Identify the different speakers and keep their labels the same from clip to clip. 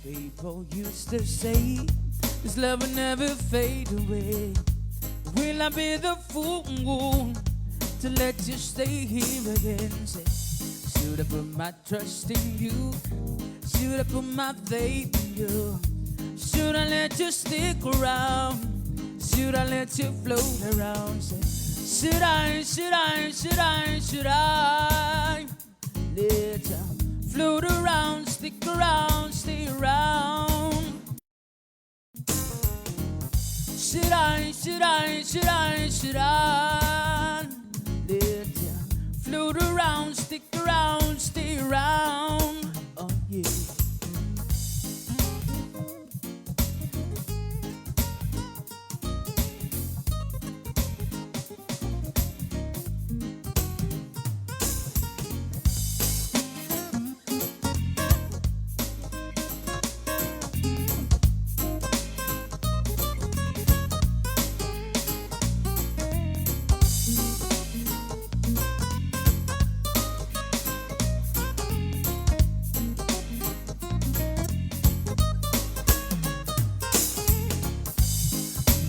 Speaker 1: People used to say this love will never fade away. Will I be the fool to let you stay here again? Say, should I put my trust in you? Should I put my faith in you? Should I let you stick around? Should I let you float around? Say, should I let you float around, stick around, stay around? Should I let you float around, stick around, stay around? Oh yeah.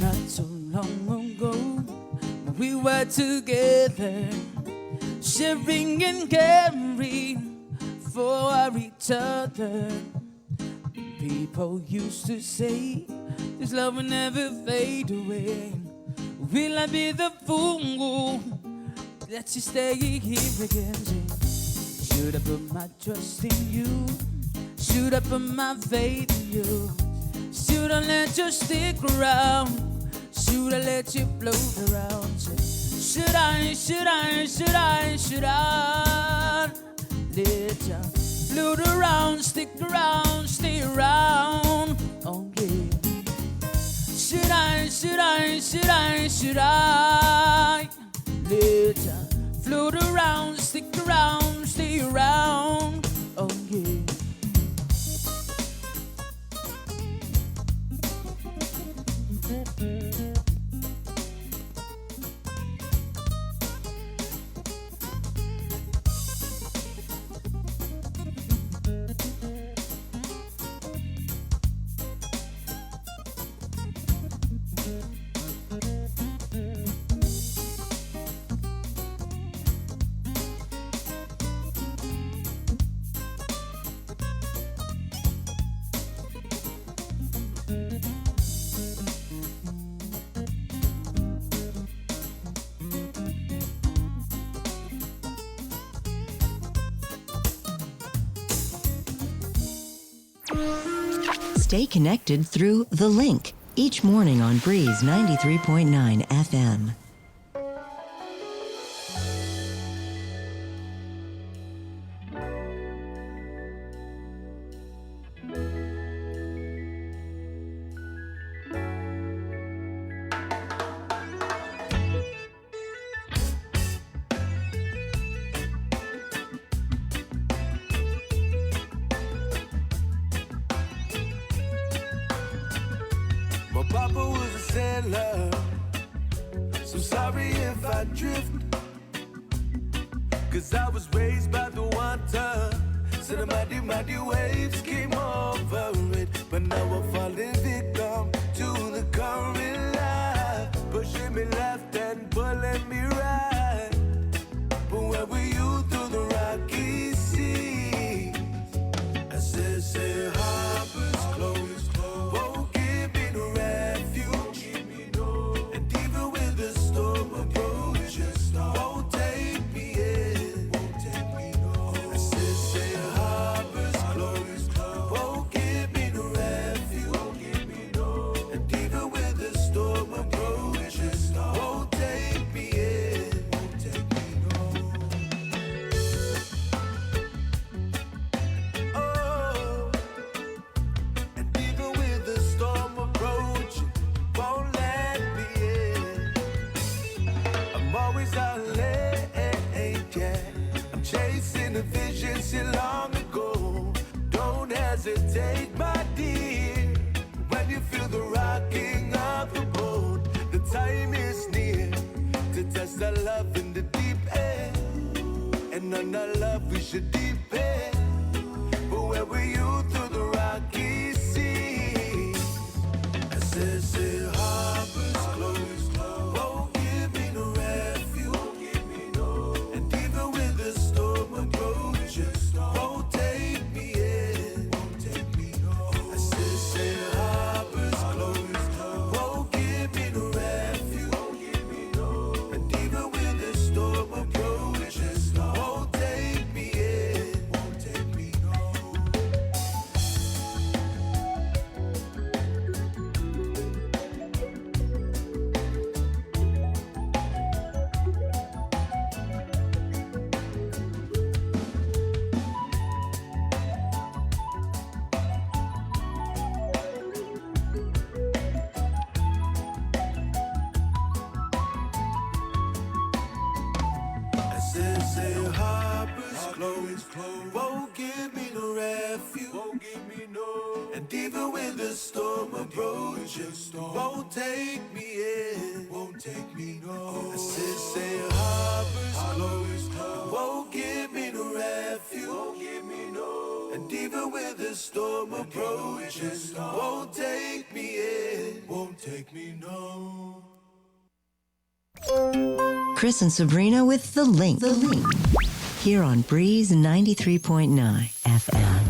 Speaker 1: Not so long ago, when we were together, sharing and caring for each other. People used to say this love will never fade away. Will I be the fool that you stay here again? Should I put my trust in you? Should I put my faith in you? Should I let you stick around? Should I let you float around? Should I let you float around, stick around, stay around? Oh yeah. Should I let you float around, stick around, stay around? Oh yeah.
Speaker 2: Stay connected through The Link each morning on Breeze 93.9 FM.
Speaker 3: My papa was a sailor, so sorry if I drift. Cause I was raised by the water, so the mighty waves came over it. But now I'm falling victim to the current life, pushing me left and pulling me right. But where were you through the rocky seas? I said, harbor's closed, won't give me no refuge. And even with the storm approaches, won't take me in. I said, harbor's closed, won't give me no refuge. And even with the storm approaches, won't take me in. Oh, and even with the storm approaching, won't let me in. I'm always out late, yeah. I'm chasing a vision so long ago. Don't hesitate, my dear. When you feel the rocking of the boat, the time is near to test our love in the deep end. And on our love we should deep end. But where were you through the rocky say Harper's closed, won't give me no refuge, won't give me no. And even when the storm approaches, won't take me in, won't take me no. I said say Harper's closed, won't give me no refuge, won't give me no. And even when the storm approaches, won't take me in, won't take me no.
Speaker 2: Chris and Sabrina with The Link. The Link. Here on Breeze 93.9 FM.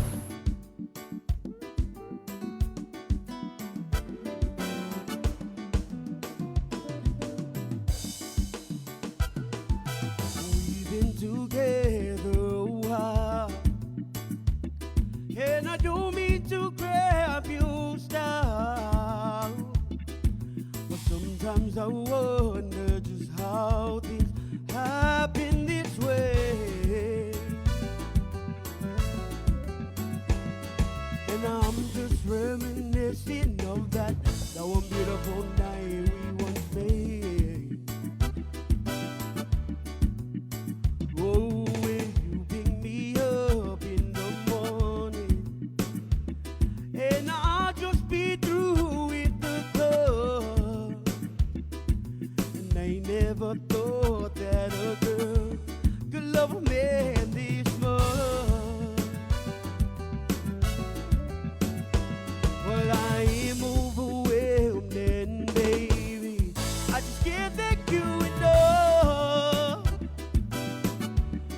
Speaker 4: We've been together a while, and I don't mean to grab your style, but sometimes I wonder just how things happen this way. And I'm just reminiscing of that one beautiful night we once made. Oh, when you pick me up in the morning, and I'll just be through with the club. And I never thought that a girl could love a man this much. Well, I am overwhelmed, and baby, I just can't thank you enough.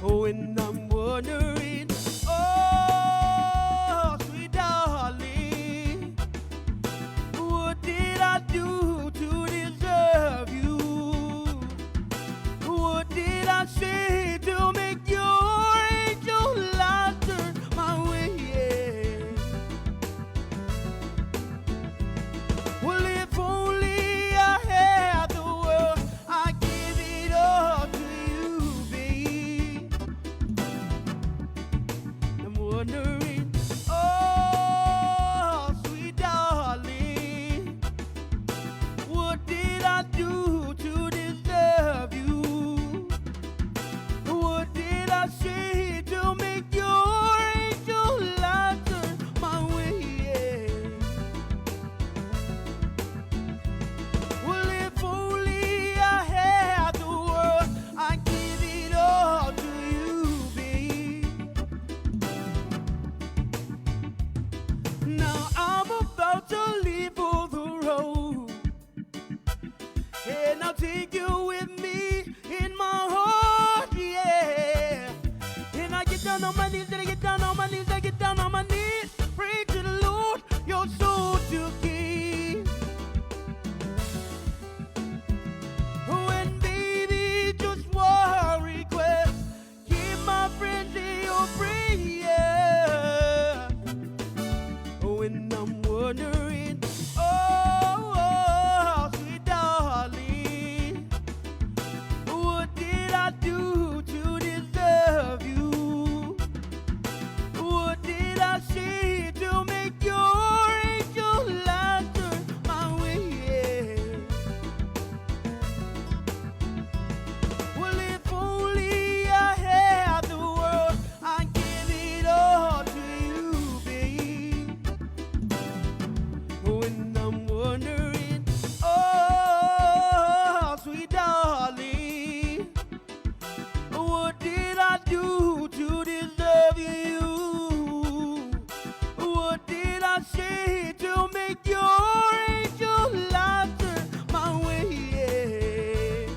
Speaker 4: Oh, and I'm wondering, oh, sweet darling, what did I do to deserve you? What did I say to make your angel light turn my way? Well, if only I had the world, I'd give it all to you, babe. I'm wondering, oh, sweet darling, what did I do to deserve you? What did I say to make your angel light turn my way? Well, if only I had the world, I'd give it all to you, babe. Now I'm about to leave for the road, and I'll take you with me in my heart, yeah. And I get down on my knees, and I get down on my knees, I get down on my knees, pray to the Lord, your soul to keep. Oh, and baby, just one request, keep my friends in your prayer. Oh, and I'm wondering, oh, sweet darling, what did I do to deserve you? What did I say to make your angel light turn my way? Well, if only I had the world, I'd give it all to you, babe. Oh, and I'm wondering, oh, sweet darling, what did I do to deserve you? What did I say to make your angel light turn my way?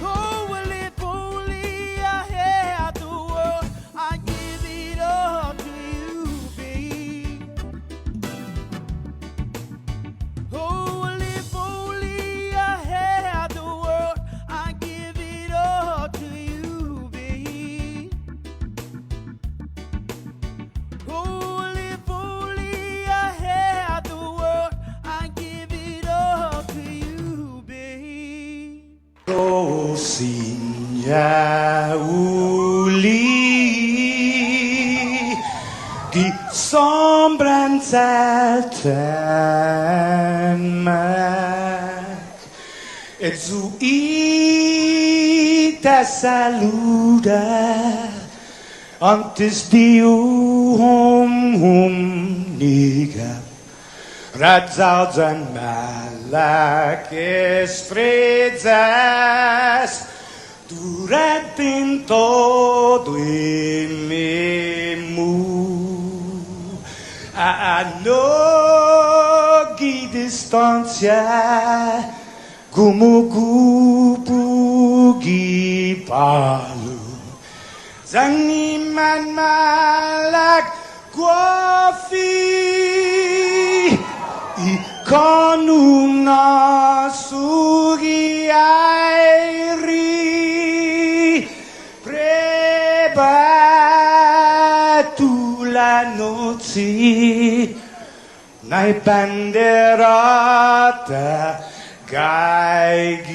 Speaker 4: Oh, well, if only I had the world, I'd give it all to you, babe. Oh, well, if only I had the world, I'd give it all to you, babe. Oh, well, if only I had the world, I'd give it all to you, babe.
Speaker 5: Rosinha uli di sombranzelten meg. Egy zuid te saluda antes de niga radzaudzan malak estrellas durante todo el memu a no distancia gumugupugi palu zangiman malak guafi ikonuna sugi airi preba tu la noche nai banderata Gaigi,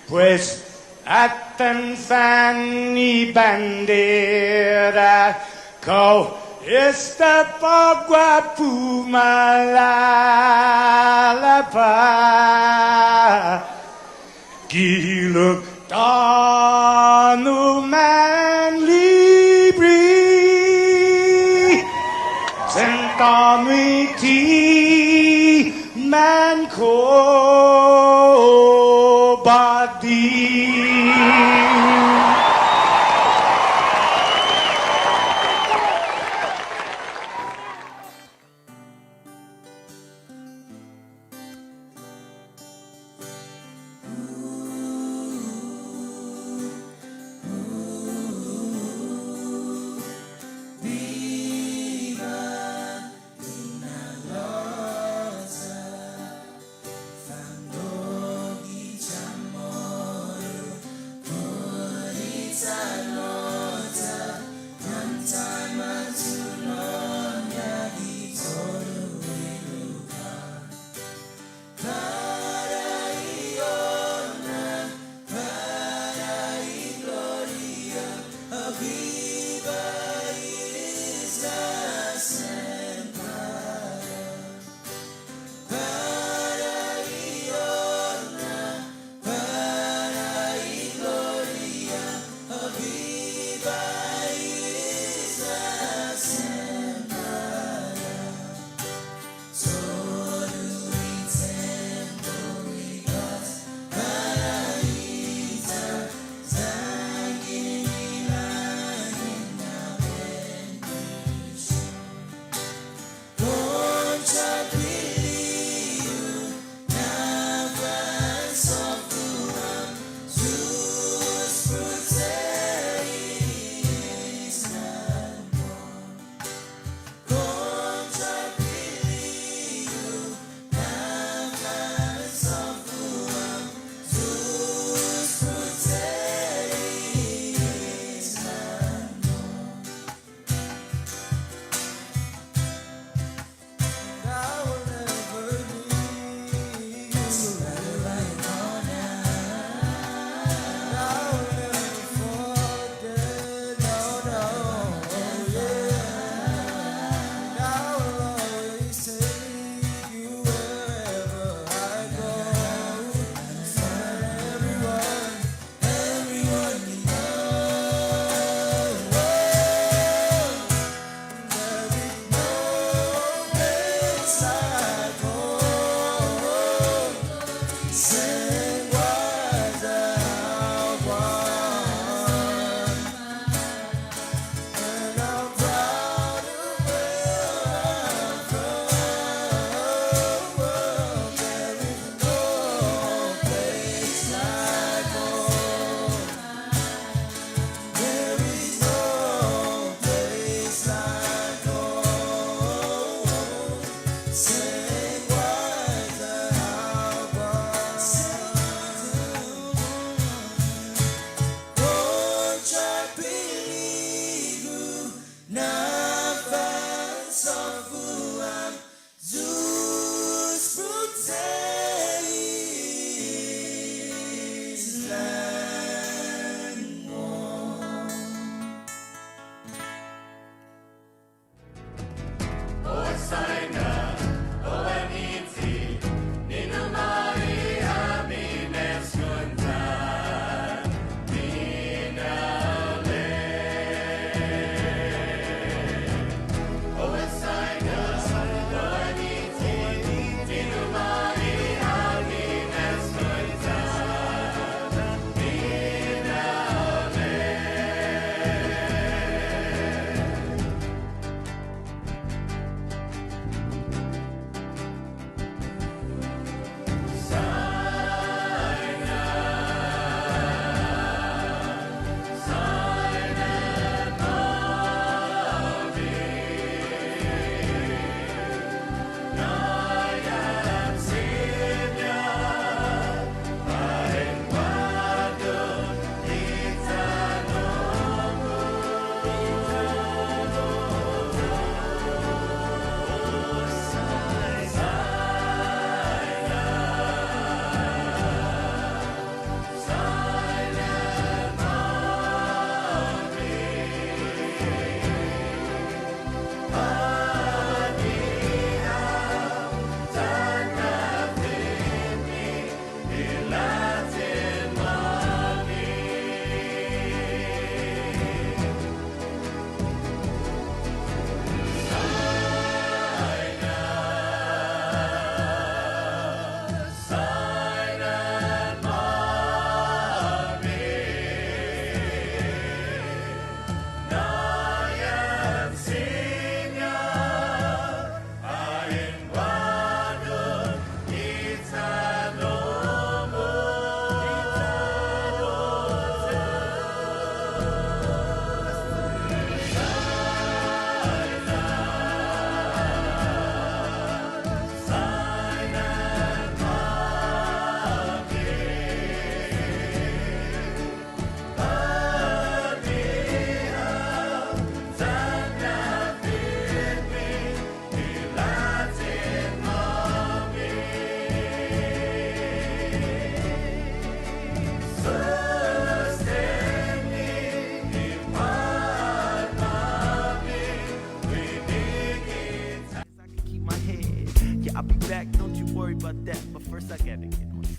Speaker 5: pues atan fanny bandera, kau esta pagua pumalapa, giluk tanu man libri, sentami man ko badi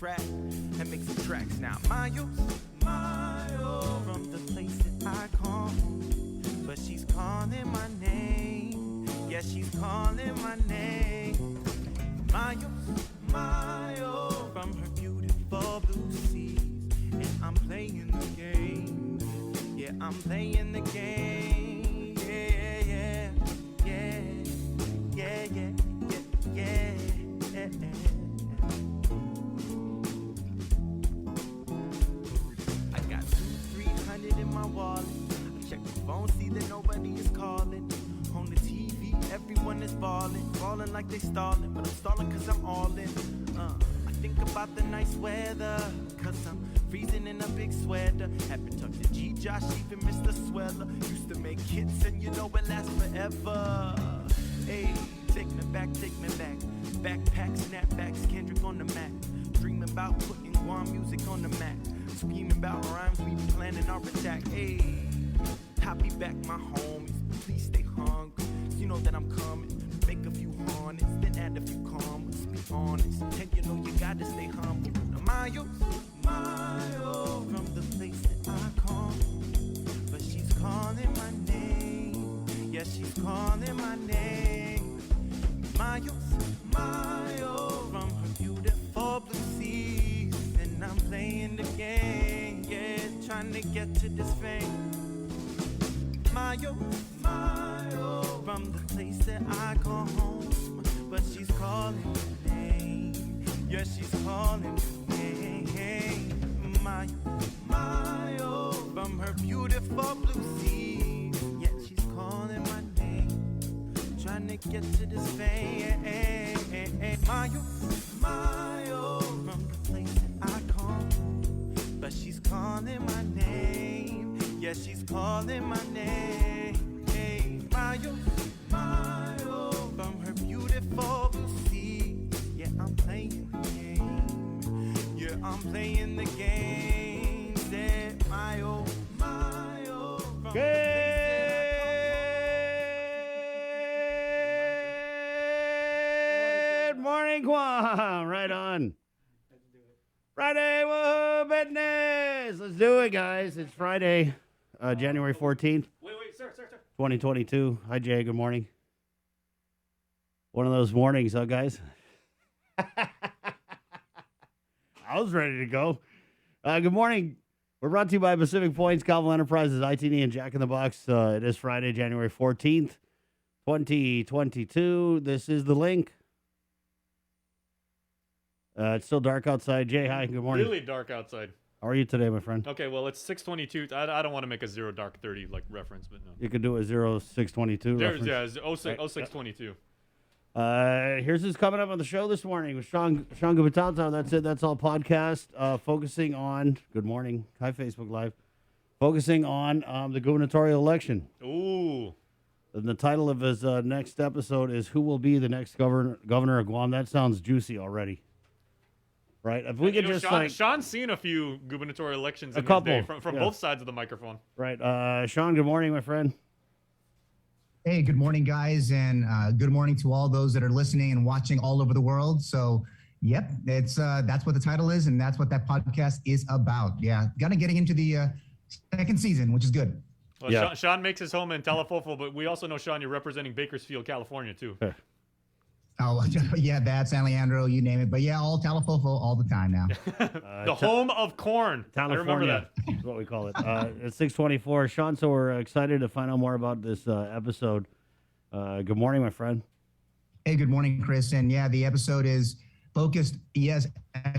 Speaker 6: track and make some tracks now. Miles from the place that I call home, but she's calling my name. Yeah, she's calling my name. Miles from her beautiful blue seas, and I'm playing the game. Yeah, I'm playing the game. Yeah. I got 200-300 in my wallet. I check the phone, see that nobody is calling. On the TV, everyone is falling like they stalling, but I'm stalling cause I'm all in. I think about the nice weather, cause I'm freezing in a big sweater. Haven't talked to G, Josh, even Mr. Sweller. Used to make hits and you know it lasts forever. Hey, take me back. Backpack, snapbacks, Kendrick on the Mac. Dreaming about putting Guam music on the map. Scheming about rhymes, we planning our attack. Hey, copy back my homies, please stay hungry. You know that I'm coming. Make a few hornets, then add a few commas. Be honest, and you know you gotta stay humble. Miles from the place that I call home, but she's calling my name. Yeah, she's calling my name. Miles from her beautiful blue seas, and I'm playing the game. Yeah, trying to get to this fame. Miles from the place that I call home, but she's calling my name. Yeah, she's calling my name. Miles from her beautiful blue seas. Yeah, she's calling my name. Trying to get to this fame. Miles from the place that I call home, but she's calling my name. Yeah, she's calling my name. Hey, Miles from her beautiful blue sea. Yeah, I'm playing the game. Yeah, I'm playing the game. Say, Miles from the place that
Speaker 4: Good morning, Guam. Right on. Friday, whoa, business. Let's do it, guys. It's Friday, January 14th.
Speaker 7: Wait, sir.
Speaker 4: 2022. Hi, Jay. Good morning. One of those mornings, huh, guys? I was ready to go. Good morning. We're brought to you by Pacific Points, Cobble Enterprises, ITD, and Jack in the Box. It is Friday, January 14th, 2022. This is the link. It's still dark outside. Jay, hi. Good morning.
Speaker 7: Really dark outside.
Speaker 4: How are you today, my friend?
Speaker 7: Okay, well, it's 6:22. I don't want to make a 0 dark 30 like reference, but no.
Speaker 4: You could do a 0622
Speaker 7: There's
Speaker 4: reference.
Speaker 7: yeah, 0622.
Speaker 4: Here's who's coming up on the show this morning with Sean Gubitata. That's it. That's all podcast. Focusing on, good morning. Hi, Facebook Live. Focusing on the gubernatorial election.
Speaker 7: Ooh.
Speaker 4: And the title of his next episode is Who Will Be the Next Governor of Guam? That sounds juicy already. Right? If we could just
Speaker 7: Sean's seen a few gubernatorial elections in
Speaker 4: couple,
Speaker 7: his day from both sides of the microphone.
Speaker 4: Right. Sean, good morning, my friend.
Speaker 8: Hey, good morning, guys, and good morning to all those that are listening and watching all over the world. So, yep, it's that's what the title is, and that's what that podcast is about. Yeah, kind of getting into the second season, which is good.
Speaker 7: Well,
Speaker 4: Yeah.
Speaker 7: Sean makes his home in Talafofo, but we also know, Sean, you're representing Bakersfield, California, too.
Speaker 8: Oh, yeah, that, San Leandro, you name it. But yeah, all Talafofo all the time now.
Speaker 7: The home of corn. I remember
Speaker 4: California
Speaker 7: that.
Speaker 4: is what we call it. It's 6:24. Sean, so we're excited to find out more about this episode. Good morning, my friend.
Speaker 8: Hey, good morning, Chris. And yeah, the episode is focused. Yes,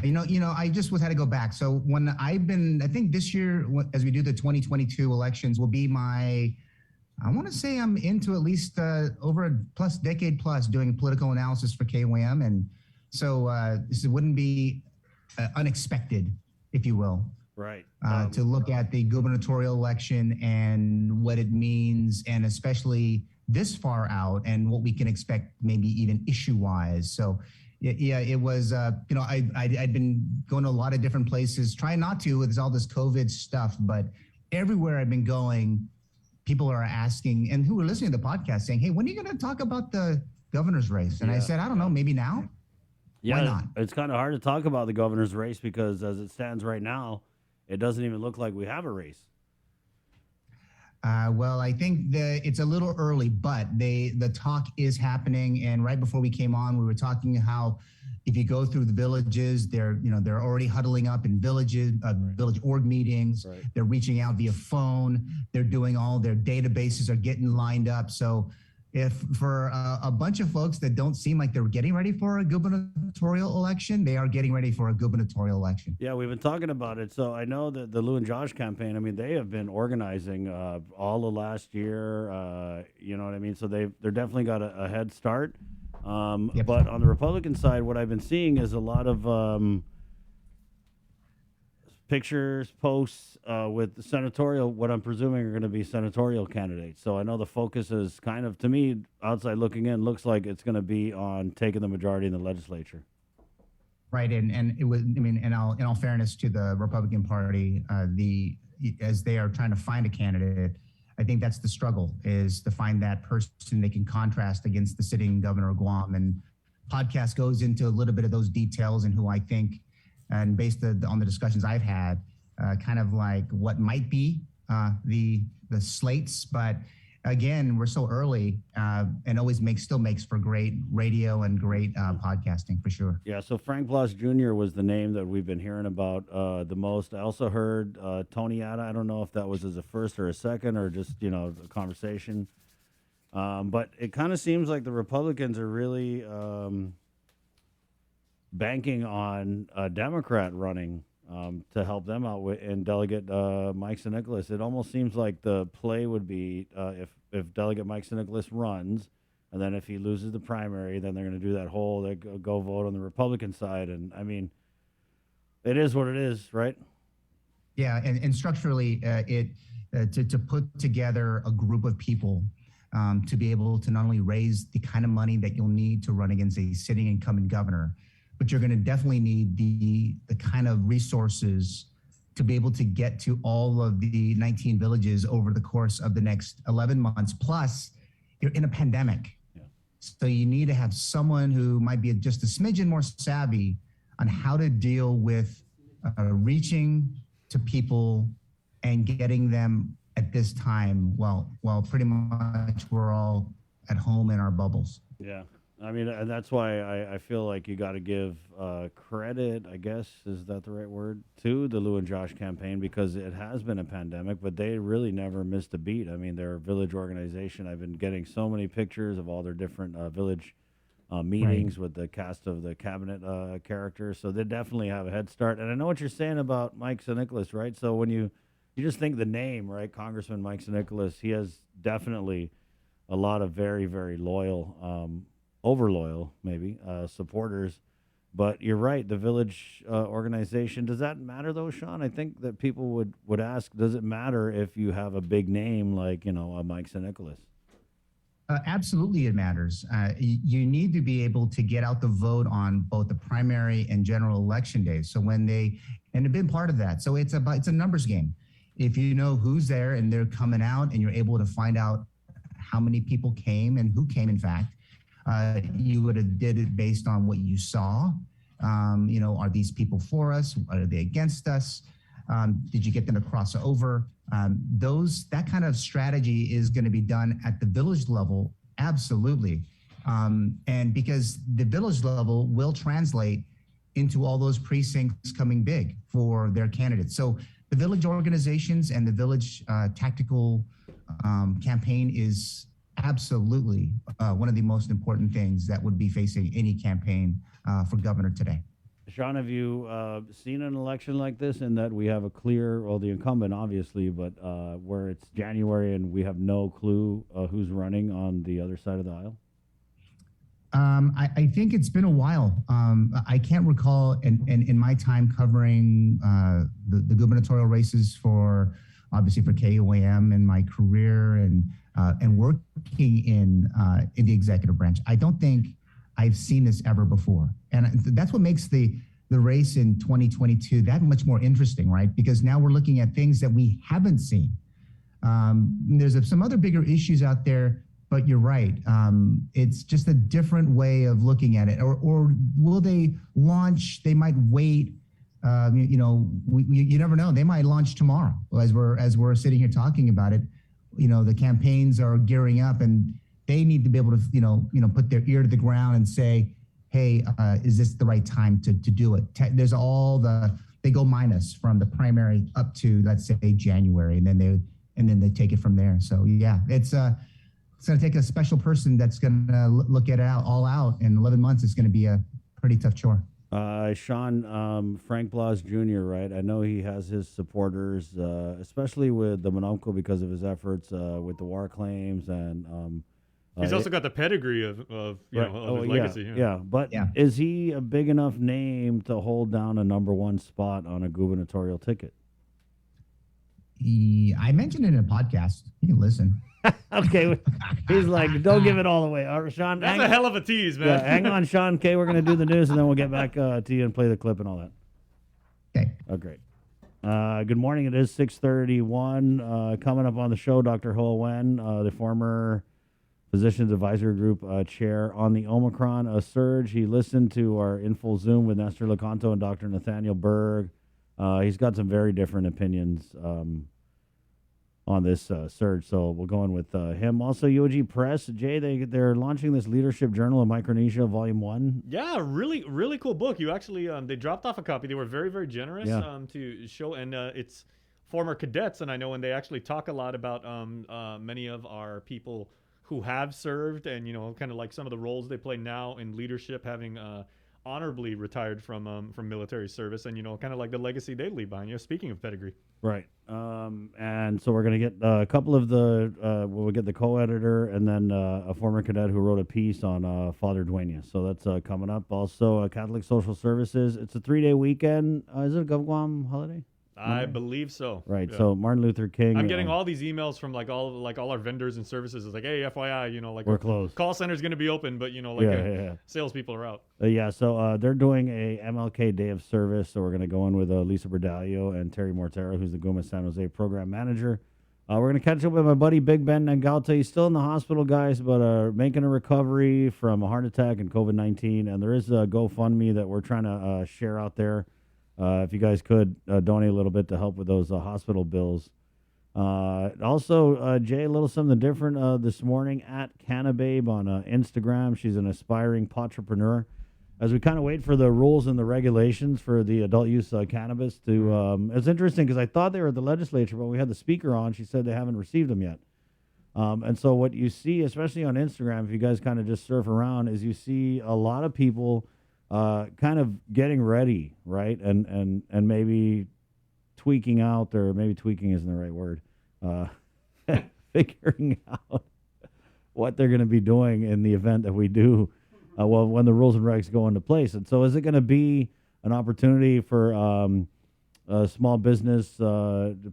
Speaker 8: you know, I just had to go back. So when I think this year, as we do the 2022 elections, will be I want to say I'm into at least over a decade plus doing political analysis for KWM. And so this wouldn't be unexpected, if you will.
Speaker 4: Right.
Speaker 8: To look at the gubernatorial election and what it means, and especially this far out and what we can expect maybe even issue-wise. So yeah, it was, I'd been going to a lot of different places, trying not to with all this COVID stuff, but everywhere I've been going, people are asking, and who are listening to the podcast saying, hey, when are you going to talk about the governor's race? And I said, I don't know, maybe now.
Speaker 9: Yeah,
Speaker 8: Why not?
Speaker 9: it's kind of hard to talk about the governor's race because as it stands right now, it doesn't even look like we have a race.
Speaker 8: Well, I think it's a little early, but the talk is happening. And right before we came on, we were talking how if you go through the villages, they're already huddling up in villages, village org meetings.
Speaker 9: Right.
Speaker 8: They're reaching out via phone. They're doing all their databases are getting lined up. So if for a bunch of folks that don't seem like they're getting ready for a gubernatorial election, they are getting ready for a gubernatorial election.
Speaker 9: Yeah, we've been talking about it. So I know that the Lou and Josh campaign, I mean, they have been organizing all of last year. You know what I mean? So they're definitely got a head start.
Speaker 8: Yep.
Speaker 9: But on the Republican side, what I've been seeing is a lot of pictures, posts with the senatorial, what I'm presuming are going to be senatorial candidates. So I know the focus is kind of, to me, outside looking in, looks like it's going to be on taking the majority in the legislature.
Speaker 8: Right, and it was. I mean, in all fairness to the Republican Party, as they are trying to find a candidate, I think that's the struggle, is to find that person they can contrast against the sitting governor of Guam. And podcast goes into a little bit of those details and who I think, and based on the discussions I've had, kind of like what might be the slates. But again, we're so early, and still makes for great radio and great podcasting for sure.
Speaker 9: Yeah, so Frank Blas Jr. was the name that we've been hearing about the most. I also heard Tony Atta. I don't know if that was as a first or a second or just, a conversation. But it kind of seems like the Republicans are really banking on a Democrat running to help them out and Delegate Mike Senicolas. It almost seems like the play would be if Delegate Mike Senicolas runs, and then if he loses the primary, then they're going to do that whole they go vote on the Republican side. And I mean, it is what it is, right?
Speaker 8: Yeah, and structurally, to put together a group of people to be able to not only raise the kind of money that you'll need to run against a sitting incumbent governor, but you're going to definitely need the kind of resources to be able to get to all of the 19 villages over the course of the next 11 months. Plus, you're in a pandemic.
Speaker 9: Yeah.
Speaker 8: So you need to have someone who might be just a smidgen more savvy on how to deal with reaching to people and getting them at this time while pretty much we're all at home in our bubbles.
Speaker 9: Yeah. I mean, and that's why I feel like you got to give credit, I guess, is that the right word, to the Lou and Josh campaign, because it has been a pandemic, but they really never missed a beat. I mean, their village organization, I've been getting so many pictures of all their different village meetings with the cast of the cabinet characters. So they definitely have a head start. And I know what you're saying about Mike Senicolas, right? So when you just think the name, right, Congressman Mike Senicolas, he has definitely a lot of very, very loyal over loyal, maybe, supporters. But you're right, the village organization, does that matter, though, Sean? I think that people would ask, does it matter if you have a big name like, a Mike Senicolas?
Speaker 8: Absolutely, it matters. You need to be able to get out the vote on both the primary and general election days. So and have been part of that. So it's a numbers game. If you know who's there and they're coming out and you're able to find out how many people came and who came, in fact, you would have did it based on what you saw. Are these people for us? Are they against us? Did you get them to cross over? That kind of strategy is going to be done at the village level, absolutely. And because the village level will translate into all those precincts coming big for their candidates. So the village organizations and the village tactical campaign is absolutely one of the most important things that would be facing any campaign for governor today.
Speaker 9: Sean, have you seen an election like this in that we have a clear, the incumbent obviously, but where it's January and we have no clue who's running on the other side of the aisle?
Speaker 8: I think it's been a while. I can't recall in my time covering the gubernatorial races for KUAM in my career and working in the executive branch. I don't think I've seen this ever before. And that's what makes the race in 2022 that much more interesting, right? Because now we're looking at things that we haven't seen. There's some other bigger issues out there, but you're right. It's just a different way of looking at it. Or will they launch? They might wait. You know, you never know. They might launch tomorrow as we're sitting here talking about it. You know, the campaigns are gearing up, and they need to be able to, you know, put their ear to the ground and say, hey, is this the right time to do it? There's they go minus from the primary up to, let's say, January, and then they take it from there. So yeah, it's going to take a special person that's going to look at it all out. In 11 months, it's going to be a pretty tough chore.
Speaker 9: Sean, Frank Blas Jr., right? I know he has his supporters, especially with the Monumco because of his efforts with the war claims, and
Speaker 7: he's also got the pedigree of his legacy.
Speaker 9: Yeah. But is he a big enough name to hold down a number one spot on a gubernatorial ticket?
Speaker 8: I mentioned it in a podcast. You can listen.
Speaker 9: Okay, he's like, don't give it all away. All right, Sean,
Speaker 7: that's a hell of a tease, man.
Speaker 9: Yeah, hang on, Sean. Okay, we're gonna do the news, and then we'll get back to you and play the clip and all that.
Speaker 8: Okay.
Speaker 9: Oh, great. Good morning. It is 6:31. Coming up on the show, Dr. Ho Wen, the former Physicians Advisory Group chair on the Omicron surge. He listened to our Info Zoom with Nestor Lecanto and Dr. Nathaniel Berg. He's got some very different opinions on this surge, so we'll go in with him. Also, UOG Press, Jay, they're launching this Leadership Journal of Micronesia, Volume 1.
Speaker 7: Yeah, really, really cool book. You actually, they dropped off a copy. They were very, very generous to show, and it's former cadets, and I know when they actually talk a lot about many of our people who have served, and kind of like some of the roles they play now in leadership, having honorably retired from military service, and kind of like the legacy they leave behind. Speaking of pedigree,
Speaker 9: right? And so we're gonna get a couple of we'll get the co-editor, and then a former cadet who wrote a piece on Father Dueñas. So that's coming up. Also, Catholic Social Services. It's a 3-day weekend. Is it a Guam holiday?
Speaker 7: I believe so.
Speaker 9: Right.
Speaker 7: Yeah.
Speaker 9: So Martin Luther King.
Speaker 7: I'm getting all these emails from all our vendors and services. It's like, hey, FYI,
Speaker 9: we're closed.
Speaker 7: Call center's going to be open, but salespeople are out.
Speaker 9: So they're doing a MLK Day of Service. So we're going to go in with Lisa Berdalio and Terry Mortero, who's the GUMA San Jose program manager. We're going to catch up with my buddy Big Ben Nangalta. He's still in the hospital, guys, but making a recovery from a heart attack and COVID-19. And there is a GoFundMe that we're trying to share out there. If you guys could donate a little bit to help with those hospital bills. Also, Jay, a little something different this morning at Cannababe on Instagram. She's an aspiring entrepreneur. As we kind of wait for the rules and the regulations for the adult use cannabis to, it's interesting because I thought they were at the legislature, but we had the speaker on. She said they haven't received them yet. And so what you see, especially on Instagram, if you guys kind of just surf around, is you see a lot of people kind of getting ready, right? And maybe tweaking out, or maybe tweaking isn't the right word, figuring out what they're going to be doing in the event that we do, when the rules and regs go into place. And so is it going to be an opportunity for small business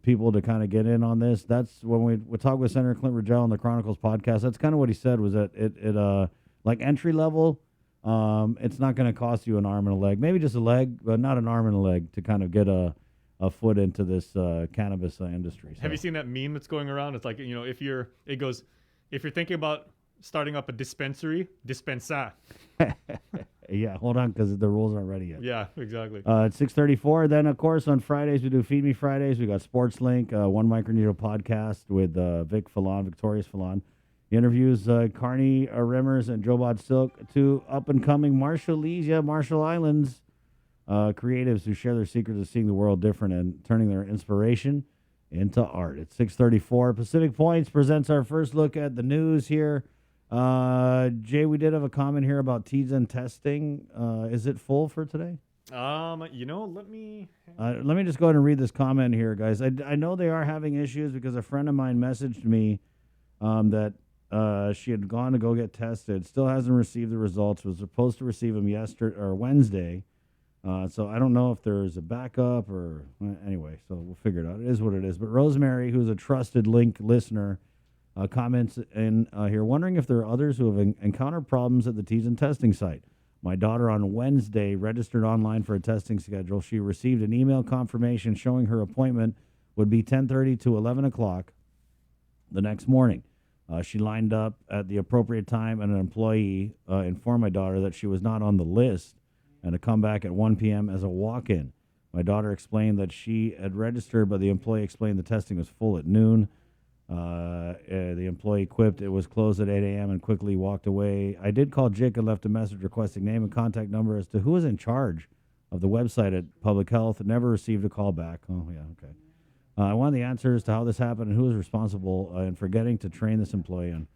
Speaker 9: people to kind of get in on this? That's when we talk with Senator Clint Ridgell on the Chronicles podcast. That's kind of what he said, was that it like entry level, it's not going to cost you an arm and a leg, maybe just a leg, but not an arm and a leg to kind of get a foot into this cannabis industry. So.
Speaker 7: Have you seen that meme that's going around? It's like, if you're thinking about starting up a dispensary, dispensa.
Speaker 9: Yeah, hold on, because the rules aren't ready yet.
Speaker 7: Yeah, exactly.
Speaker 9: At 6:34. Then, of course, on Fridays, we do Feed Me Fridays. We got Sports Link, One Micronesia podcast with Victorious Fallon. He interviews Carney Rimmers and Jobot Silk, two up-and-coming Marshall Islands creatives who share their secrets of seeing the world different and turning their inspiration into art. At 6:34, Pacific Points presents our first look at the news here. Jay, we did have a comment here about T-Zen testing. Is it full for today?
Speaker 7: Let me
Speaker 9: just go ahead and read this comment here, guys. I know they are having issues because a friend of mine messaged me that she had gone to go get tested, still hasn't received the results, was supposed to receive them yesterday or Wednesday. So I don't know if there's a backup or anyway, so we'll figure it out. It is what it is. But Rosemary, who's a trusted Link listener, comments in here, wondering if there are others who have encountered problems at the T-Zen testing site. My daughter on Wednesday registered online for a testing schedule. She received an email confirmation showing her appointment would be 10:30 to 11 o'clock the next morning. She lined up at the appropriate time, and an employee informed my daughter that she was not on the list and to come back at 1 p.m. as a walk-in. My daughter explained that she had registered, but the employee explained the testing was full at noon. The employee quipped it was closed at 8 a.m. and quickly walked away. I did call Jake and left a message requesting name and contact number as to who is in charge of the website at Public Health. Never received a call back. Oh, yeah, okay. I want the answers to how this happened and who is responsible in forgetting to train this employee on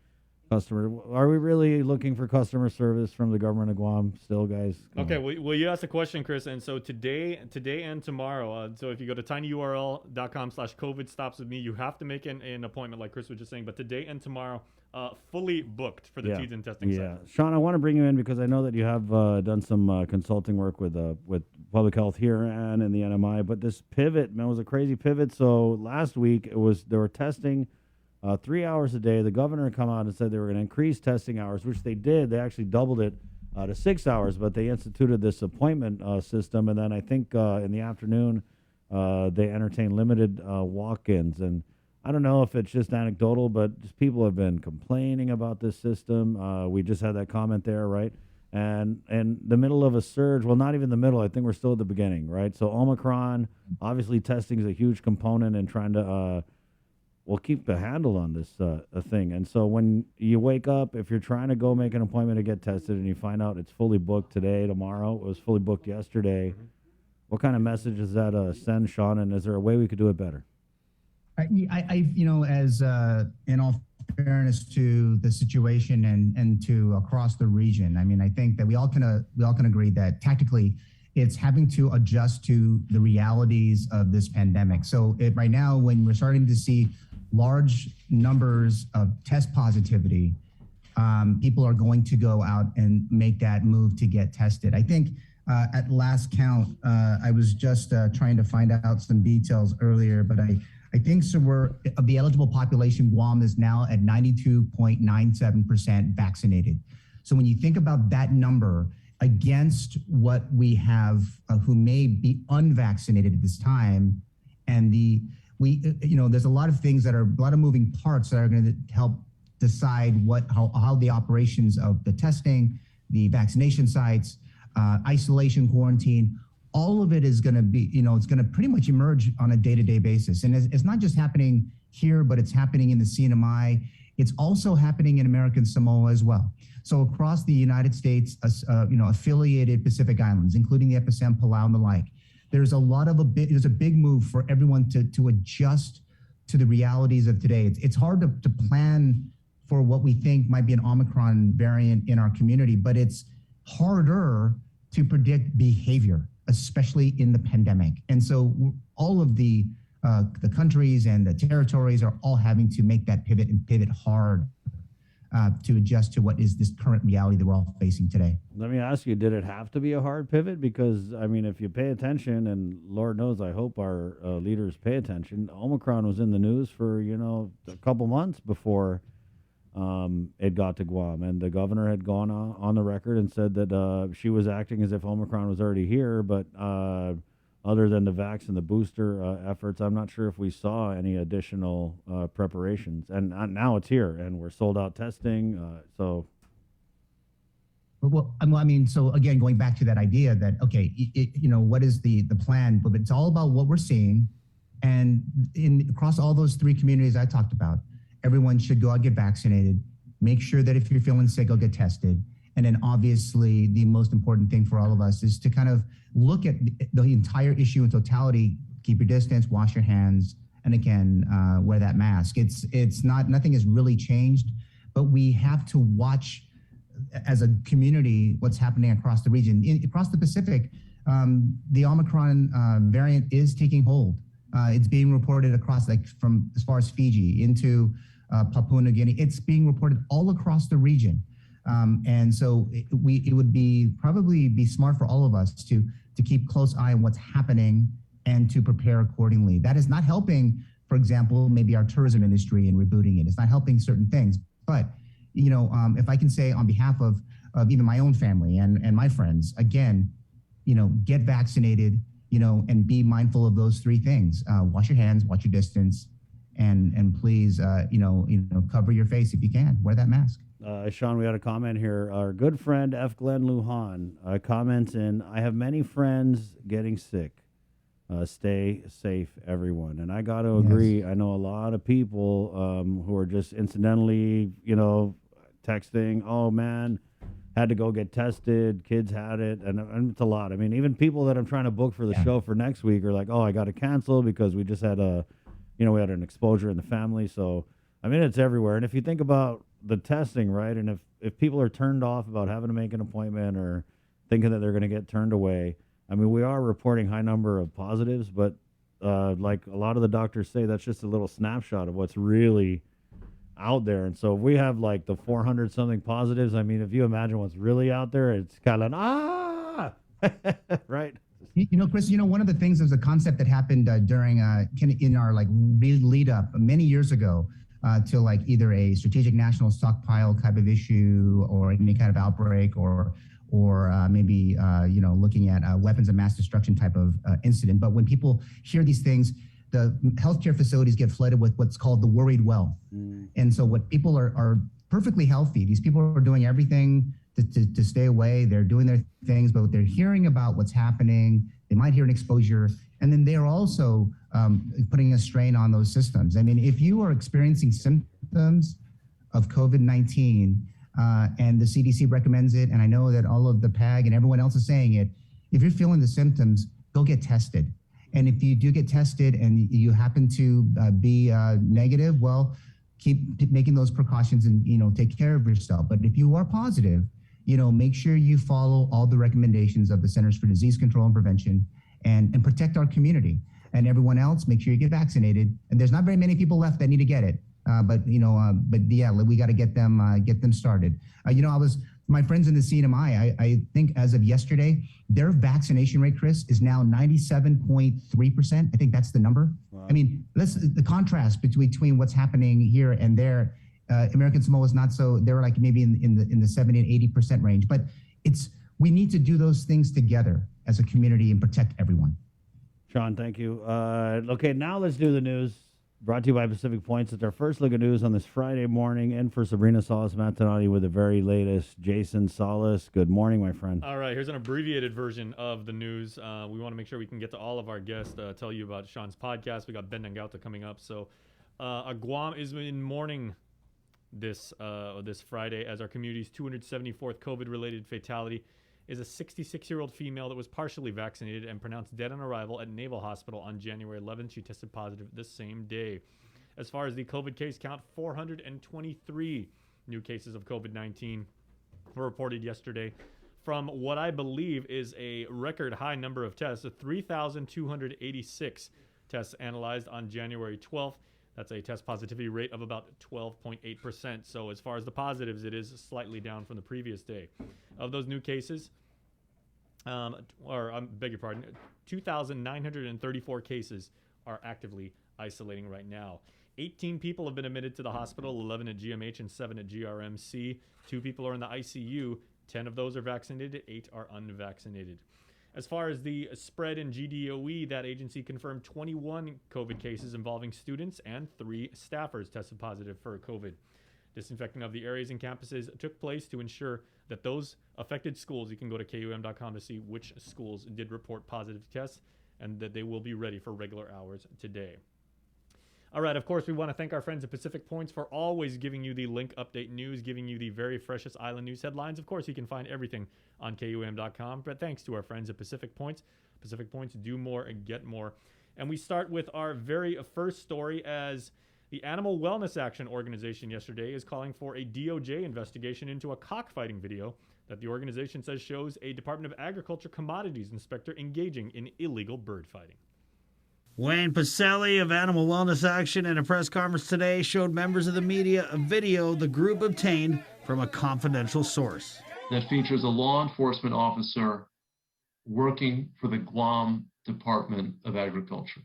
Speaker 9: customer. Are we really looking for customer service from the government of Guam still, guys?
Speaker 7: Okay, well, you asked a question, Chris, and so today and tomorrow, so if you go to tinyurl.com/COVID stops with me, you have to make an appointment like Chris was just saying, but today and tomorrow, fully booked for the TEADS and testing site.
Speaker 9: Sean, I want to bring you in because I know that you have done some consulting work with public health here and in the NMI, but this pivot, man, was a crazy pivot. So last week they were testing 3 hours a day. The governor had come out and said they were going to increase testing hours, which they did. They actually doubled it to 6 hours, but they instituted this appointment system. And then I think in the afternoon, they entertained limited walk-ins. And I don't know if it's just anecdotal, but just people have been complaining about this system. We just had that comment there, right? And in the middle of a surge, well, not even the middle, I think we're still at the beginning, right? So Omicron, obviously testing is a huge component in trying to keep a handle on this thing. And so when you wake up, if you're trying to go make an appointment to get tested and you find out it's fully booked today, tomorrow, it was fully booked yesterday, what kind of message does that send, Sean? And is there a way we could do it better?
Speaker 8: As in all fairness to the situation and to across the region, I mean, I think that we all can agree that tactically it's having to adjust to the realities of this pandemic. So right now, when we're starting to see large numbers of test positivity, people are going to go out and make that move to get tested. I think at last count, I was just trying to find out some details earlier, but I think so of the eligible population, Guam is now at 92.97% vaccinated. So when you think about that number against what we have who may be unvaccinated at this time, and there's a lot of things a lot of moving parts that are going to help decide how the operations of the testing, the vaccination sites, isolation, quarantine, all of it is going to be, it's going to pretty much emerge on a day-to-day basis. And it's not just happening here, but it's happening in the CNMI. It's also happening in American Samoa as well. So across the United States, affiliated Pacific Islands, including the FSM, Palau, and the like, there's a big move for everyone to adjust to the realities of today. It's hard to plan for what we think might be an Omicron variant in our community, but it's harder to predict behavior, especially in the pandemic. And so all of the countries and the territories are all having to make that pivot and pivot hard to adjust to what is this current reality that we're all facing today.
Speaker 9: Let me ask you, did it have to be a hard pivot? Because, I mean, if you pay attention, and Lord knows I hope our leaders pay attention, Omicron was in the news for, a couple months before it got to Guam. And the governor had gone on the record and said that she was acting as if Omicron was already here, but other than the vax and the booster efforts, I'm not sure if we saw any additional preparations. And now it's here, and we're sold out testing.
Speaker 8: Well, I mean, so again, going back to that idea that, okay, what is the plan? But it's all about what we're seeing. And across all those three communities I talked about, everyone should go out and get vaccinated. Make sure that if you're feeling sick, go get tested. And then obviously the most important thing for all of us is to kind of look at the entire issue in totality, keep your distance, wash your hands, and again, wear that mask. Nothing has really changed, but we have to watch as a community what's happening across the region. Across the Pacific, the Omicron variant is taking hold. It's being reported across, from as far as Fiji into Papua New Guinea. It's being reported all across the region. And so it would probably be smart for all of us to keep close eye on what's happening and to prepare accordingly. That is not helping, for example, maybe our tourism industry in rebooting it. It's not helping certain things. But, if I can say on behalf of even my own family and my friends, again, get vaccinated, and be mindful of those three things. Wash your hands, watch your distance, and please, cover your face if you can. Wear that mask.
Speaker 9: Sean, we had a comment here. Our good friend F. Glenn Lujan comments in, I have many friends getting sick. Stay safe, everyone. And I got to agree. Yes. I know a lot of people who are just incidentally, texting, oh, man, had to go get tested. Kids had it. And it's a lot. I mean, even people that I'm trying to book for the show for next week are like, oh, I got to cancel because we just had we had an exposure in the family. So, I mean, it's everywhere. And if you think about the testing, right, and if people are turned off about having to make an appointment or thinking that they're going to get turned away, I mean, we are reporting high number of positives, but like a lot of the doctors say, that's just a little snapshot of what's really out there. And so if we have like the 400 something positives, I mean, if you imagine what's really out there, it's kind of right.
Speaker 8: Chris, one of the things was a concept that happened during in our like lead up many years ago to like either a strategic national stockpile type of issue or any kind of outbreak or maybe looking at weapons of mass destruction type of incident. But when people hear these things, the healthcare facilities get flooded with what's called the worried well. And so what people are perfectly healthy. These people are doing everything to stay away. They're doing their things, but they're hearing about what's happening. They might hear an exposure. And then they're also putting a strain on those systems. I mean, if you are experiencing symptoms of COVID-19 and the CDC recommends it, and I know that all of the PAG and everyone else is saying it, if you're feeling the symptoms, go get tested. And if you do get tested and you happen to be negative, well, keep making those precautions and, take care of yourself. But if you are positive, make sure you follow all the recommendations of the Centers for Disease Control and Prevention and protect our community. And everyone else, make sure you get vaccinated. And there's not very many people left that need to get it. But we got to get them started. My friends in the CNMI, I think as of yesterday, their vaccination rate, Chris, is now 97.3%. I think that's the number. Wow. I mean, that's the contrast between what's happening here and there. American Samoa is not so, they're like maybe in the 70 and 80% range. But we need to do those things together as a community and protect everyone.
Speaker 9: Sean, thank you. Okay, now let's do the news. Brought to you by Pacific Points. It's our first look at news on this Friday morning. And for Sabrina Salas Matanati with the very latest. Jason Salas, good morning, my friend.
Speaker 7: All right, here's an abbreviated version of the news. We want to make sure we can get to all of our guests, tell you about Sean's podcast. We got Ben Nangauta coming up. So Guam is in mourning this Friday as our community's 274th COVID-related fatality is a 66-year-old female that was partially vaccinated and pronounced dead on arrival at Naval Hospital on January 11th. She tested positive the same day. As far as the COVID case count, 423 new cases of COVID-19 were reported yesterday from what I believe is a record high number of tests, 3,286 tests analyzed on January 12th. That's a test positivity rate of about 12.8%. So as far as the positives, it is slightly down from the previous day. Of those new cases, 2,934 cases are actively isolating right now. 18 people have been admitted to the hospital, 11 at GMH and 7 at GRMC. 2 people are in the ICU. 10 of those are vaccinated, 8 are unvaccinated. As far as the spread in GDOE, that agency confirmed 21 COVID cases involving students and 3 staffers tested positive for COVID. Disinfecting of the areas and campuses took place to ensure that those affected schools, you can go to KUM.com to see which schools did report positive tests and that they will be ready for regular hours today. All right, of course, we want to thank our friends at Pacific Points for always giving you the link update news, giving you the very freshest island news headlines. Of course, you can find everything on KUM.com, but thanks to our friends at Pacific Points. Pacific Points, do more and get more. And we start with our very first story as the Animal Wellness Action organization yesterday is calling for a DOJ investigation into a cockfighting video that the organization says shows a Department of Agriculture commodities inspector engaging in illegal bird fighting.
Speaker 9: Wayne Pacelli of Animal Wellness Action in a press conference today showed members of the media a video the group obtained from a confidential source.
Speaker 10: That features a law enforcement officer working for the Guam Department of Agriculture.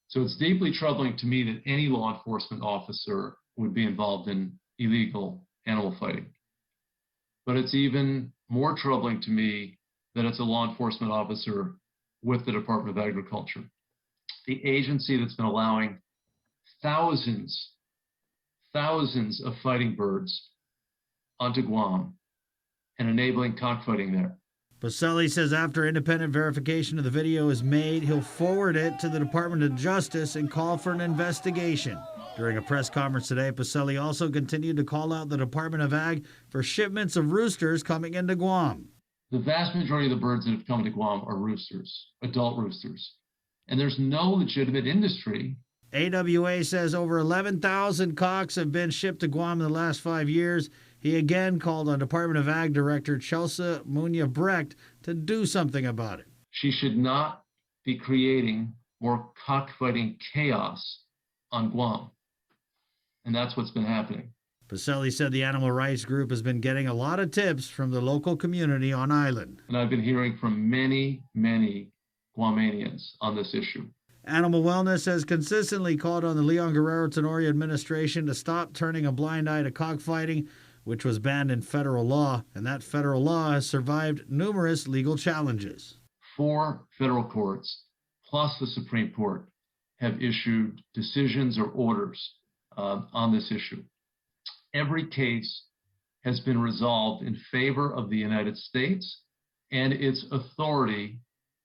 Speaker 10: So it's deeply troubling to me that any law enforcement officer would be involved in illegal animal fighting. But it's even more troubling to me that it's a law enforcement officer with the Department of Agriculture, the agency that's been allowing thousands of fighting birds onto Guam and enabling cockfighting there.
Speaker 9: Pacelli says after independent verification of the video is made, he'll forward it to the Department of Justice and call for an investigation. During a press conference today, Pacelli also continued to call out the Department of Ag for shipments of roosters coming into Guam.
Speaker 10: The vast majority of the birds that have come to Guam are roosters, adult roosters, and there's no legitimate industry.
Speaker 9: AWA says over 11,000 cocks have been shipped to Guam in the last 5 years. He again called on Department of Ag Director Chelsea Munya-Brecht to do something about it.
Speaker 10: She should not be creating more cockfighting chaos on Guam. And that's what's been happening.
Speaker 9: Pacelli said the animal rights group has been getting a lot of tips from the local community on island.
Speaker 10: And I've been hearing from many Guamanians on this issue.
Speaker 9: Animal Wellness has consistently called on the Leon Guerrero Tenorio administration to stop turning a blind eye to cockfighting, which was banned in federal law, and that federal law has survived numerous legal challenges.
Speaker 10: 4 federal courts, plus the Supreme Court, have issued decisions or orders on this issue. Every case has been resolved in favor of the United States and its authority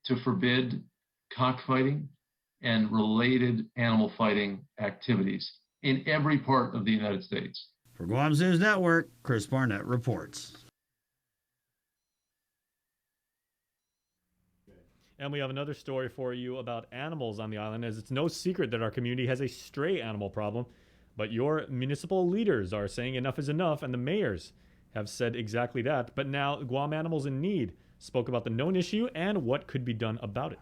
Speaker 10: to forbid cockfighting and related animal fighting activities in every part of the United States.
Speaker 9: For Guam's News Network, Chris Barnett reports.
Speaker 7: And we have another story for you about animals on the island, as it's no secret that our community has a stray animal problem. But your municipal leaders are saying enough is enough, and the mayors have said exactly that. But now Guam Animals in Need spoke about the known issue and what could be done about it.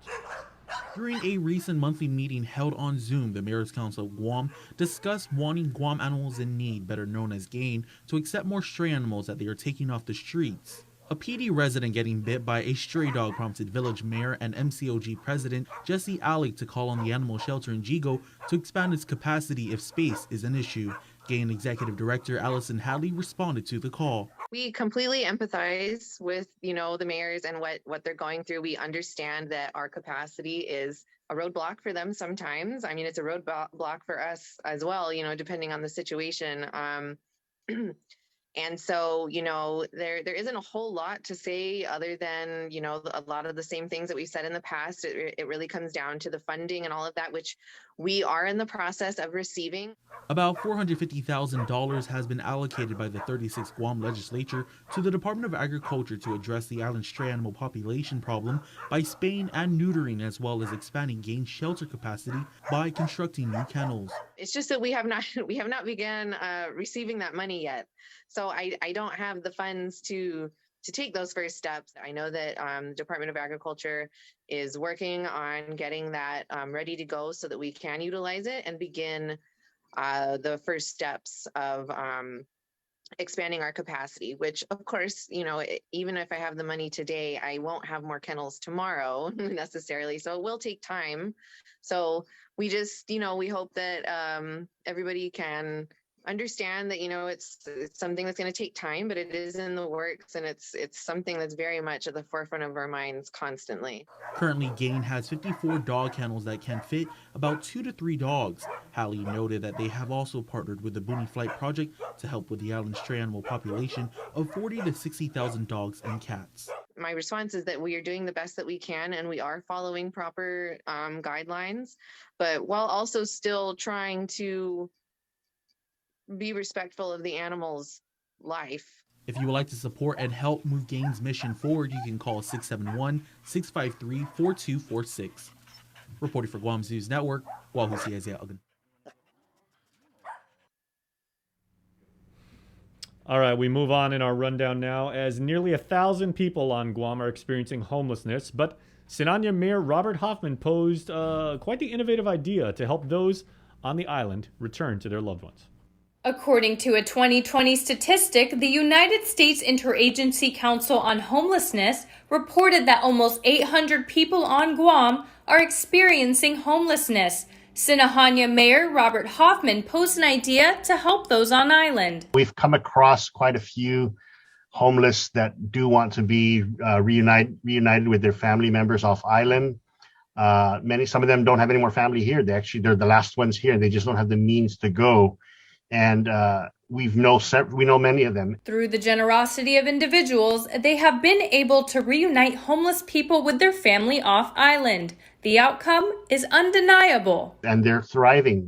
Speaker 11: During a recent monthly meeting held on Zoom, the Mayor's Council of Guam discussed wanting Guam Animals in Need, better known as GAIN, to accept more stray animals that they are taking off the streets. A PD resident getting bit by a stray dog prompted village mayor and MCOG president Jesse Alec to call on the animal shelter in Jigo to expand its capacity if space is an issue. GAIN Executive Director Allison Hadley responded to the call.
Speaker 12: We completely empathize with, the mayors and what they're going through. We understand that our capacity is a roadblock for them sometimes. I mean, it's a roadblock for us as well, depending on the situation. And so, there isn't a whole lot to say other than, a lot of the same things that we've said in the past. It really comes down to the funding and all of that, which we are in the process of receiving.
Speaker 11: About $450,000 has been allocated by the 36th Guam legislature to the Department of Agriculture to address the island's stray animal population problem by spaying and neutering, as well as expanding GAIN shelter capacity by constructing new kennels.
Speaker 12: It's just that we have not begun receiving that money yet. So I don't have the funds to take those first steps. I know that Department of Agriculture is working on getting that ready to go so that we can utilize it and begin the first steps of expanding our capacity, which of course, even if I have the money today, I won't have more kennels tomorrow necessarily. So it will take time. So we just, we hope that everybody can understand that, it's something that's going to take time, but it is in the works, and it's something that's very much at the forefront of our minds constantly.
Speaker 11: Currently, GAIN has 54 dog kennels that can fit about 2 to 3 dogs. Hallie noted that they have also partnered with the Boonie Flight Project to help with the island's stray animal population of 40 to 60,000 dogs and cats.
Speaker 12: My response is that we are doing the best that we can, and we are following proper guidelines, but while also still trying to be respectful of the animal's life.
Speaker 11: If you would like to support and help move GAIN's mission forward, you can call 671-653-4246. Reporting for Guam's News Network, Wahusi Isaiah Uggan.
Speaker 7: All right, we move on in our rundown now, as nearly 1,000 people on Guam are experiencing homelessness, but Sinania Mayor Robert Hoffman posed quite the innovative idea to help those on the island return to their loved ones.
Speaker 13: According to a 2020 statistic, the United States Interagency Council on Homelessness reported that almost 800 people on Guam are experiencing homelessness. Sinahanya Mayor Robert Hoffman posed an idea to help those on island.
Speaker 14: We've come across quite a few homeless that do want to be reunited with their family members off island. Some of them don't have any more family here. They're the last ones here. They just don't have the means to go. And we know many of them.
Speaker 13: Through the generosity of individuals, they have been able to reunite homeless people with their family off island. The outcome is undeniable.
Speaker 14: And they're thriving.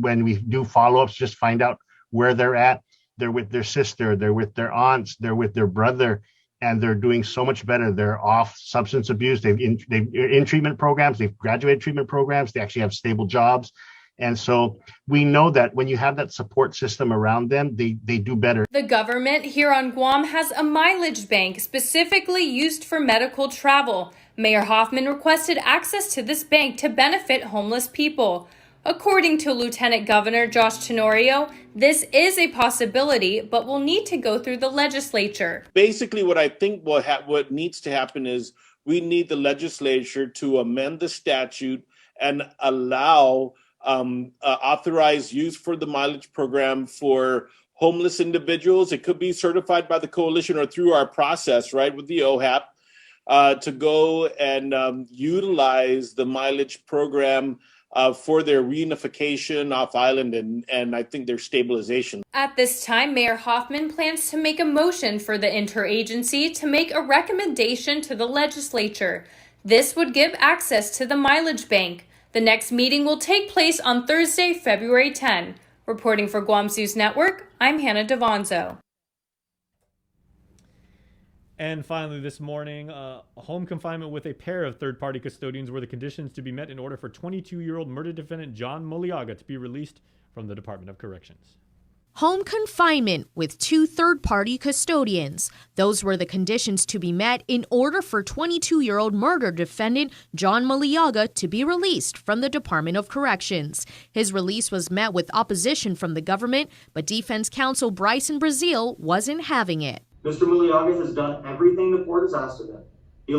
Speaker 14: When we do follow-ups, just find out where they're at. They're with their sister, they're with their aunts, they're with their brother, and they're doing so much better. They're off substance abuse. They're in treatment programs. They've graduated treatment programs. They actually have stable jobs. And so we know that when you have that support system around them, they do better.
Speaker 13: The government here on Guam has a mileage bank specifically used for medical travel. Mayor Hoffman requested access to this bank to benefit homeless people. According to Lieutenant Governor Josh Tenorio, this is a possibility, but will need to go through the legislature.
Speaker 15: Basically, what I think what needs to happen is we need the legislature to amend the statute and allow authorized use for the mileage program for homeless individuals. It could be certified by the coalition or through our process, right, with the OHAP, to go and utilize the mileage program for their reunification off island and I think their stabilization.
Speaker 13: At this time, Mayor Hoffman plans to make a motion for the interagency to make a recommendation to the legislature. This would give access to the mileage bank. The next meeting will take place on Thursday, February 10. Reporting for Guam's News Network, I'm Hannah Devonzo.
Speaker 7: And finally this morning, home confinement with a pair of third-party custodians were the conditions to be met in order for 22-year-old murder defendant John Muliaga to be released from the Department of Corrections.
Speaker 16: Home confinement with 2 third-party custodians. Those were the conditions to be met in order for 22-year-old murder defendant John Muliaga to be released from the Department of Corrections. His release was met with opposition from the government, but defense counsel Bryson Brazil wasn't having it.
Speaker 17: Mr. Muliaga has done everything the court has asked of him. The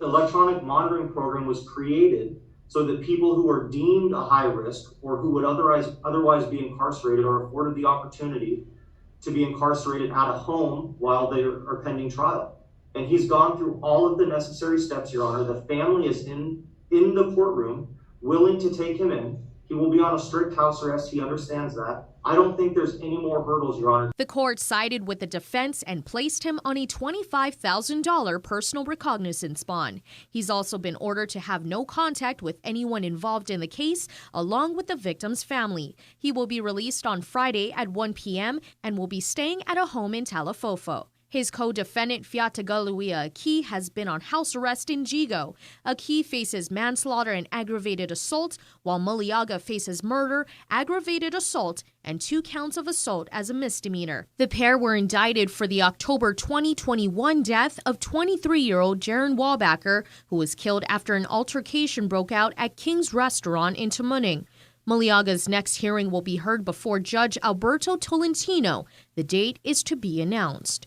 Speaker 17: electronic monitoring program was created so that people who are deemed a high risk or who would otherwise be incarcerated are afforded the opportunity to be incarcerated at a home while they are pending trial. And he's gone through all of the necessary steps, Your Honor. The family is in the courtroom, willing to take him in. He will be on a strict house arrest. He understands that. I don't think there's any more hurdles, Your Honor.
Speaker 16: The court sided with the defense and placed him on a $25,000 personal recognizance bond. He's also been ordered to have no contact with anyone involved in the case, along with the victim's family. He will be released on Friday at 1 p.m. and will be staying at a home in Talafofo. His co-defendant, Fiatagaluia Aki, has been on house arrest in Jigo. Aki faces manslaughter and aggravated assault, while Muliaga faces murder, aggravated assault, and 2 counts of assault as a misdemeanor. The pair were indicted for the October 2021 death of 23-year-old Jaron Wabacker, who was killed after an altercation broke out at King's Restaurant in Tamuning. Muliaga's next hearing will be heard before Judge Alberto Tolentino. The date is to be announced.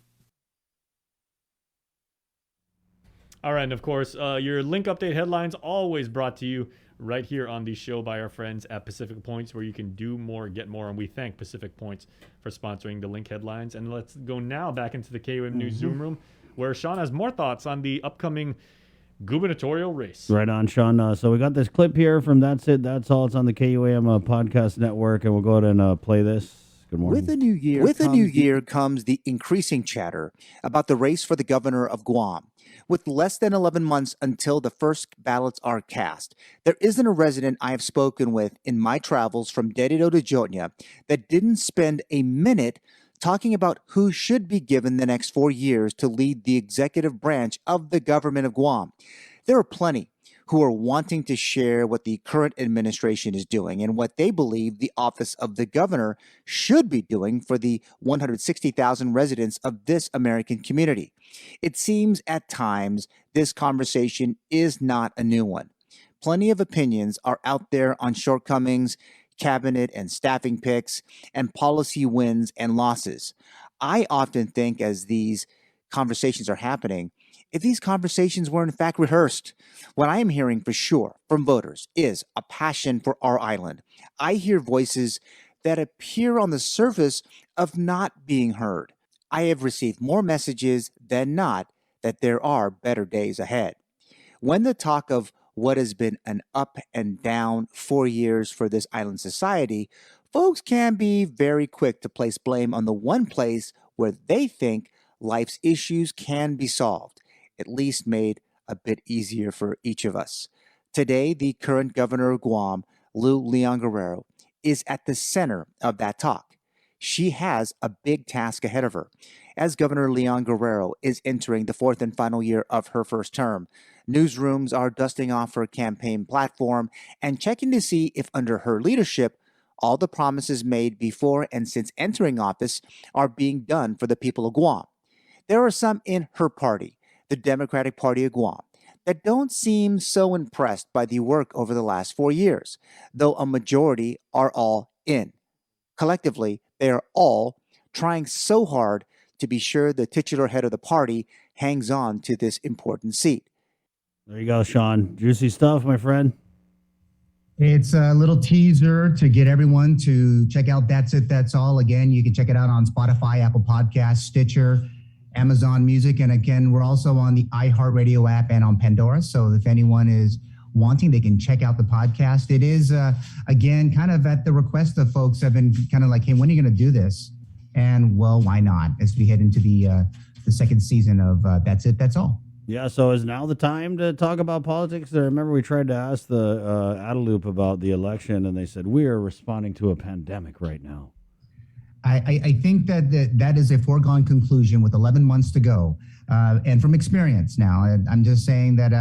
Speaker 7: All right, and of course, your link update headlines always brought to you right here on the show by our friends at Pacific Points, where you can do more, get more, and we thank Pacific Points for sponsoring the link headlines. And let's go now back into the KUM News Zoom room, where Sean has more thoughts on the upcoming gubernatorial race.
Speaker 9: Right on, Sean. So we got this clip here from That's It, That's All. It's on the KUAM podcast network, and we'll go ahead and play this. Good morning.
Speaker 18: With the new year comes the increasing chatter about the race for the governor of Guam. With less than 11 months until the first ballots are cast, there isn't a resident I have spoken with in my travels from Dededo to Jotnia that didn't spend a minute talking about who should be given the next 4 years to lead the executive branch of the government of Guam. There are plenty who are wanting to share what the current administration is doing and what they believe the office of the governor should be doing for the 160,000 residents of this American community. It seems at times this conversation is not a new one. Plenty of opinions are out there on shortcomings, cabinet and staffing picks, and policy wins and losses. I often think as these conversations are happening, if these conversations were in fact rehearsed. What I am hearing for sure from voters is a passion for our island. I hear voices that appear on the surface of not being heard. I have received more messages than not that there are better days ahead. When the talk of what has been an up and down 4 years for this island society, folks can be very quick to place blame on the one place where they think life's issues can be solved, at least made a bit easier for each of us. Today, the current governor of Guam, Lou Leon Guerrero, is at the center of that talk. She has a big task ahead of her. As Governor Leon Guerrero is entering the fourth and final year of her first term, newsrooms are dusting off her campaign platform and checking to see if under her leadership, all the promises made before and since entering office are being done for the people of Guam. There are some in her party, the Democratic Party of Guam, that don't seem so impressed by the work over the last 4 years, though a majority are all in. Collectively, they are all trying so hard to be sure the titular head of the party hangs on to this important seat.
Speaker 9: There you go, Sean. Juicy stuff, my friend.
Speaker 8: It's a little teaser to get everyone to check out That's It, That's All. Again, you can check it out on Spotify, Apple Podcasts, Stitcher, Amazon Music. And again, we're also on the iHeartRadio app and on Pandora. So if anyone is wanting, they can check out the podcast. It is, again, kind of at the request of folks have been kind of like, hey, when are you going to do this? And well, why not? As we head into the second season of That's It, That's All.
Speaker 9: Yeah, so is now the time to talk about politics? I remember we tried to ask the Adeloop about the election, and they said, we are responding to a pandemic right now.
Speaker 8: I think that is a foregone conclusion with 11 months to go. And from experience now, I'm just saying that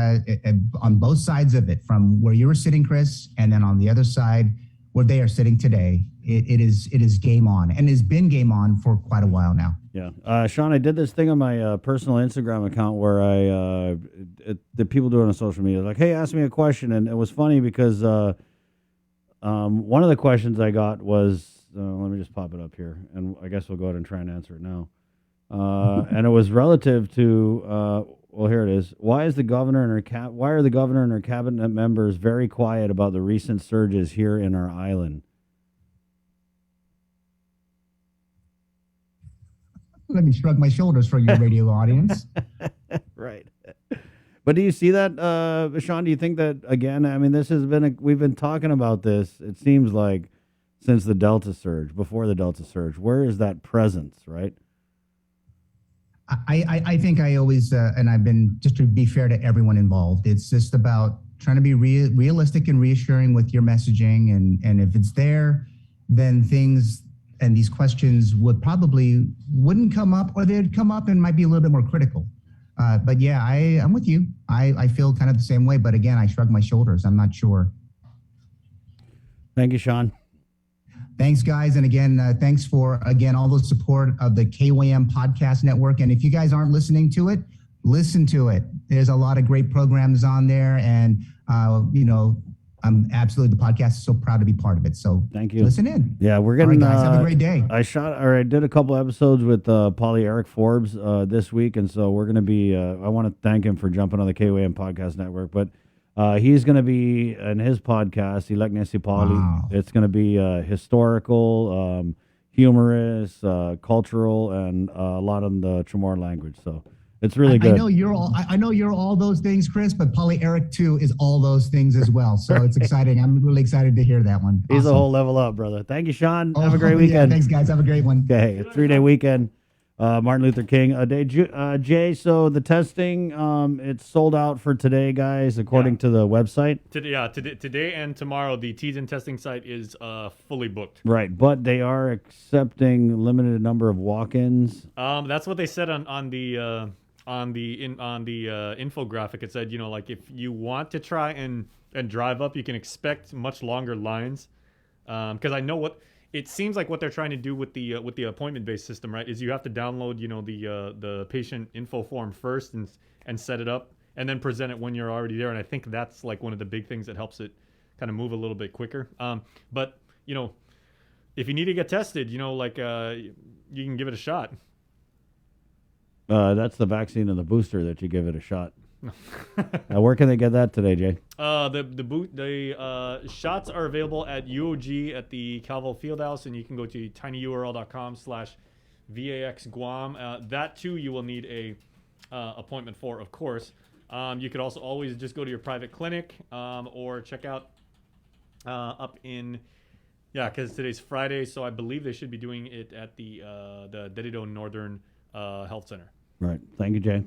Speaker 8: on both sides of it, from where you were sitting, Chris, and then on the other side where they are sitting today, it is game on, and it's been game on for quite a while now.
Speaker 9: Yeah. Sean, I did this thing on my personal Instagram account where the people do it on social media, like, hey, ask me a question. And it was funny because one of the questions I got was, let me just pop it up here, and I guess we'll go ahead and try and answer it now. And it was relative to, well, here it is. Why are the governor and her cabinet members very quiet about the recent surges here in our island?
Speaker 8: Let me shrug my shoulders for your radio audience.
Speaker 9: Right. But do you see that, Sean? Do you think that, again, I mean, this has been, we've been talking about this, it seems like, since the Delta surge, before the Delta surge. Where is that presence, right?
Speaker 8: I think I always, and I've been, just to be fair to everyone involved, it's just about trying to be realistic and reassuring with your messaging. And if it's there, then things and these questions wouldn't come up, or they'd come up and might be a little bit more critical. But yeah, I'm with you. I feel kind of the same way. But again, I shrug my shoulders. I'm not sure.
Speaker 9: Thank you, Sean.
Speaker 8: Thanks, guys. And again, thanks for, all the support of the KYM Podcast Network. And if you guys aren't listening to it, listen to it. There's a lot of great programs on there. And, I'm absolutely, the podcast is so proud to be part of it. So
Speaker 9: thank you.
Speaker 8: Listen in.
Speaker 9: Yeah, we're getting,
Speaker 8: all right, guys, have a great day.
Speaker 9: I did a couple episodes with Paulie Eric Forbes this week. And so we're going to be, I want to thank him for jumping on the KYM Podcast Network. But he's going to be in his podcast, Elect Nancy Paulie. Wow. It's going to be historical, humorous, cultural, and a lot on the Chamorro language. So it's really good.
Speaker 8: I know you're all those things, Chris, but Paulie Eric too is all those things as well. So It's exciting. I'm really excited to hear that one.
Speaker 9: He's a whole level up, brother. Thank you, Sean. Have a great weekend.
Speaker 8: Yeah, thanks, guys. Have a great one.
Speaker 9: Okay, 3-day weekend. Martin Luther King Day. Jay, so the testing, it's sold out for today, guys, according to the website.
Speaker 7: Today and tomorrow, the Teton testing site is fully booked.
Speaker 9: Right, but they are accepting limited number of walk-ins.
Speaker 7: That's what they said on the infographic. It said, like if you want to try and drive up, you can expect much longer lines. Because I know it seems like what they're trying to do with the appointment-based system, right, is you have to download, the patient info form first and set it up and then present it when you're already there. And I think that's like one of the big things that helps it kind of move a little bit quicker. But if you need to get tested, you can give it a shot.
Speaker 9: That's the vaccine and the booster that you give it a shot. Where can they get that today, Jay?
Speaker 7: The shots are available at UOG at the Calvo Fieldhouse, and you can go to tinyurl.com/VAX Guam. That too, you will need a appointment for, of course. You could also always just go to your private clinic or check out up in, because today's Friday, so I believe they should be doing it at the Dededo Northern Health Center.
Speaker 9: Right. Thank you, Jay.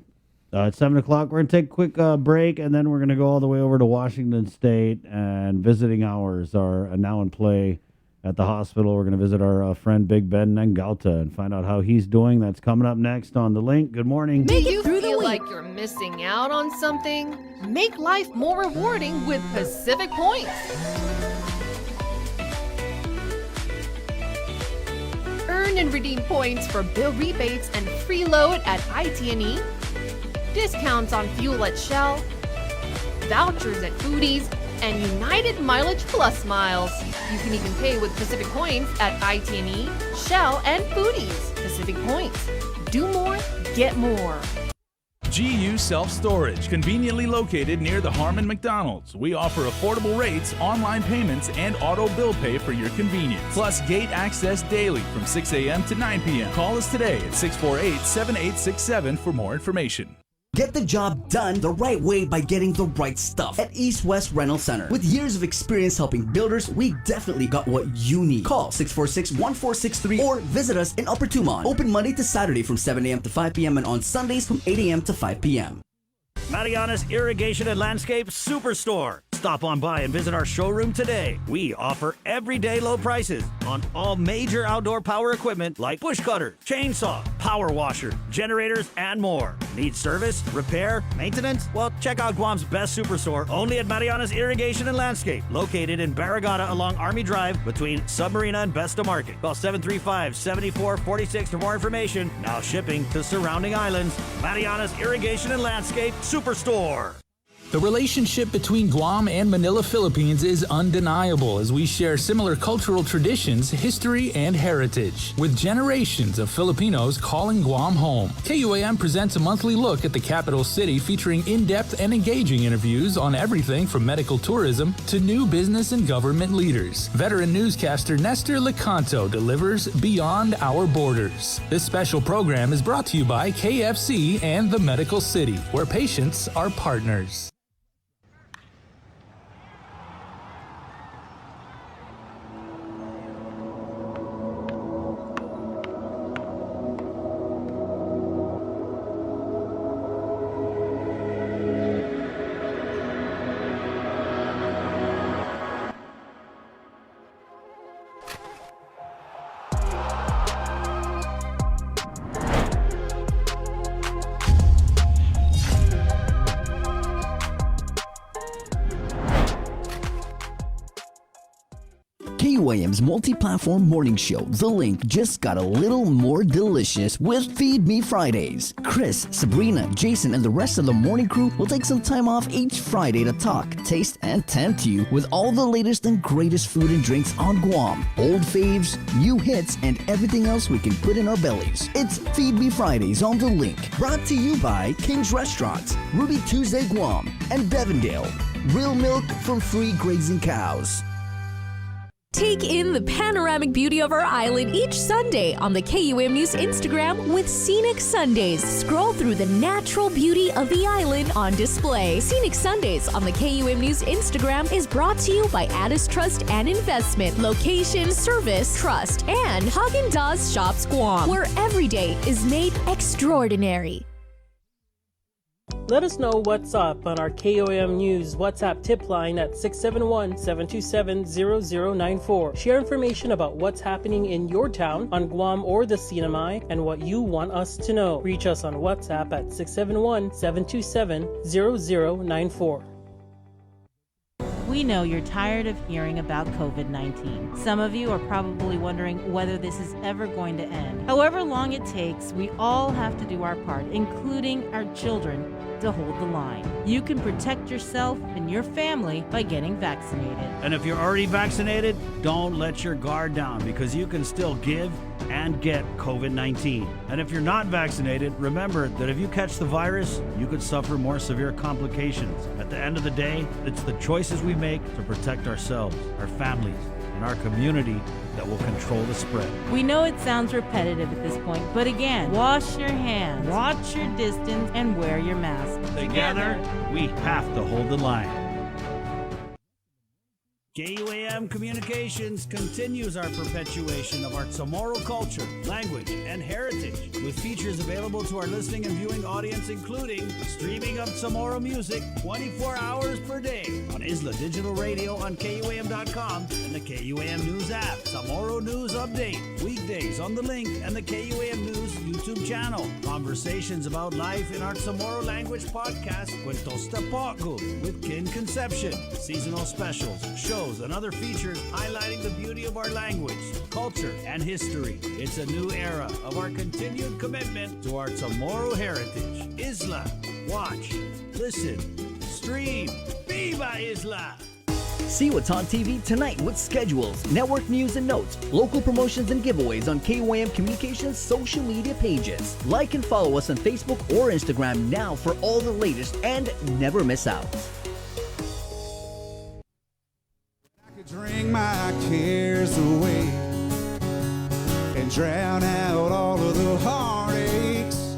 Speaker 9: It's 7 o'clock. We're going to take a quick break, and then we're going to go all the way over to Washington State, and visiting hours are now in play at the hospital. We're going to visit our friend Big Ben Nangalta and find out how he's doing. That's coming up next on The Link. Good morning.
Speaker 19: Do you feel like you're missing out on something? Make life more rewarding with Pacific Points. Earn and redeem points for bill rebates and free load at IT&E, discounts on fuel at Shell, vouchers at Foodies, and United Mileage Plus miles. You can even pay with Pacific Points at IT&E, Shell, and Foodies. Pacific Points. Do more, get more.
Speaker 20: GU Self-Storage, conveniently located near the Harmon McDonald's. We offer affordable rates, online payments, and auto bill pay for your convenience. Plus gate access daily from 6 a.m. to 9 p.m. Call us today at 648-7867 for more information.
Speaker 21: Get the job done the right way by getting the right stuff at East West Rental Center. With years of experience helping builders, we definitely got what you need. Call 646-1463 or visit us in Upper Tumon. Open Monday to Saturday from 7 a.m. to 5 p.m. and on Sundays from 8 a.m. to 5 p.m.
Speaker 22: Mariana's Irrigation and Landscape Superstore. Stop on by and visit our showroom today. We offer everyday low prices on all major outdoor power equipment like bush cutters, chainsaw, power washer, generators, and more. Need service, repair, maintenance? Well, check out Guam's best superstore only at Mariana's Irrigation and Landscape, located in Barragata along Army Drive between Submarina and Besta Market. Call 735-7446 for more information. Now shipping to surrounding islands. Mariana's Irrigation and Landscape Superstore.
Speaker 23: The relationship between Guam and Manila, Philippines is undeniable as we share similar cultural traditions, history, and heritage. With generations of Filipinos calling Guam home, KUAM presents a monthly look at the capital city featuring in-depth and engaging interviews on everything from medical tourism to new business and government leaders. Veteran newscaster Nestor Lecanto delivers Beyond Our Borders. This special program is brought to you by KFC and the Medical City, where patients are partners.
Speaker 21: KUAM's multi-platform morning show, The Link, just got a little more delicious with Feed Me Fridays. Chris, Sabrina, Jason, and the rest of the morning crew will take some time off each Friday to talk, taste, and tempt you with all the latest and greatest food and drinks on Guam. Old faves, new hits, and everything else we can put in our bellies. It's Feed Me Fridays on The Link, brought to you by King's Restaurants, Ruby Tuesday Guam, and Devondale. Real milk from free grazing cows.
Speaker 16: Take in the panoramic beauty of our island each Sunday on the KUM News Instagram with Scenic Sundays. Scroll through the natural beauty of the island on display. Scenic Sundays on the KUM News Instagram is brought to you by Addis Trust and Investment, Location, Service, Trust, and Häagen-Dazs Shops Guam, where every day is made extraordinary.
Speaker 24: Let us know what's up on our KOM News WhatsApp tip line at 671-727-0094. Share information about what's happening in your town, on Guam or the Sinamai, and what you want us to know. Reach us on WhatsApp at 671-727-0094.
Speaker 25: We know you're tired of hearing about COVID-19. Some of you are probably wondering whether this is ever going to end. However long it takes, we all have to do our part, including our children, to hold the line. You can protect yourself and your family by getting vaccinated.
Speaker 22: And if you're already vaccinated, don't let your guard down because you can still give and get COVID-19. And if you're not vaccinated, remember that if you catch the virus, you could suffer more severe complications. At the end of the day, it's the choices we make to protect ourselves, our families, and our community that will control the spread.
Speaker 25: We know it sounds repetitive at this point, but again, wash your hands, watch your distance, and wear your mask.
Speaker 22: Together, we have to hold the line. KUAM Communications continues our perpetuation of our Chamorro culture, language, and heritage, with features available to our listening and viewing audience, including streaming of Chamorro music 24 hours per day on Isla Digital Radio on KUAM.com and the KUAM News app. Chamorro News Update, weekdays on The Link and the KUAM News YouTube channel. Conversations about life in our Chamorro language podcast, Cuentos Tapoco, with Kin Conception. Seasonal specials, shows, and other features highlighting the beauty of our language, culture, and history. It's a new era of our continued commitment to our Chamorro heritage. Isla, watch, listen, stream. Viva Isla!
Speaker 21: See what's on TV tonight with schedules, network news and notes, local promotions and giveaways on KUAM Communications social media pages. Like and follow us on Facebook or Instagram now for all the latest and never miss out.
Speaker 1: Drink my cares away and drown out all of the heartaches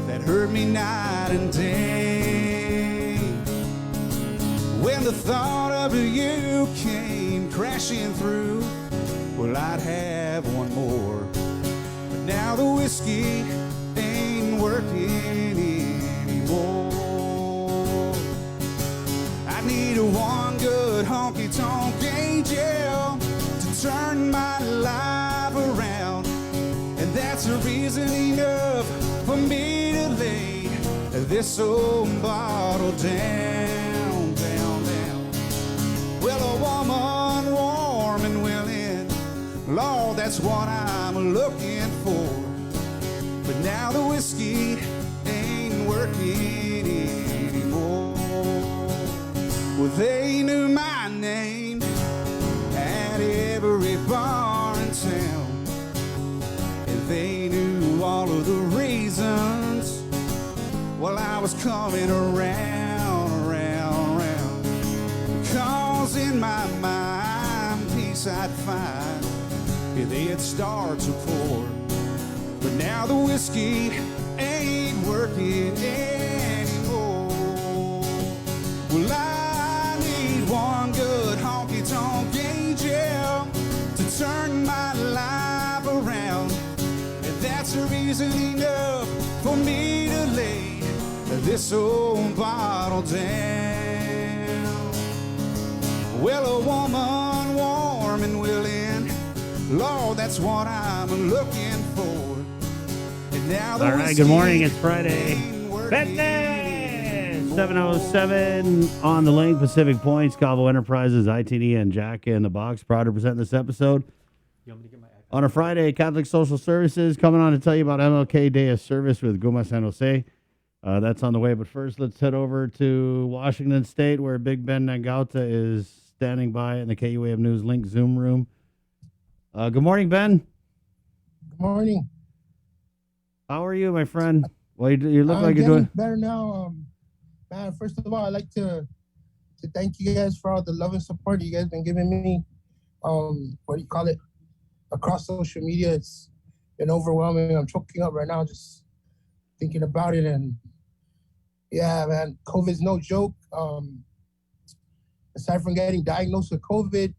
Speaker 1: that hurt me night and day. When the thought of you came crashing through, well, I'd have one more. But now the whiskey ain't working anymore. I need one good honky-tonk angel to turn my life around, and that's a reason enough for me to lay this old bottle down, down, down. Well, a woman warm and willing, Lord, that's what I'm looking for. But now the whiskey ain't working anymore. Well, they knew my name at every bar in town, and they knew all of the reasons while I was coming around, around, around. Cause in my mind, peace I'd find, yeah, they'd start to pour. But now the whiskey ain't working anymore. Well, I need one good honky-tonk angel to turn my life around, and that's a reason enough for me to lay this old bottle down. Well, a woman warm and willing, Lord, that's what I'm looking for. And now the
Speaker 9: All right, good morning. It's Friday. Fitness! 7:07 on the Link, Pacific Points, Cabo Enterprises, ITD, and Jack in the Box. Proud to present this episode. On a Friday, Catholic Social Services coming on to tell you about MLK Day of Service with Guma San Jose. That's on the way. But first, let's head over to Washington State, where Big Ben Nagauta is standing by in the KUAM News Link Zoom room. Good morning, Ben.
Speaker 2: Good morning.
Speaker 9: How are you, my friend? Well, you look like you're doing
Speaker 2: better now. Man, first of all, I'd like to thank you guys for all the love and support you guys been giving me. What do you call it? Across social media, it's been overwhelming. I'm choking up right now just thinking about it. And yeah, man, COVID's no joke. Aside from getting diagnosed with COVID,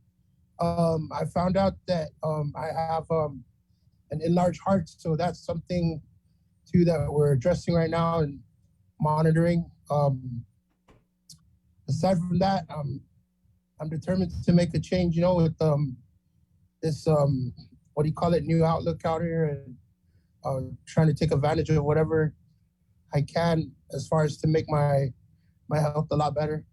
Speaker 2: I found out that I have an enlarged heart. So that's something too that we're addressing right now and monitoring. Aside from that, I'm determined to make a change, with this, what do you call it, new outlook out here, and trying to take advantage of whatever I can as far as to make my health a lot better.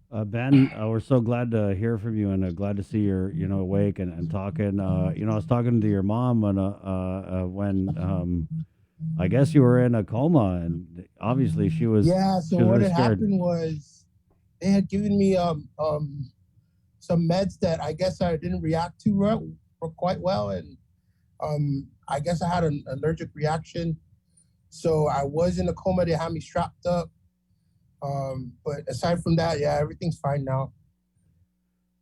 Speaker 9: Ben, we're so glad to hear from you and glad to see you're, awake and talking. I was talking to your mom when I guess you were in a coma, and obviously she was.
Speaker 2: Yeah. So what had happened was they had given me some meds that I guess I didn't react to quite well, and I guess I had an allergic reaction. So I was in a coma. They had me strapped up. But aside from that, yeah, everything's fine now.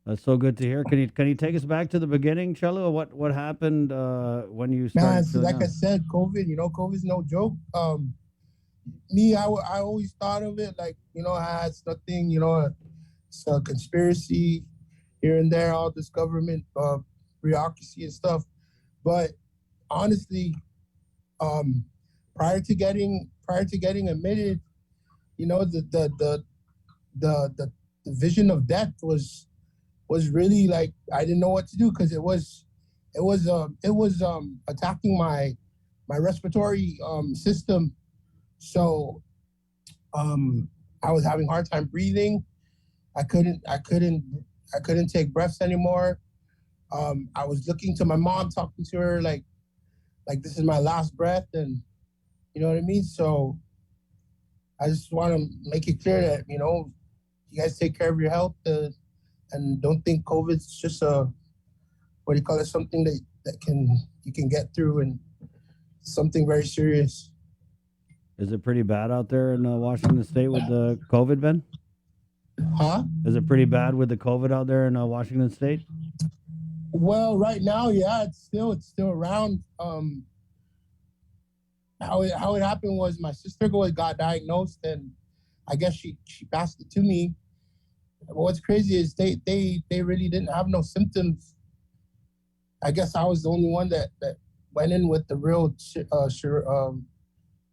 Speaker 9: That's so good to hear. Can you take us back to the beginning, Chelo? What happened when you started?
Speaker 2: Man, so
Speaker 9: feeling
Speaker 2: like I
Speaker 9: down?
Speaker 2: said, COVID, COVID's no joke. I always thought of it like, it's nothing, it's a conspiracy here and there, all this government bureaucracy and stuff. But honestly, prior to getting admitted, the vision of death was really like I didn't know what to do because it was attacking my respiratory system. So I was having a hard time breathing. I couldn't take breaths anymore. I was looking to my mom, talking to her like this is my last breath, and you know what I mean. So I just want to make it clear that you guys take care of your health and don't think COVID's just something that you can get through, and something very serious.
Speaker 9: Is it pretty bad out there in Washington State with the COVID, Ben?
Speaker 2: Huh?
Speaker 9: Is it pretty bad with the COVID out there in Washington State?
Speaker 2: Well, right now, yeah, it's still around. How it happened was my sister got diagnosed, and I guess she passed it to me. But what's crazy is they really didn't have no symptoms. I guess I was the only one that went in with the real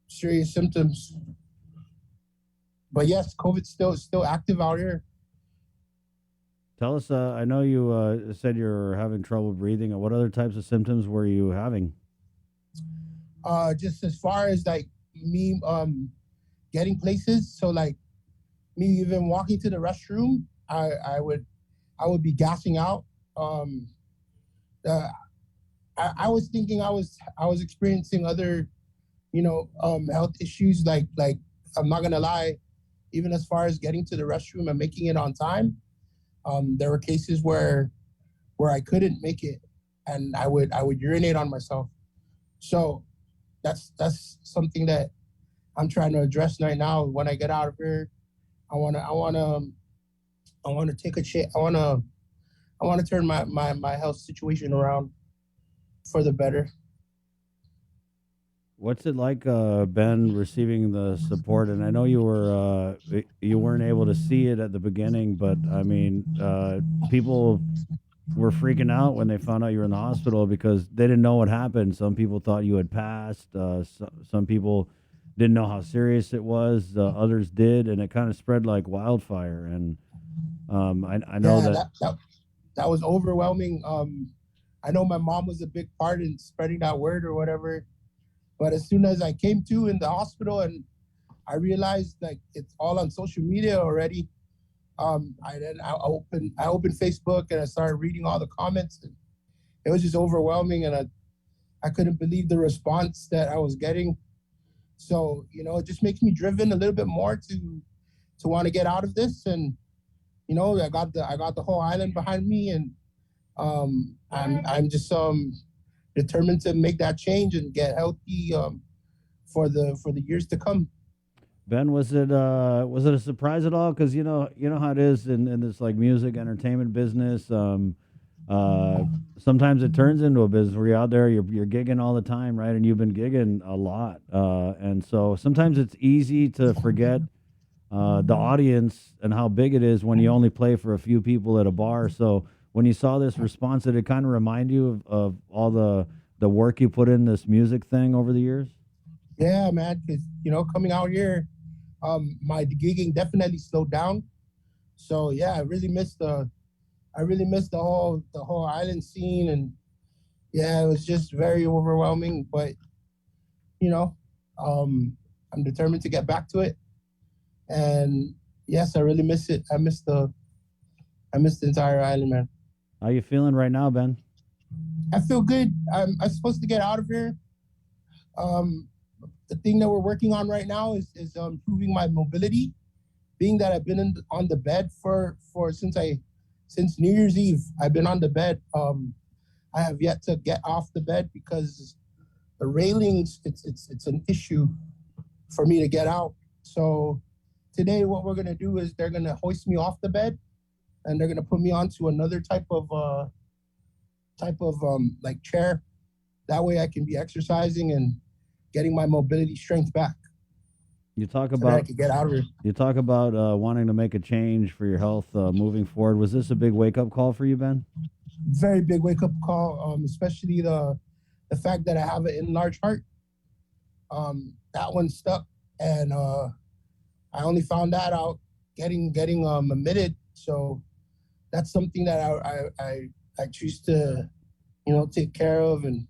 Speaker 2: serious symptoms. But yes, COVID's still active out here.
Speaker 9: Tell us. I know you said you're having trouble breathing. What other types of symptoms were you having?
Speaker 2: Just as far as like me getting places. So like me even walking to the restroom, I would be gassing out. I was thinking I was experiencing other, health issues. Like I'm not gonna lie, even as far as getting to the restroom and making it on time, there were cases where I couldn't make it, and I would urinate on myself. So that's something that I'm trying to address right now. When I get out of here, I wanna take a chance. I wanna turn my health situation around for the better.
Speaker 9: What's it like, Ben, receiving the support? And I know you weren't able to see it at the beginning, but I mean, people were freaking out when they found out you were in the hospital because they didn't know what happened. Some people thought you had passed. Some people didn't know how serious it was. Others did, and it kind of spread like wildfire. And I know
Speaker 2: that was overwhelming. I know my mom was a big part in spreading that word or whatever. But as soon as I came to in the hospital and I realized like it's all on social media already, I opened Facebook and I started reading all the comments, and it was just overwhelming, and I couldn't believe the response that I was getting. So it just makes me driven a little bit more to want to get out of this, and I got the whole island behind me, and I'm just determined to make that change and get healthy for the years to come.
Speaker 9: Ben, was it a surprise at all? Because you know how it is in this like music entertainment business. Sometimes it turns into a business where you're out there, you're gigging all the time, right? And you've been gigging a lot, and so sometimes it's easy to forget the audience and how big it is when you only play for a few people at a bar. So when you saw this response, did it kind of remind you of all the work you put in this music thing over the years?
Speaker 2: Yeah, man, because coming out here, my gigging definitely slowed down. So yeah, I really missed the whole island scene, and yeah, it was just very overwhelming. But I'm determined to get back to it. And yes, I really miss it. I miss the entire island, man.
Speaker 9: How you feeling right now, Ben?
Speaker 2: I feel good. I'm supposed to get out of here. The thing that we're working on right now is improving my mobility. Being that I've been on the bed since New Year's Eve, I've been on the bed. I have yet to get off the bed because the railings, it's an issue for me to get out. So today what we're gonna do is they're gonna hoist me off the bed, and they're gonna put me onto another type of like chair. That way I can be exercising and getting my mobility strength back.
Speaker 9: You talk
Speaker 2: so that I
Speaker 9: about
Speaker 2: can get out of it.
Speaker 9: you talk about wanting to make a change for your health moving forward. Was this a big wake up call for you, Ben?
Speaker 2: Very big wake up call, especially the fact that I have an enlarged heart. That one stuck, and I only found that out getting admitted. So that's something that I choose to, take care of, and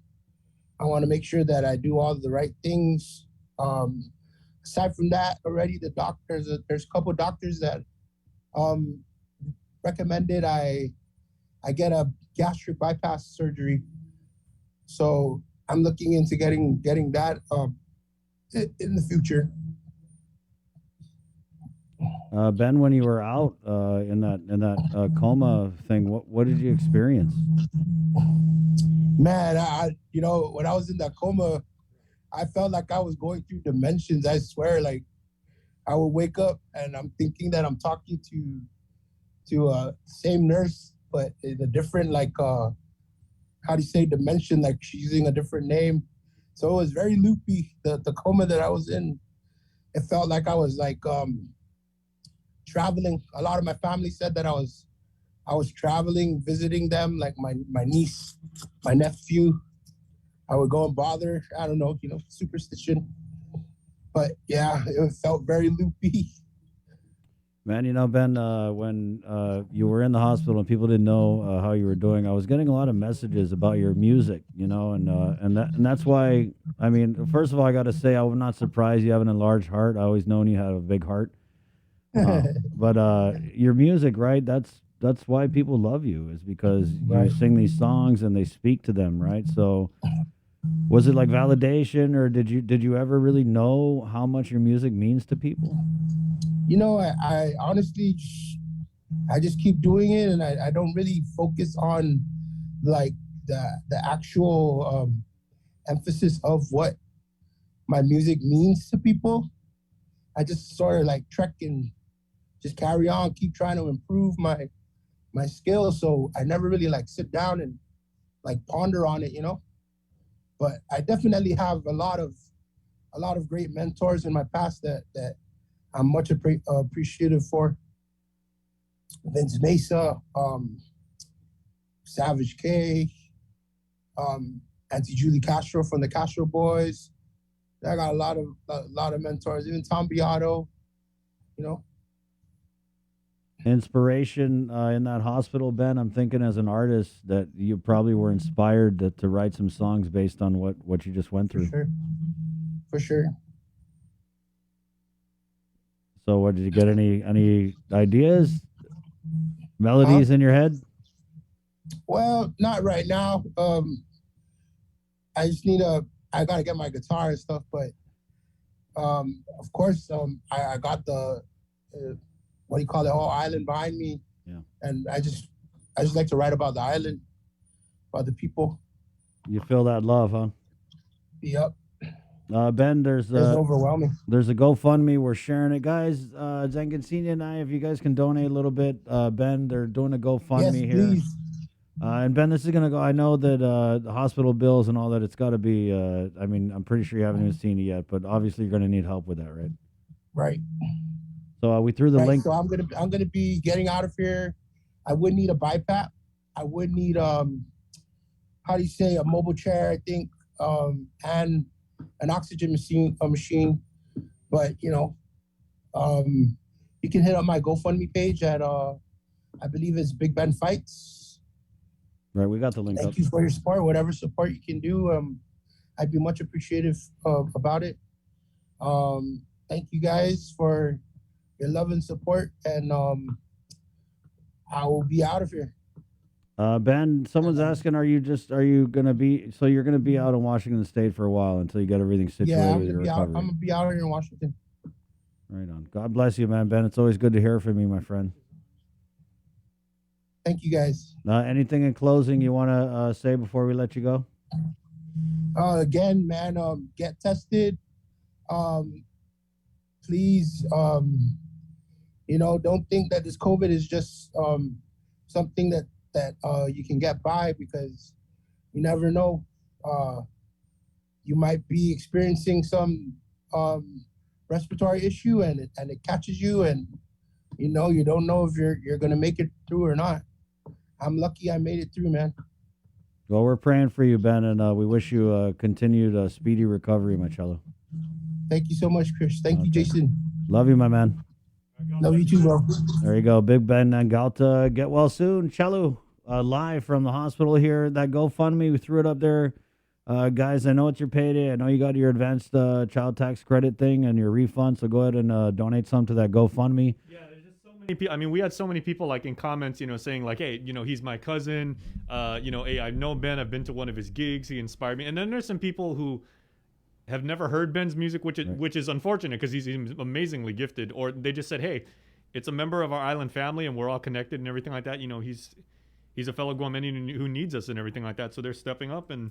Speaker 2: I want to make sure that I do all the right things. Aside from that, already there's a couple doctors that recommended I get a gastric bypass surgery. So I'm looking into getting that in the future.
Speaker 9: Ben, when you were out in that coma thing, what did you experience?
Speaker 2: Man, when I was in that coma, I felt like I was going through dimensions. I swear, like I would wake up and I'm thinking that I'm talking to same nurse, but in a different dimension, like she's using a different name. So it was very loopy. The coma that I was in, it felt like I was like traveling. A lot of my family said that I was traveling, visiting them, like my niece, my nephew. I would go and bother. I don't know, superstition. But yeah, it felt very loopy.
Speaker 9: Man, Ben, when you were in the hospital and people didn't know how you were doing, I was getting a lot of messages about your music, and that's why. I mean, first of all, I got to say I'm not surprised you have an enlarged heart. I always known you had a big heart, but your music, right? That's why people love you, is because you sing these songs and they speak to them, right? So, was it like validation, or did you ever really know how much your music means to people?
Speaker 2: I honestly, I just keep doing it, and I don't really focus on like the actual emphasis of what my music means to people. I just sort of like trek and just carry on, keep trying to improve my skills. So I never really like sit down and like ponder on it, But I definitely have a lot of great mentors in my past that I'm much appreciative for. Vince Mesa, Savage K, Auntie Julie Castro from the Castro Boys. I got a lot of mentors, even Tom Beato,
Speaker 9: Inspiration in that hospital, Ben. I'm thinking as an artist that you probably were inspired to write some songs based on what you just went through.
Speaker 2: For sure.
Speaker 9: So what, did you get any ideas, melodies in your head?
Speaker 2: Well, not right now. I just I gotta get my guitar and stuff, but of course, I got the whole island behind me.
Speaker 9: Yeah.
Speaker 2: And I just like to write about the island, about the people.
Speaker 9: You feel that love, huh?
Speaker 2: Yep.
Speaker 9: Ben, there's
Speaker 2: It's overwhelming.
Speaker 9: There's a GoFundMe. We're sharing it, guys. Zangancini and I, if you guys can donate a little bit, Ben, they're doing a GoFundMe here.
Speaker 2: Please.
Speaker 9: And Ben, this is gonna go. I know that the hospital bills and all that. It's got to be. I'm pretty sure you haven't even seen it yet, but obviously you're gonna need help with that, right?
Speaker 2: Right.
Speaker 9: So we threw the link.
Speaker 2: So I'm gonna be getting out of here. I would need a BiPAP. I would need a mobile chair, I think, and an oxygen machine. But you can hit up my GoFundMe page at I believe it's Big Ben Fights.
Speaker 9: Right, we got the link.
Speaker 2: Thank you for your support. Whatever support you can do, I'd be much appreciative about it. Thank you guys for your love and support, and I will be out of here.
Speaker 9: Ben, someone's asking, are you gonna be? So you're gonna be out in Washington State for a while until you get everything situated.
Speaker 2: Yeah, I'm
Speaker 9: with your recovery.
Speaker 2: gonna be out here in Washington.
Speaker 9: Right on. God bless you, man. Ben, it's always good to hear from you, my friend.
Speaker 2: Thank you, guys.
Speaker 9: Anything in closing you want to say before we let you go?
Speaker 2: Again, man, get tested. Please, don't think that this COVID is just something that you can get by, because you never know. You might be experiencing some respiratory issue and it catches you, and you don't know if you're gonna make it through or not. I'm lucky I made it through, man.
Speaker 9: Well, we're praying for you, Ben, and we wish you a continued speedy recovery, my cello.
Speaker 2: Thank you so much, Chris. Thank you, Jason.
Speaker 9: Love you, my man.
Speaker 2: Love you too, bro.
Speaker 9: There you go, Big Ben Nangalta. Get well soon, cello. Live from the hospital here. That GoFundMe, we threw it up there. Guys, I know it's your payday. I know you got your advanced child tax credit thing and your refund, so go ahead and donate some to that GoFundMe.
Speaker 7: Yeah, there's just so many people. I mean, we had so many people like in comments, saying like, hey, he's my cousin. Hey, I know Ben. I've been to one of his gigs. He inspired me. And then there's some people who have never heard Ben's music, which is unfortunate because he's amazingly gifted. Or they just said, hey, it's a member of our island family and we're all connected and everything like that. He's a fellow Guamanian who needs us and everything like that. So they're stepping up, and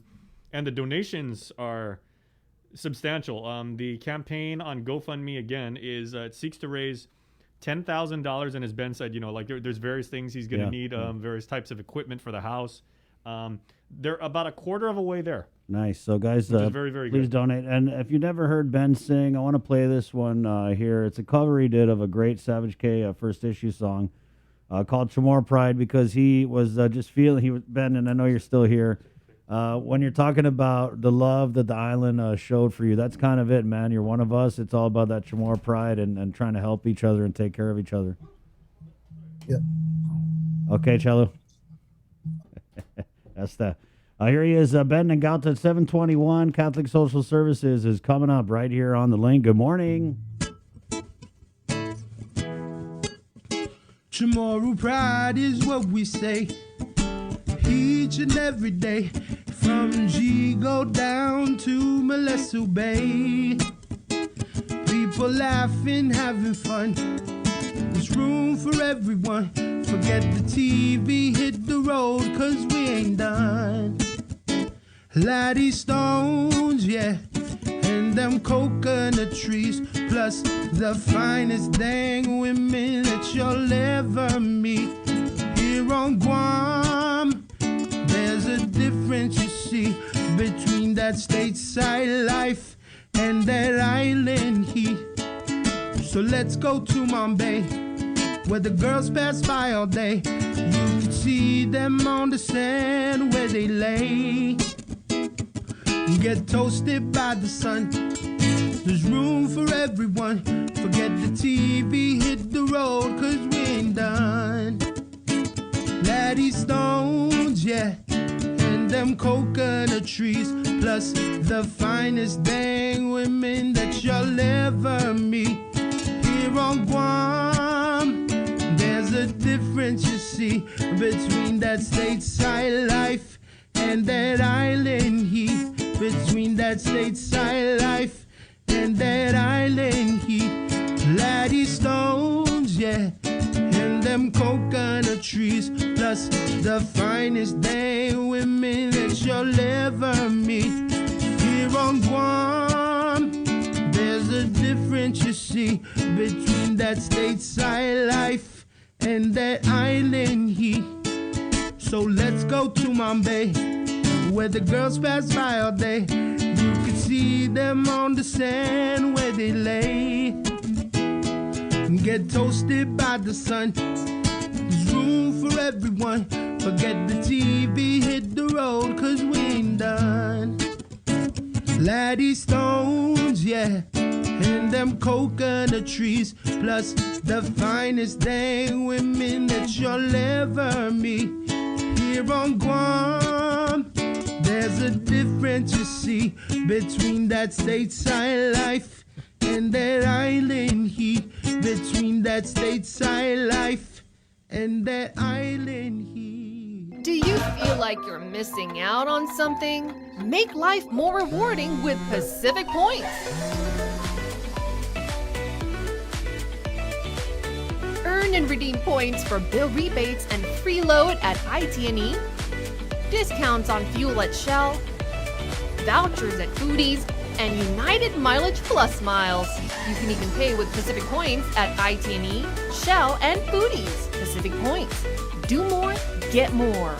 Speaker 7: the donations are substantial. The campaign on GoFundMe, again, is it seeks to raise $10,000. And as Ben said, there's various things he's going to need, various types of equipment for the house. They're about a quarter of a way there.
Speaker 9: Nice. So, guys,
Speaker 7: very, very
Speaker 9: please
Speaker 7: good.
Speaker 9: donate. And if you never heard Ben sing, I want to play this one here. It's a cover he did of a great Savage K first issue song called Chamorro Pride, because he was just feeling, Ben, and I know you're still here. When you're talking about the love that the island showed for you, that's kind of it, man. You're one of us. It's all about that Chamorro Pride and trying to help each other and take care of each other.
Speaker 2: Yeah.
Speaker 9: Okay, cello. That's that. Here he is, Ben Nangalta at 721. Catholic Social Services is coming up right here on the link. Good morning.
Speaker 3: Chamorro Pride is what we say each and every day, from Gigo down to Molesso Bay. People laughing, having fun. There's room for everyone. Forget the TV, hit the road, 'cause we ain't done. Laddie Stones, yeah, and them coconut trees, plus the finest dang women that you'll ever meet. Here on Guam, there's a difference you see between that stateside life and that island heat. So let's go to Mumbai, where the girls pass by all day. You can see them on the sand where they lay. Get toasted by the sun. There's room for everyone. Forget the TV, hit the road, 'cause we ain't done. Laddie Stones, yeah, and them coconut trees, plus the finest dang women that you'll ever meet. Here on Guam, there's a difference you see between that stateside life and that island heat. Between that stateside life and that island heat. Laddie Stones, yeah, and them coconut trees, plus the finest dang women that you'll ever meet. Here on Guam, there's a difference you see between that stateside life and that island heat. So let's go to Mumbai, where the girls pass by all day. You can see them on the sand where they lay. Get toasted by the sun. There's room for everyone. Forget the TV, hit the road, 'cause we ain't done. Laddie Stones, yeah, and them coconut trees, plus the finest dang women that you'll ever meet. Here on Guam, there's a difference you see between that stateside life and that island heat. Between that stateside life and that island heat.
Speaker 19: Do you feel like you're missing out on something? Make life more rewarding with Pacific Points. Earn and redeem points for bill rebates and free load at IT&E, discounts on fuel at Shell, vouchers at Foodies, and United Mileage Plus miles. You can even pay with Pacific Points at IT&E, Shell, and Foodies. Pacific Points. Do more, get more.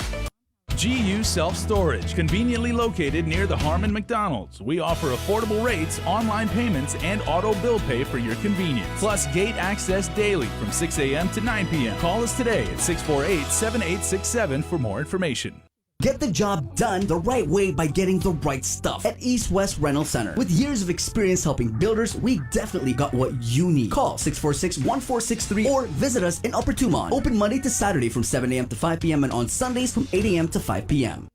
Speaker 20: GU Self-Storage, conveniently located near the Harmon McDonald's. We offer affordable rates, online payments, and auto bill pay for your convenience. Plus gate access daily from 6 a.m. to 9 p.m. Call us today at 648-7867 for more information.
Speaker 21: Get the job done the right way by getting the right stuff at East West Rental Center. With years of experience helping builders, we definitely got what you need. Call 646-1463 or visit us in Upper Tumon. Open Monday to Saturday from 7 a.m. to 5 p.m. and on Sundays from 8 a.m. to 5 p.m.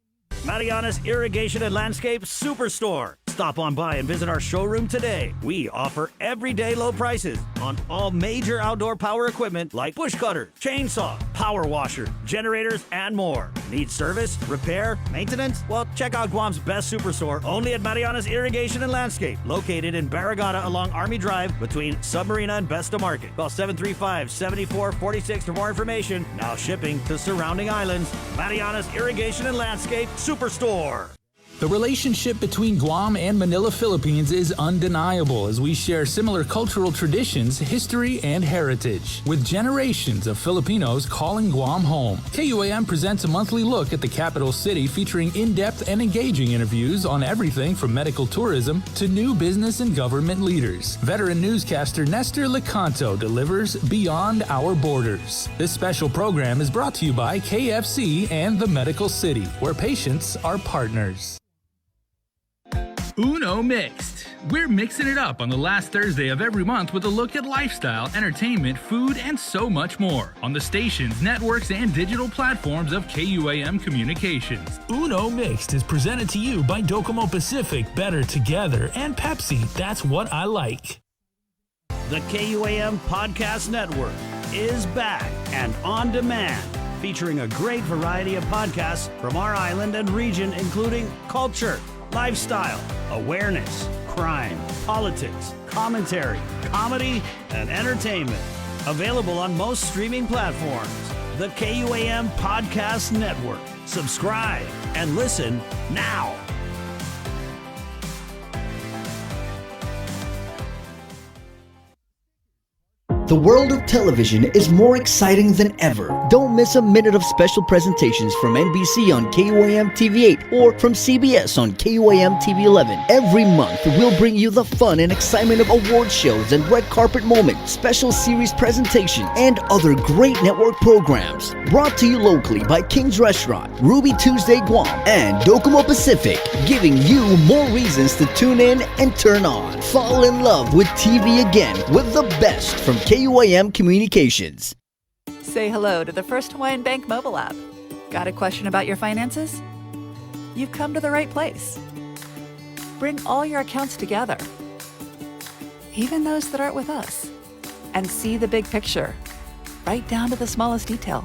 Speaker 22: Mariana's Irrigation and Landscape Superstore. Stop on by and visit our showroom today. We offer everyday low prices on all major outdoor power equipment like bush cutters, chainsaw, power washer, generators, and more. Need service, repair, maintenance? Well, check out Guam's best superstore only at Mariana's Irrigation and Landscape, located in Barragata along Army Drive between Submarina and Besta Market. Call 735-7446 for more information. Now shipping to surrounding islands. Mariana's Irrigation and Landscape Superstore.
Speaker 23: The relationship between Guam and Manila, Philippines is undeniable as we share similar cultural traditions, history, and heritage, with generations of Filipinos calling Guam home. KUAM presents a monthly look at the capital city featuring in-depth and engaging interviews on everything from medical tourism to new business and government leaders. Veteran newscaster Nestor Lecanto delivers Beyond Our Borders. This special program is brought to you by KFC and the Medical City, where patients are partners. Uno Mixed. We're mixing it up on the last Thursday of every month with a look at lifestyle, entertainment, food, and so much more on the stations, networks, and digital platforms of KUAM Communications. Uno Mixed is presented to you by Docomo Pacific, Better Together, and Pepsi. That's what I like.
Speaker 22: The KUAM Podcast Network is back and on demand, featuring a great variety of podcasts from our island and region, including culture, lifestyle, awareness, crime, politics, commentary, comedy, and entertainment. Available on most streaming platforms. The KUAM Podcast Network. Subscribe and listen now.
Speaker 21: The world of television is more exciting than ever. Don't miss a minute of special presentations from NBC on KUAM TV8 or from CBS on KUAM TV11. Every month, we'll bring you the fun and excitement of award shows and red carpet moments, special series presentations, and other great network programs. Brought to you locally by King's Restaurant, Ruby Tuesday Guam, and Docomo Pacific, giving you more reasons to tune in and turn on. Fall in love with TV again with the best from KUAM Communications.
Speaker 4: Say hello to the First Hawaiian Bank mobile app. Got a question about your finances? You've come to the right place. Bring all your accounts together, even those that aren't with us, and see the big picture, right down to the smallest detail.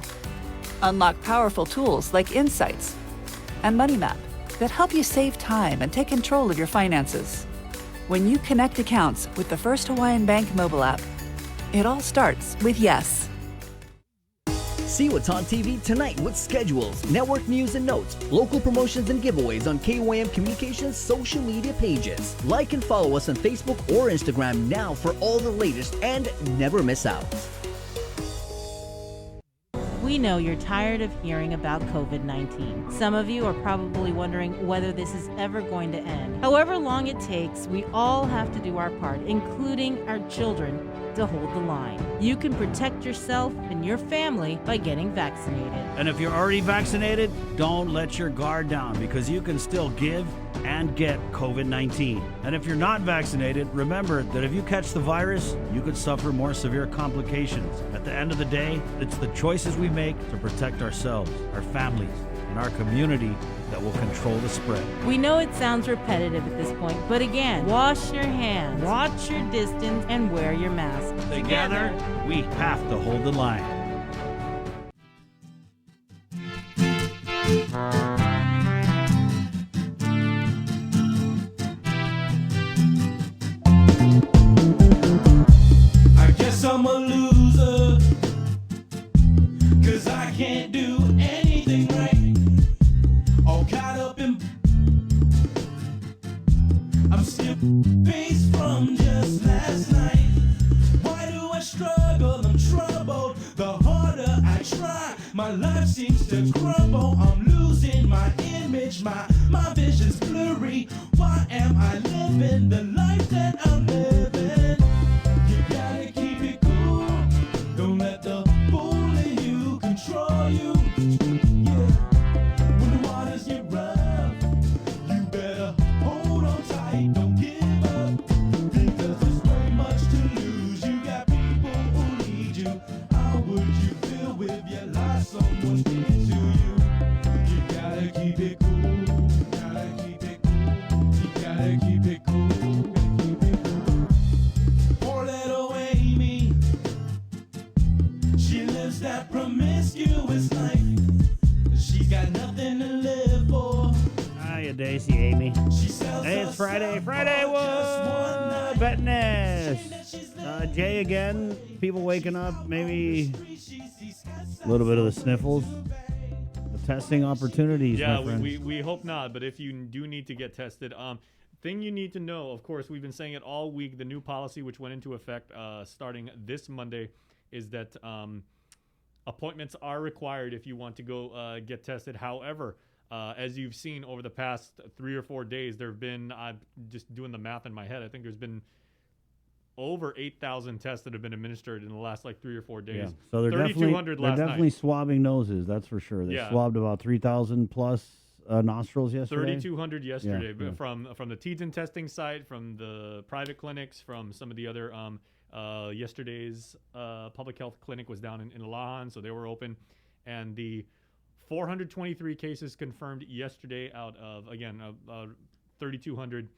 Speaker 4: Unlock powerful tools like Insights and Money Map that help you save time and take control of your finances. When you connect accounts with the First Hawaiian Bank mobile app, it all starts with yes.
Speaker 21: See what's on TV tonight with schedules, network news and notes, local promotions and giveaways on KUAM Communications social media pages. Like and follow us on Facebook or Instagram now for all the latest and never miss out.
Speaker 25: We know you're tired of hearing about COVID-19. Some of you are probably wondering whether this is ever going to end. However long it takes, we all have to do our part, including our children, to hold the line. You can protect yourself and your family by getting vaccinated.
Speaker 22: And if you're already vaccinated, don't let your guard down, because you can still give and get COVID-19. And if you're not vaccinated, remember that if you catch the virus, you could suffer more severe complications. At the end of the day, it's the choices we make to protect ourselves, our families, and our community that will control the spread.
Speaker 25: We know it sounds repetitive at this point, but again, wash your hands, watch your distance, and wear your mask.
Speaker 22: Together, we have to hold the line.
Speaker 5: I guess I'm a loser, 'cause I can't do anything right. All caught up in, I'm I'm still based from just last night. Why do I struggle? I'm troubled. The harder I try, my life seems to crumble. I'm losing my image, my vision's blurry. Why am I living the life that I'm living? You gotta keep it cool. Don't let the bull in you control you. Yeah. When the waters get rough, you better hold on tight. Don't give up. Because there's way much to lose. You got people who need you. How would you feel if you lost someone dear to you? You gotta keep it cool. Gotta keep it cool. You gotta keep it cool. Keep it cool. Poor little Amy. She lives that promiscuous life. She's got nothing to live for.
Speaker 9: Hiya, Daisy, Amy.
Speaker 5: She sells
Speaker 9: Hey, it's Friday. Friday, what? Betness. Jay again. People waking up. Maybe a little bit of the sniffles. The testing opportunities,
Speaker 7: Yeah,
Speaker 9: my friends.
Speaker 7: we hope not. But if you do need to get tested, thing you need to know, of course, we've been saying it all week. The new policy, which went into effect starting this Monday, is that appointments are required if you want to go get tested. However, as you've seen over the past 3 or 4 days, there have been, I'm just doing the math in my head, I think there's been over 8,000 tests that have been administered in the last like 3 or 4 days.
Speaker 9: Yeah. So they're
Speaker 7: 3,200
Speaker 9: definitely,
Speaker 7: last
Speaker 9: they're definitely
Speaker 7: night.
Speaker 9: swabbing noses, that's for sure. They
Speaker 7: Yeah.
Speaker 9: swabbed about 3,000 plus nostrils yesterday.
Speaker 7: 3,200 yesterday,
Speaker 9: Yeah,
Speaker 7: but
Speaker 9: yeah.
Speaker 7: from the Teton testing site, from the private clinics, from some of the other yesterday's public health clinic was down in Lahan, so they were open, and the 423 cases confirmed yesterday out of, again, 3,200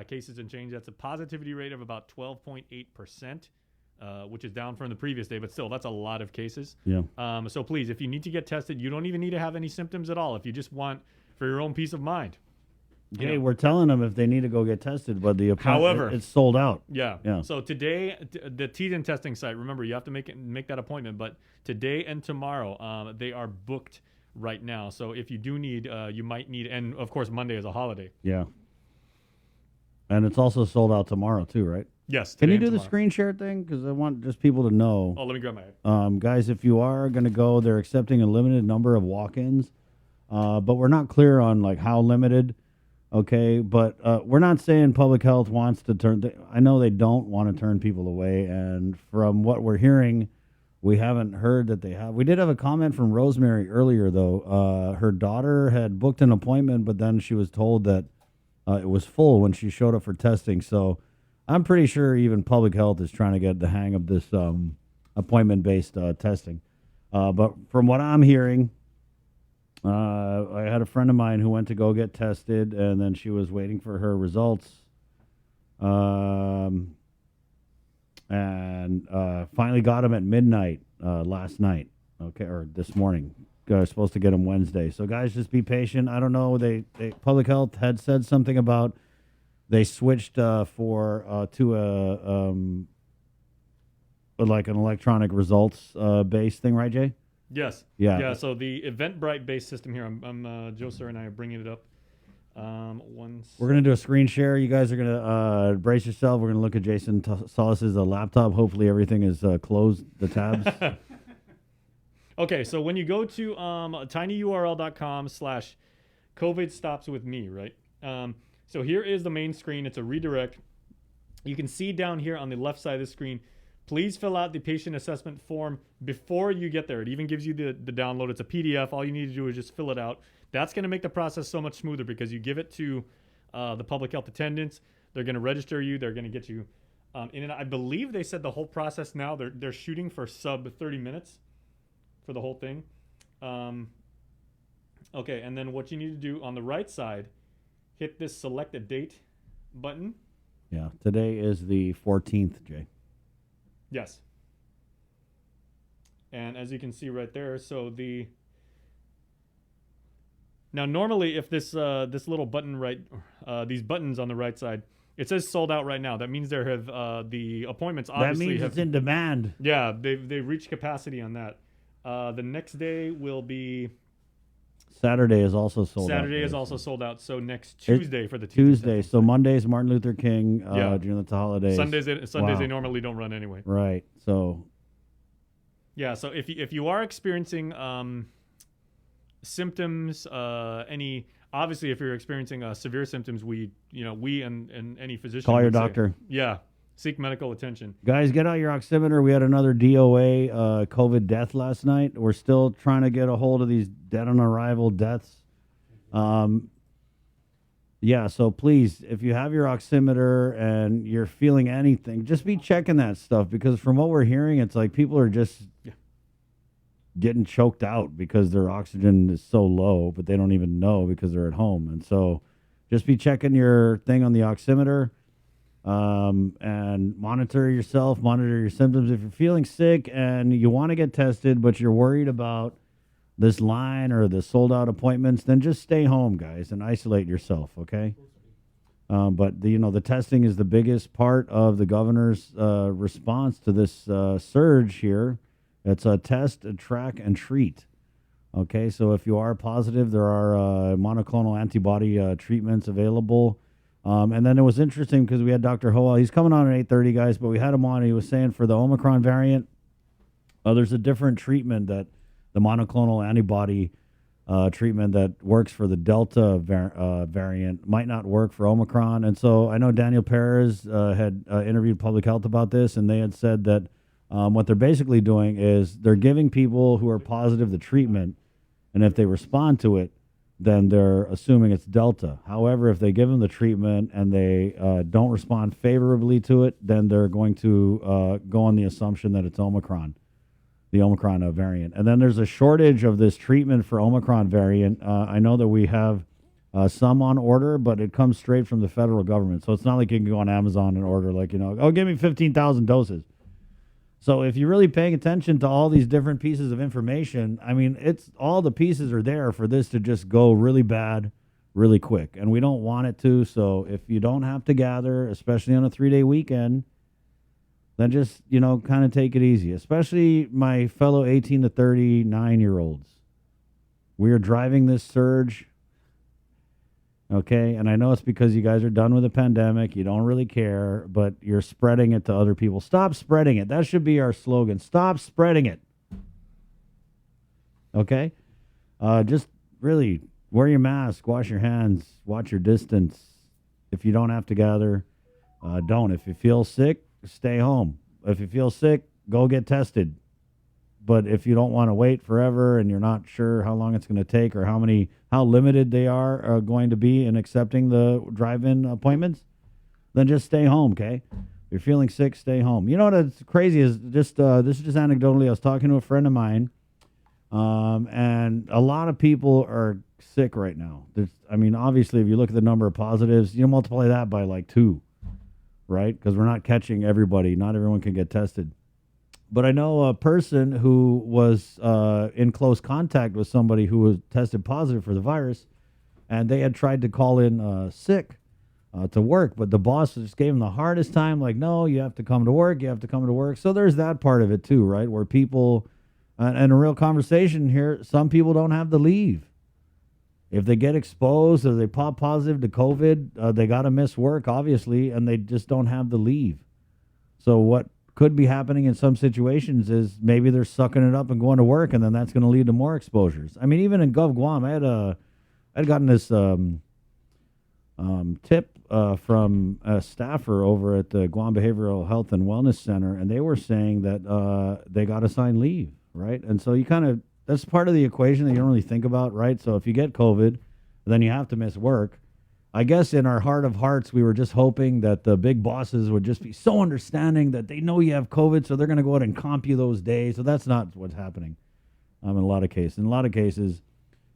Speaker 7: cases and change. That's a positivity rate of about 12.8%, which is down from the previous day, but still, that's a lot of cases.
Speaker 9: Yeah.
Speaker 7: So please, if you need to get tested, you don't even need to have any symptoms at all. If you just want for your own peace of mind.
Speaker 9: Jay,
Speaker 7: You know.
Speaker 9: we're telling them if they need to go get tested, but the
Speaker 7: However,
Speaker 9: it's sold out.
Speaker 7: Yeah.
Speaker 9: Yeah.
Speaker 7: So today, the Teton testing site. Remember, you have to make that appointment. But today and tomorrow, they are booked right now. So if you do need, you might need, and of course Monday is a holiday.
Speaker 9: Yeah. And it's also sold out tomorrow too, right?
Speaker 7: Yes.
Speaker 9: Can
Speaker 7: today
Speaker 9: you
Speaker 7: and
Speaker 9: do the
Speaker 7: tomorrow.
Speaker 9: screen share thing? Because I want just people to know.
Speaker 7: Oh, let me grab my.
Speaker 9: Guys, if you are going to go, they're accepting a limited number of walk-ins, but we're not clear on like how limited. Okay, but we're not saying public health wants to turn. I know they don't want to turn people away, and from what we're hearing, we haven't heard that they have. We did have a comment from Rosemary earlier, though. Her daughter had booked an appointment, but then she was told that it was full when she showed up for testing. So I'm pretty sure even public health is trying to get the hang of this appointment-based testing. But from what I'm hearing, I had a friend of mine who went to go get tested, and then she was waiting for her results. And finally got them at midnight last night, okay, or this morning. Supposed to get them Wednesday. So guys, just be patient. I don't know. They public health had said something about they switched to a like an electronic results based thing, right, Jay?
Speaker 7: Yes.
Speaker 9: Yeah.
Speaker 7: Yeah. So the Eventbrite based system here. Joe Sir and I are bringing it up.
Speaker 9: We're gonna do a screen share. You guys are gonna brace yourself. We're gonna look at Jason Solis's laptop. Hopefully everything is closed. The tabs.
Speaker 7: Okay, so when you go to tinyurl.com/COVID stops with me, right? So here is the main screen. It's a redirect. You can see down here on the left side of the screen, please fill out the patient assessment form before you get there. It even gives you the download. It's a PDF. All you need to do is just fill it out. That's going to make the process so much smoother because you give it to the public health attendants. They're going to register you. They're going to get you in. And I believe they said the whole process now, they're shooting for sub 30 minutes. For the whole thing. Okay, and then what you need to do on the right side, hit this select a date button.
Speaker 9: Yeah, today is the 14th, Jay.
Speaker 7: Yes. And as you can see right there, so now normally if this this little button right, these buttons on the right side, it says sold out right now. That means there have the appointments obviously
Speaker 9: that means it's in demand.
Speaker 7: Yeah, they've reached capacity on that. The next day will be
Speaker 9: Saturday is also sold out.
Speaker 7: Saturday is also sold out. So next Tuesday for the
Speaker 9: Tuesday. So Monday's Martin Luther King during the holidays.
Speaker 7: Sundays they normally don't run anyway.
Speaker 9: Right. So.
Speaker 7: Yeah. So if you are experiencing symptoms, obviously if you're experiencing severe symptoms, we and any physician
Speaker 9: call your
Speaker 7: would say,
Speaker 9: doctor.
Speaker 7: Yeah. Seek medical attention.
Speaker 9: Guys, get out your oximeter. We had another DOA COVID death last night. We're still trying to get a hold of these dead on arrival deaths. Yeah, so please, if you have your oximeter and you're feeling anything, just be checking that stuff, because from what we're hearing, it's like people are just getting choked out because their oxygen is so low, but they don't even know because they're at home. And so just be checking your thing on the oximeter. And monitor yourself, monitor your symptoms. If you're feeling sick and you want to get tested, but you're worried about this line or the sold out appointments, then just stay home, guys, and isolate yourself. Okay. But the testing is the biggest part of the governor's response to this surge here. It's a test, a track, and treat. Okay. So if you are positive, there are monoclonal antibody treatments available. And then it was interesting because we had Dr. Hoa. He's coming on at 8:30, guys, but we had him on. He was saying for the Omicron variant, there's a different treatment, that the monoclonal antibody treatment that works for the Delta variant might not work for Omicron. And so I know Daniel Perez had interviewed Public Health about this, and they had said that what they're basically doing is they're giving people who are positive the treatment, and if they respond to it, then they're assuming it's Delta. However, if they give them the treatment and they don't respond favorably to it, then they're going to go on the assumption that it's Omicron, the Omicron variant. And then there's a shortage of this treatment for Omicron variant. I know that we have some on order, but it comes straight from the federal government. So it's not like you can go on Amazon and order, give me 15,000 doses. So if you're really paying attention to all these different pieces of information, I mean, it's all the pieces are there for this to just go really bad, really quick. And we don't want it to. So if you don't have to gather, especially on a 3-day weekend, then just, kind of take it easy, especially my fellow 18 to 39-year-olds. We are driving this surge. Okay, and I know it's because you guys are done with the pandemic. You don't really care, but you're spreading it to other people. Stop spreading it. That should be our slogan. Stop spreading it. Okay? Just really wear your mask, wash your hands, watch your distance. If you don't have to gather, don't. If you feel sick, stay home. If you feel sick, go get tested. But if you don't want to wait forever and you're not sure how long it's going to take or how limited they are going to be in accepting the drive-in appointments, then just stay home, okay? If you're feeling sick, stay home. You know what's crazy is this is just anecdotally. I was talking to a friend of mine, and a lot of people are sick right now. Obviously, if you look at the number of positives, you multiply that by like 2, right? Because we're not catching everybody. Not everyone can get tested. But I know a person who was in close contact with somebody who was tested positive for the virus, and they had tried to call in sick to work, but the boss just gave them the hardest time, like, no, you have to come to work, you have to come to work. So there's that part of it too, right, where people, and a real conversation here, some people don't have the leave. If they get exposed or they pop positive to COVID, they got to miss work, obviously, and they just don't have the leave. So what could be happening in some situations is maybe they're sucking it up and going to work, and then that's going to lead to more exposures. I mean, even in Gov Guam, I'd gotten this tip from a staffer over at the Guam Behavioral Health and Wellness Center, and they were saying that they got assigned leave, right? And so that's part of the equation that you don't really think about, right? So if you get COVID, then you have to miss work. I guess in our heart of hearts, we were just hoping that the big bosses would just be so understanding that they know you have COVID, so they're going to go out and comp you those days. So that's not what's happening in a lot of cases. In a lot of cases,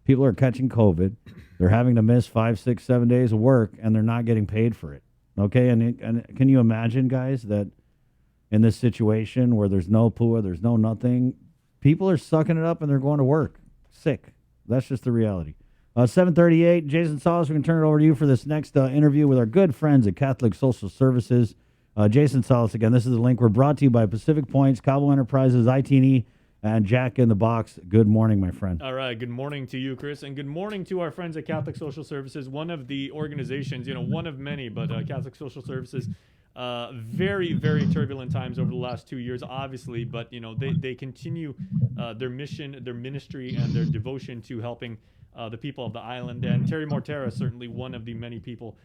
Speaker 9: people are catching COVID. They're having to miss 5, 6, 7 days of work, and they're not getting paid for it. Okay, and can you imagine, guys, that in this situation where there's no PUA, there's no nothing, people are sucking it up and they're going to work sick. That's just the reality. 7:38, Jason Salas, we can turn it over to you for this next interview with our good friends at Catholic Social Services. Jason Salas, again, this is the link. We're brought to you by Pacific Points, Cabo Enterprises, IT&E, And Jack in the Box, good morning, my friend.
Speaker 7: All right. Good morning to you, Chris, and good morning to our friends at Catholic Social Services, one of the organizations, one of many, but Catholic Social Services. Very, very turbulent times over the last 2 years, obviously, but they continue their mission, their ministry, and their devotion to helping the people of the island. And Terry Mortera is certainly one of the many people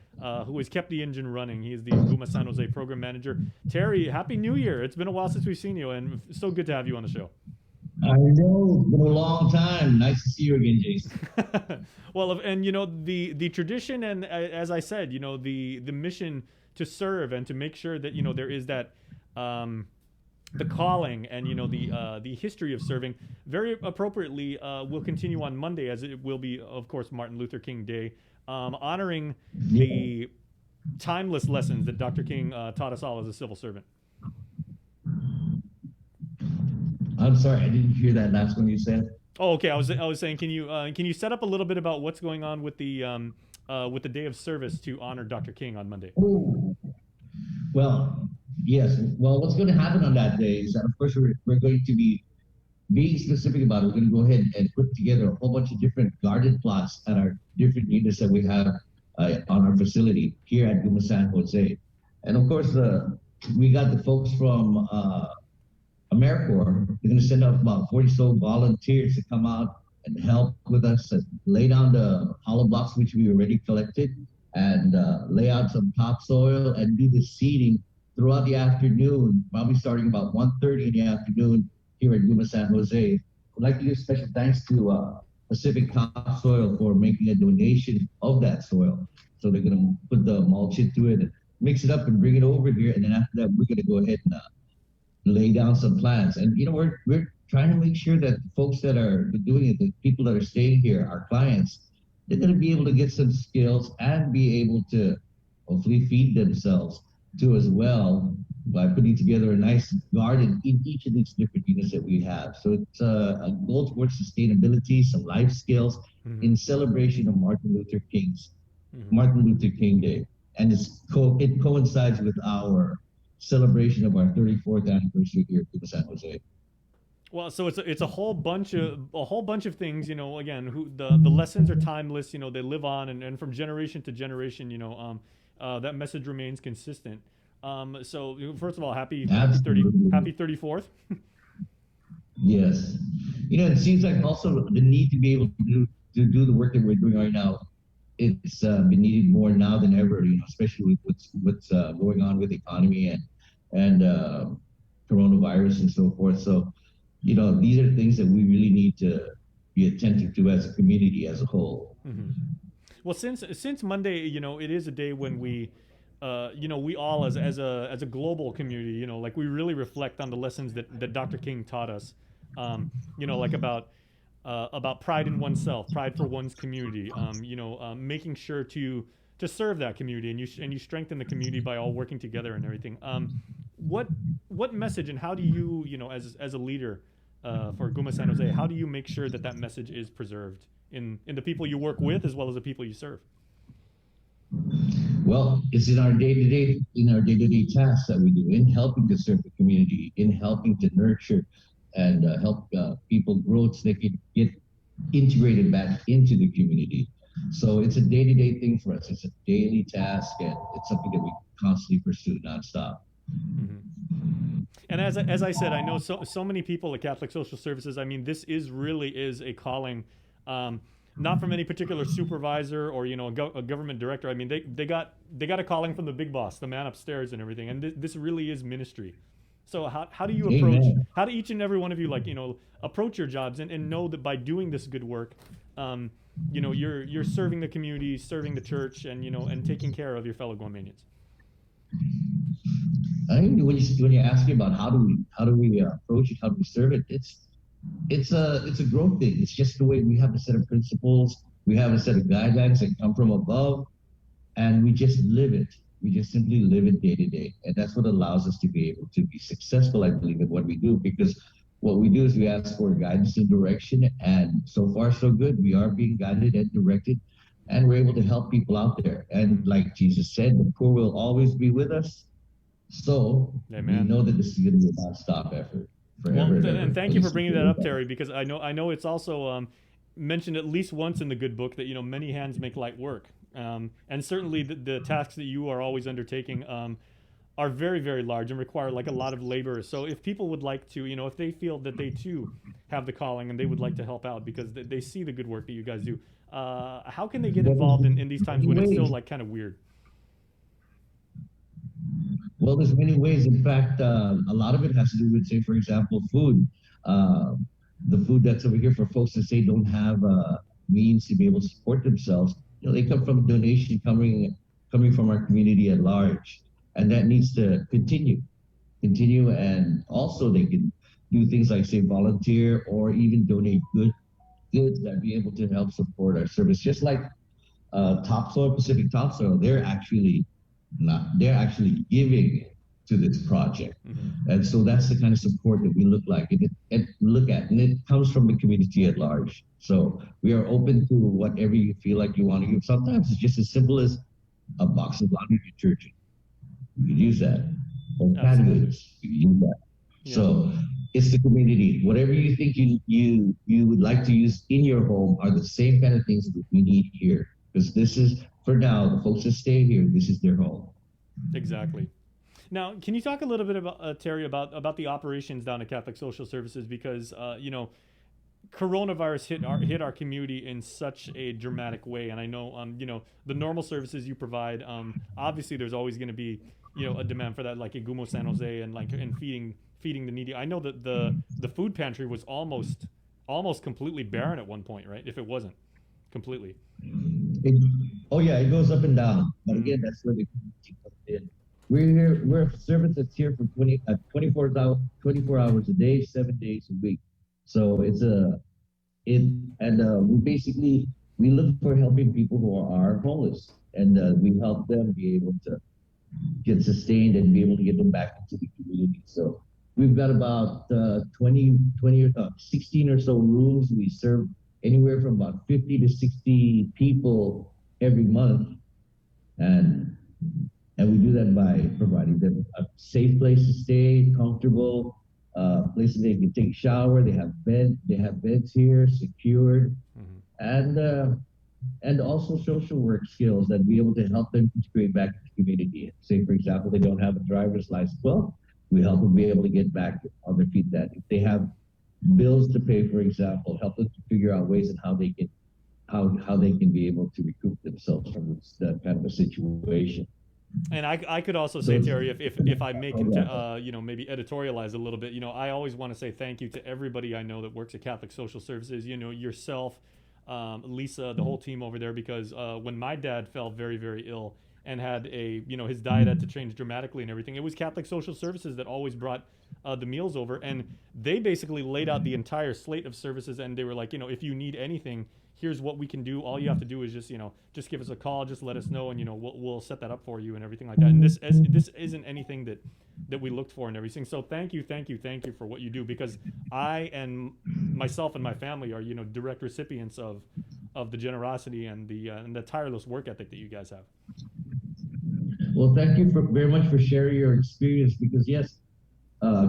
Speaker 7: who has kept the engine running. He is the Guma San Jose program manager. Terry, Happy New Year! It's been a while since we've seen you, and so good to have you on the show.
Speaker 6: I know, it's been a long time. Nice to see you again, Jason.
Speaker 7: Well, and the tradition, and as I said, the mission to serve and to make sure that there is that the calling and the history of serving very appropriately will continue on Monday, as it will be, of course, Martin Luther King Day, honoring the timeless lessons that Dr. King taught us all as a civil servant.
Speaker 6: I'm sorry, I didn't hear that last one you said.
Speaker 7: Oh, okay. I was saying, can you set up a little bit about what's going on with the day of service to honor Dr. King on Monday?
Speaker 6: Ooh. Well, yes. Well, what's going to happen on that day is that, of course, we're going to be being specific about it. We're going to go ahead and put together a whole bunch of different garden plots at our different units that we have on our facility here at Guma San Jose. And of course, we got the folks from AmeriCorps. They're going to send out about 40 so volunteers to come out and help with us and lay down the hollow blocks, which we already collected, and lay out some topsoil and do the seeding throughout the afternoon, probably starting about 1:30 in the afternoon here at Guma San Jose. I'd like to give special thanks to Pacific Topsoil for making a donation of that soil. So they're going to put the mulch into it, mix it up, and bring it over here. And then after that, we're going to go ahead and lay down some plants. And we're trying to make sure that the folks that are doing it, the people that are staying here, our clients, they're going to be able to get some skills and be able to hopefully feed themselves too as well by putting together a nice garden in each of these different units that we have. So it's a goal towards sustainability, some life skills in celebration of Martin Luther King Day. And it coincides with our celebration of our 34th anniversary here at San Jose.
Speaker 7: Well, so it's a whole bunch of things, again, the lessons are timeless, they live on, and from generation to generation, that message remains consistent. So first of all, happy 34th.
Speaker 6: Yes. It seems like also the need to be able to do the work that we're doing right now, it's been needed more now than ever, especially with what's going on with the economy and coronavirus and so forth. So, these are things that we really need to be attentive to as a community as a whole.
Speaker 7: Mm-hmm. Well, since Monday, it is a day when we, we all as a global community, like we really reflect on the lessons that Dr. King taught us, like about pride in oneself, pride for one's community, making sure to serve that community, and you strengthen the community by all working together and everything. What message, and how do you, as a leader for Guma San Jose, how do you make sure that message is preserved in the people you work with as well as the people you serve?
Speaker 6: Well, it's in our day-to-day tasks that we do, in helping to serve the community, in helping to nurture and help people grow so they can get integrated back into the community. So it's a day-to-day thing for us. It's a daily task, and it's something that we constantly pursue nonstop.
Speaker 7: Mm-hmm. And as I said, I know so many people at Catholic Social Services. I mean, this really is a calling, not from any particular supervisor or a government director. I mean, they got a calling from the big boss, the man upstairs, and everything. And this really is ministry. So how do you approach? Amen. How do each and every one of you approach your jobs and know that by doing this good work, you're serving the community, serving the church, and taking care of your fellow Guamanians?
Speaker 6: I think when you ask me about how do we approach it, how do we serve it, it's a growth thing. It's just the way we have a set of principles, we have a set of guidelines that come from above, and we just live it. We just simply live it day to day, and that's what allows us to be able to be successful, I believe, in what we do. Because what we do is we ask for guidance and direction, and so far so good. We are being guided and directed, and we're able to help people out there. And like Jesus said, the poor will always be with us. So Amen. We know that this is going to be a non-stop effort. forever.
Speaker 7: And thank you for bringing that up, Terry, because I know it's also mentioned at least once in the good book that many hands make light work, and certainly the tasks that you are always undertaking are very, very large and require like a lot of labor. So if people would like to, if they feel that they too have the calling and they would like to help out because they see the good work that you guys do, how can they get involved in these times when it's still like kind of weird?
Speaker 6: Well, there's many ways. In fact, a lot of it has to do with, say, for example, food. The food that's over here for folks that say don't have means to be able to support themselves. They come from a donation coming from our community at large, and that needs to continue. And also they can do things like, say, volunteer or even donate goods that be able to help support our service. Just like Pacific Topsoil, they're actually giving to this project. And so that's the kind of support that we look at, and it comes from the community at large. So we are open to whatever you feel like you want to give. Sometimes it's just as simple as a box of laundry detergent. You could use that. Or canned goods, you could use that. Yeah. So it's the community. Whatever you think you would like to use in your home are the same kind of things that we need here. Because this is, for now, the folks that stay here, this is their home.
Speaker 7: Exactly. Now, can you talk a little bit about, Terry, about the operations down at Catholic Social Services? Because, coronavirus hit our community in such a dramatic way. And I know, the normal services you provide, obviously there's always going to be, a demand for that, like Igumo San Jose and feeding the needy. I know that the food pantry was almost completely barren at one point, right? If it wasn't completely.
Speaker 6: It goes up and down. But again, that's where the community comes in. We're a service that's here for 24 hours a day, 7 days a week. So we look for helping people who are homeless, and we help them be able to get sustained and be able to get them back into the community. So we've got about 16 or so rooms. We serve anywhere from about 50 to 60 people every month, and we do that by providing them a safe place to stay, comfortable, places they can take a shower. They have beds here, secured, and also social work skills that be able to help them integrate back to the community. Say, for example, they don't have a driver's license. Well, we help them be able to get back on their feet. That if they have bills to pay, for example, help them to figure out ways and how they can be able to recoup themselves from that kind of a situation.
Speaker 7: And I could also say, Terry, if I may, maybe editorialize a little bit, I always want to say thank you to everybody I know that works at Catholic Social Services, yourself, Lisa, the whole team over there, because when my dad fell very, very ill and had his diet had to change dramatically and everything, it was Catholic Social Services that always brought the meals over, and they basically laid out the entire slate of services, and they were like, if you need anything, here's what we can do. All you have to do is just give us a call, just let us know, and we'll set that up for you and everything like that. And this isn't anything that we looked for and everything. So thank you for what you do, because I and myself and my family are direct recipients of the generosity and the tireless work ethic that you guys have.
Speaker 6: Well, thank you very much for sharing your experience, because yes,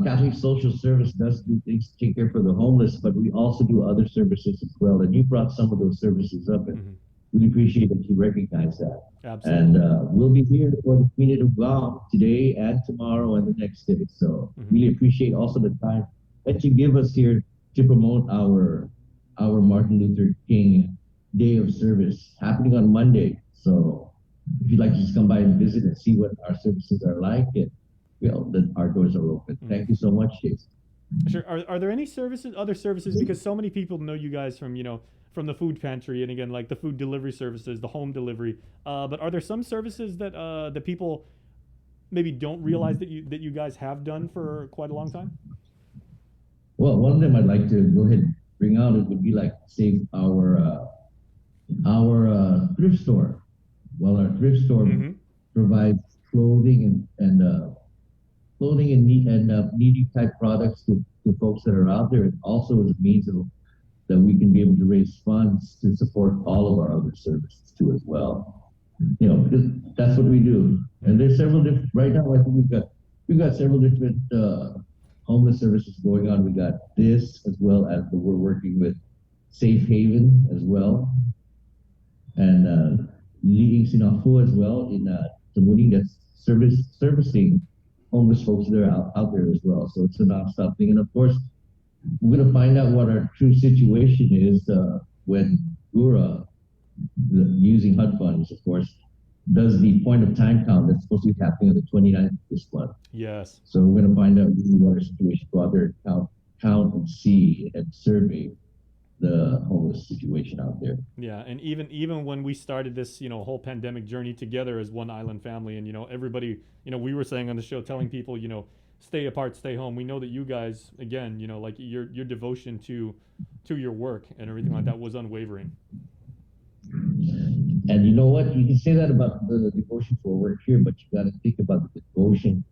Speaker 6: Catholic Social Service does do things to take care for the homeless, but we also do other services as well. And you brought some of those services up, and we appreciate that you recognize that.
Speaker 7: Absolutely.
Speaker 6: And we'll be here for the community of Guam today and tomorrow and the next day. So really appreciate also the time that you give us here to promote our Martin Luther King Day of Service happening on Monday. So if you'd like to just come by and visit and see what our services are like, then our doors are open. Thank you so much, Jason.
Speaker 7: Sure. Are there any other services? Because so many people know you guys from the food pantry, and again, like the food delivery services, the home delivery. But are there some services that that people maybe don't realize that you guys have done for quite a long time?
Speaker 6: Well, one of them I'd like to go ahead and bring out, it would be like, say, our thrift store. Well, our thrift store provides clothing and needy type products to folks that are out there. It also is a means that we can be able to raise funds to support all of our other services too as well. Because that's what we do. And there's several different. Right now, I think we've got several different homeless services going on. We got this, as well as we're working with Safe Haven as well, and Liing Sinafu as well in Tamuning, that's servicing homeless folks that are out there as well. So it's a non-stop thing. And of course, we're going to find out what our true situation is when GURA, using HUD funds, of course, does the point of time count that's supposed to be happening on the 29th of this month.
Speaker 7: Yes.
Speaker 6: So we're going to find out really what our situation, go out there and count and see and survey the homeless situation out there.
Speaker 7: Yeah, and even when we started this, whole pandemic journey together as one island family, and everybody, we were saying on the show, telling people, stay apart, stay home. We know that you guys, again, like your devotion to your work and everything like that was unwavering.
Speaker 6: And you know what? You can say that about the devotion for work here, but you got to think about the devotion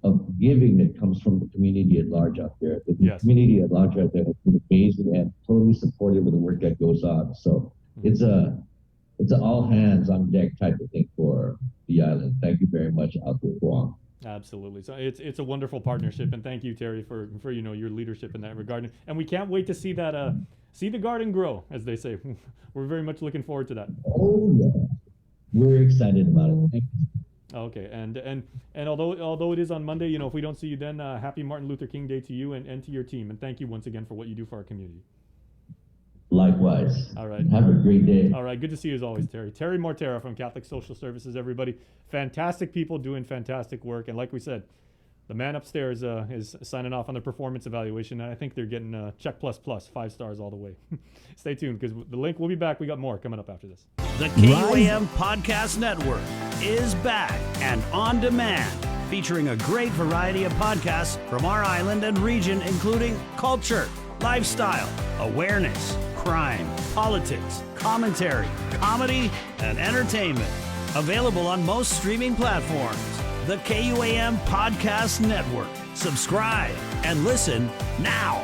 Speaker 6: of giving that comes from the community at large out there. The community at large out there has been amazing and totally supportive of the work that goes on. So it's an all hands on deck type of thing for the island. Thank you very much out there, Guam.
Speaker 7: Absolutely. So it's a wonderful partnership, and thank you, Terry, for your leadership in that regard. And we can't wait to see that see the garden grow, as they say. We're very much looking forward to that.
Speaker 6: Oh yeah, we're excited about it. Thank you.
Speaker 7: Okay, and although it is on Monday, if we don't see you then, happy Martin Luther King Day to you and to your team, and thank you once again for what you do for our community.
Speaker 6: Likewise.
Speaker 7: All right.
Speaker 6: Have a great day.
Speaker 7: All right. Good to see you as always, Terry. Terry Mortera from Catholic Social Services, everybody. Fantastic people doing fantastic work. And like we said, the man upstairs is signing off on the performance evaluation. And I think they're getting check plus, 5 stars all the way. Stay tuned because the link will be back. We got more coming up after this.
Speaker 22: The KUAM Podcast Network is back and on demand, featuring a great variety of podcasts from our island and region, including culture, lifestyle, awareness, crime, politics, commentary, comedy, and entertainment. Available on most streaming platforms. The KUAM Podcast Network. Subscribe and listen now.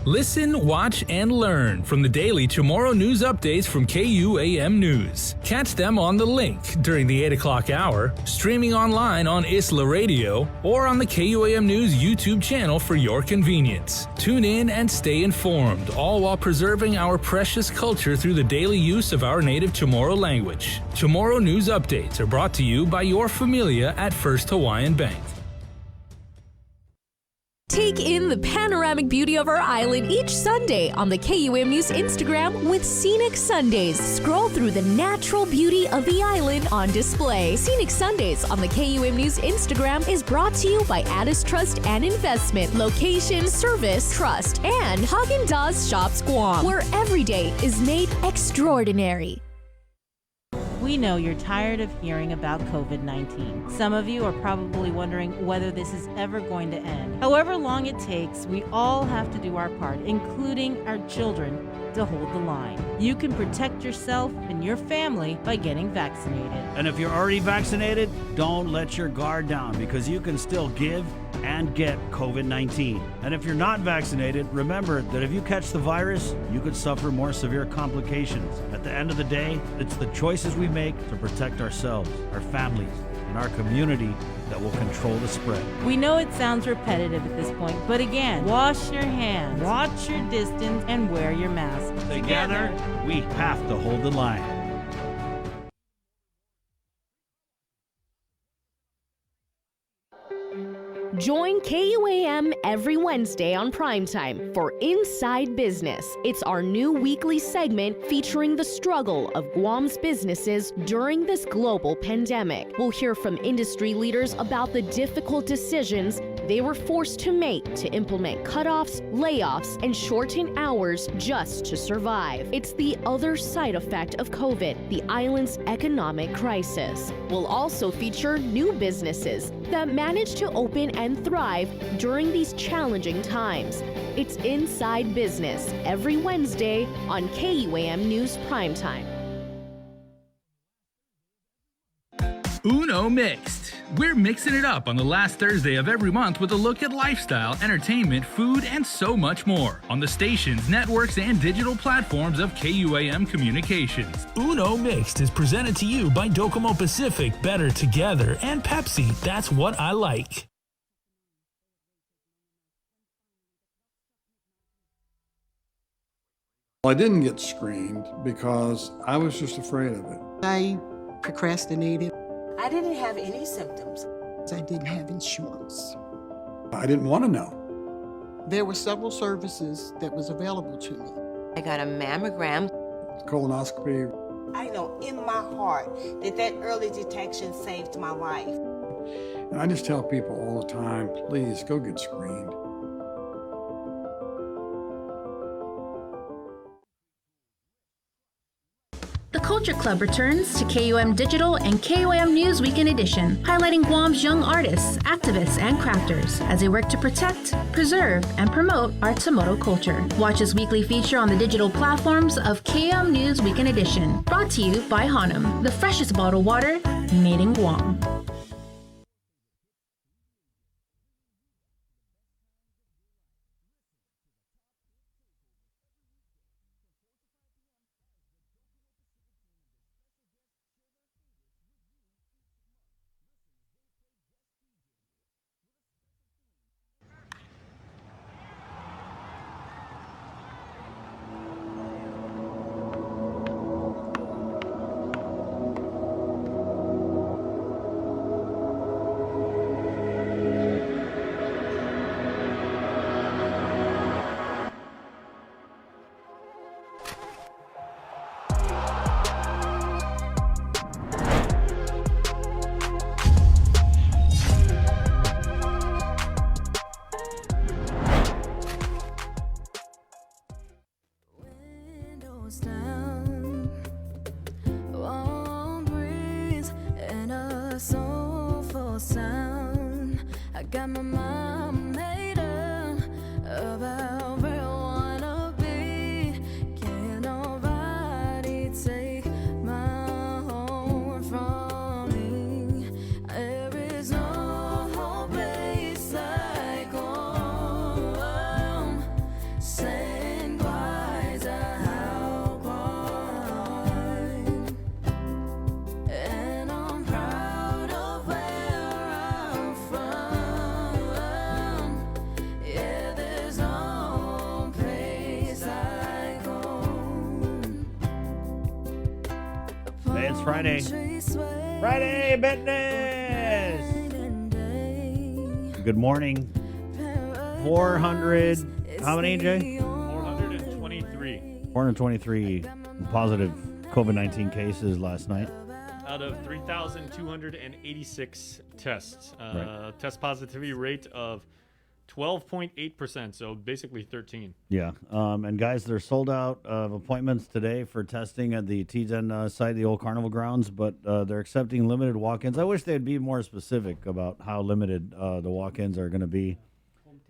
Speaker 23: Listen, watch, and learn from the daily Chamorro News updates from KUAM News. Catch them on the link during the 8 o'clock hour, streaming online on Isla Radio, or on the KUAM News YouTube channel for your convenience. Tune in and stay informed, all while preserving our precious culture through the daily use of our native Chamorro language. Chamorro News updates are brought to you by your familia at First Hawaiian Bank.
Speaker 16: Take in the panoramic beauty of our island each Sunday on the KUAM News Instagram with Scenic Sundays. Scroll through the natural beauty of the island on display. Scenic Sundays on the KUAM News Instagram is brought to you by Addis Trust and Investment, Location, Service, Trust, and Haagen-Dazs Shops Guam, where every day is made extraordinary.
Speaker 25: We know you're tired of hearing about COVID-19. Some of you are probably wondering whether this is ever going to end. However long it takes, we all have to do our part, including our children, to hold the line. You can protect yourself and your family by getting vaccinated.
Speaker 22: And if you're already vaccinated, don't let your guard down, because you can still give and get COVID-19. And if you're not vaccinated, remember that if you catch the virus, you could suffer more severe complications. At the end of the day, it's the choices we make to protect ourselves, our families, and our community that will control the spread.
Speaker 25: We know it sounds repetitive at this point, but again, wash your hands, watch your distance, and wear your mask.
Speaker 22: Together, we have to hold the line.
Speaker 16: Join KUAM every Wednesday on Primetime for Inside Business. It's our new weekly segment featuring the struggle of Guam's businesses during this global pandemic. We'll hear from industry leaders about the difficult decisions they were forced to make to implement cutoffs, layoffs, and shorten hours just to survive. It's the other side effect of COVID, the island's economic crisis. We'll also feature new businesses that managed to open and thrive during these challenging times. It's Inside Business every Wednesday on KUAM News Primetime.
Speaker 23: Uno Mixed. We're mixing it up on the last Thursday of every month with a look at lifestyle, entertainment, food, and so much more on the stations, networks, and digital platforms of KUAM Communications.
Speaker 10: Uno Mixed is presented to you by Docomo Pacific, Better Together, and Pepsi. That's what I like.
Speaker 11: I didn't get screened because I was just afraid of it.
Speaker 12: I procrastinated.
Speaker 14: I didn't have any symptoms.
Speaker 12: I didn't have insurance.
Speaker 11: I didn't want to know.
Speaker 12: There were several services that was available to me.
Speaker 14: I got a mammogram.
Speaker 11: Colonoscopy.
Speaker 14: I know in my heart that early detection saved my life.
Speaker 11: And I just tell people all the time, please go get screened.
Speaker 15: The Culture Club returns to KUM Digital and KUM News Weekend Edition, highlighting Guam's young artists, activists, and crafters as they work to protect, preserve, and promote our Tamoto culture. Watch this weekly feature on the digital platforms of KUM News Weekend Edition, brought to you by Hanum, the freshest bottled water made in Guam.
Speaker 26: Got my mind made up about where I wanna be. Can't nobody take my home from me. There is no place like home. Saying goodbye to how gone. And I'm proud of where I'm from.
Speaker 9: It's Friday. Friday business. Good morning. 400. How many, Jay?
Speaker 7: 423.
Speaker 9: 423 positive COVID-19 cases last night.
Speaker 7: Out of 3,286 tests.
Speaker 9: Right.
Speaker 7: Test positivity rate of 12.8%, so basically 13.
Speaker 9: Yeah, and guys, they're sold out of appointments today for testing at the T10 site, the old Carnival grounds, but they're accepting limited walk-ins. I wish they'd be more specific about how limited the walk-ins are going to be.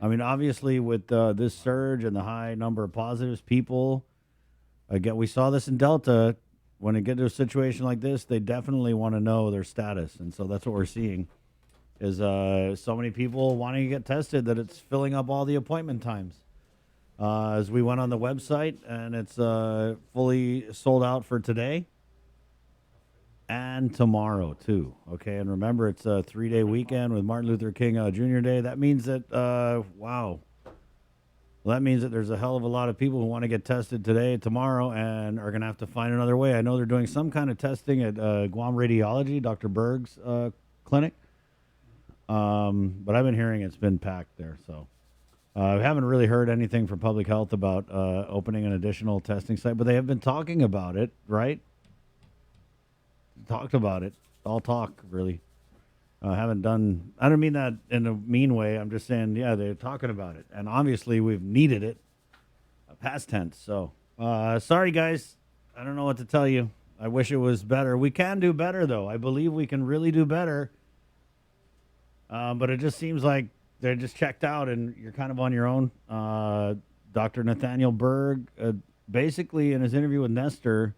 Speaker 9: I mean, obviously, with this surge and the high number of positives, people, again, we saw this in Delta. When they get to a situation like this, they definitely want to know their status, and so that's what we're seeing. Is so many people wanting to get tested that it's filling up all the appointment times. As we went on the website, and it's fully sold out for today and tomorrow, too. Okay, and remember, it's a 3-day weekend with Martin Luther King Jr. Day. That means that, wow. Well, that means that there's a hell of a lot of people who want to get tested today, tomorrow, and are going to have to find another way. I know they're doing some kind of testing at Guam Radiology, Dr. Berg's clinic. But I've been hearing it's been packed there, so I haven't really heard anything from public health about opening an additional testing site, but they have been talking about it, right? Talked about it. All talk, really. Haven't done, I don't mean that in a mean way. I'm just saying, yeah, they're talking about it. And obviously we've needed it, past tense. So, sorry, guys. I don't know what to tell you. I wish it was better. We can do better, though. I believe we can really do better. But it just seems like they're just checked out and you're kind of on your own. Dr. Nathaniel Berg, basically in his interview with Nestor,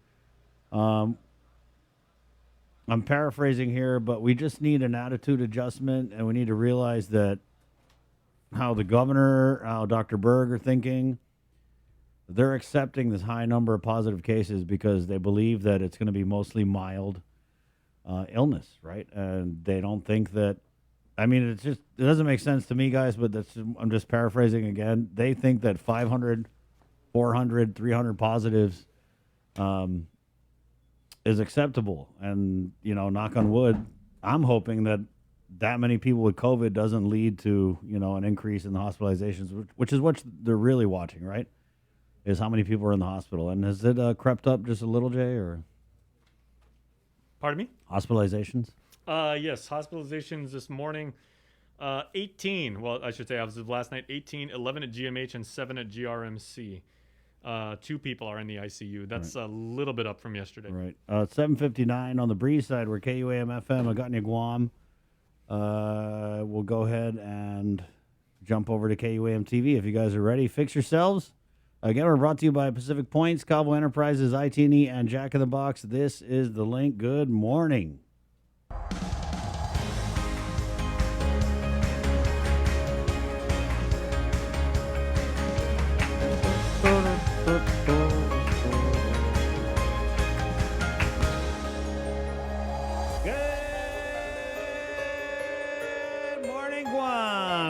Speaker 9: I'm paraphrasing here, but we just need an attitude adjustment, and we need to realize that how the governor, how Dr. Berg are thinking, they're accepting this high number of positive cases because they believe that it's going to be mostly mild illness, right? And they don't think that, I mean, it doesn't make sense to me, guys, but I'm just paraphrasing again. They think that 500, 400, 300 positives is acceptable. And, knock on wood, I'm hoping that many people with COVID doesn't lead to, an increase in the hospitalizations, which is what they're really watching, right? Is how many people are in the hospital. And has it crept up just a little, Jay, or?
Speaker 7: Pardon me?
Speaker 9: Hospitalizations?
Speaker 7: Yes, hospitalizations this morning, 18. Well, I should say, as of last night, 18, 11 at GMH and 7 at GRMC. 2 people are in the ICU. That's a little bit up from yesterday.
Speaker 9: Right. 7:59 on the Breeze side. We're KUAM FM, Agutnia, Guam. We'll go ahead and jump over to KUAM TV if you guys are ready. Fix yourselves. Again, we're brought to you by Pacific Points, Cowboy Enterprises, IT&E, and Jack in the Box. This is The Link. Good morning.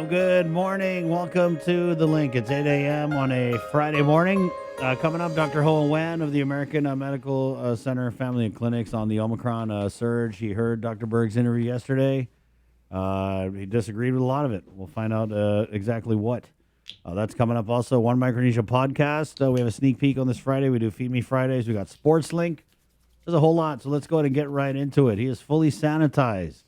Speaker 9: Good morning. Welcome to The Link. It's 8 a.m. on a Friday morning. Coming up, Dr. Ho Wan of the American Medical Center Family and Clinics on the Omicron surge. He heard Dr. Berg's interview yesterday. He disagreed with a lot of it. We'll find out exactly what. That's coming up also. One Micronesia podcast. We have a sneak peek on this Friday. We do Feed Me Fridays. We got Sports Link. There's a whole lot, so let's go ahead and get right into it. He is fully sanitized.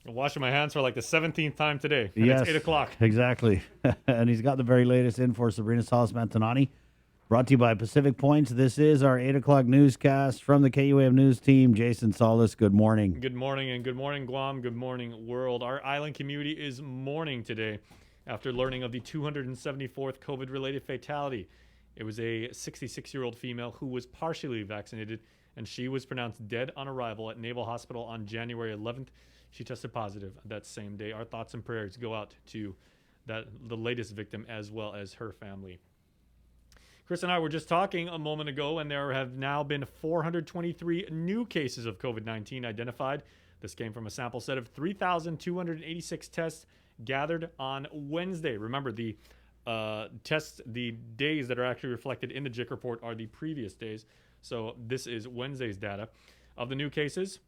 Speaker 7: I'm washing my hands for like the 17th time today. And
Speaker 9: Yes,
Speaker 7: it's 8 o'clock.
Speaker 9: Exactly. And he's got the very latest in for Sabrina Salas Mantanani. Brought to you by Pacific Points. This is our 8 o'clock newscast from the KUAM News team. Jason Salas, good morning.
Speaker 7: Good morning, and good morning, Guam. Good morning, world. Our island community is mourning today after learning of the 274th COVID-related fatality. It was a 66-year-old female who was partially vaccinated, and she was pronounced dead on arrival at Naval Hospital on January 11th. She tested positive that same day. Our thoughts and prayers go out to the latest victim as well as her family. Chris and I were just talking a moment ago, and there have now been 423 new cases of COVID-19 identified. This came from a sample set of 3,286 tests gathered on Wednesday. Remember, the tests, the days that are actually reflected in the JIC report are the previous days. So this is Wednesday's data. Of the new cases,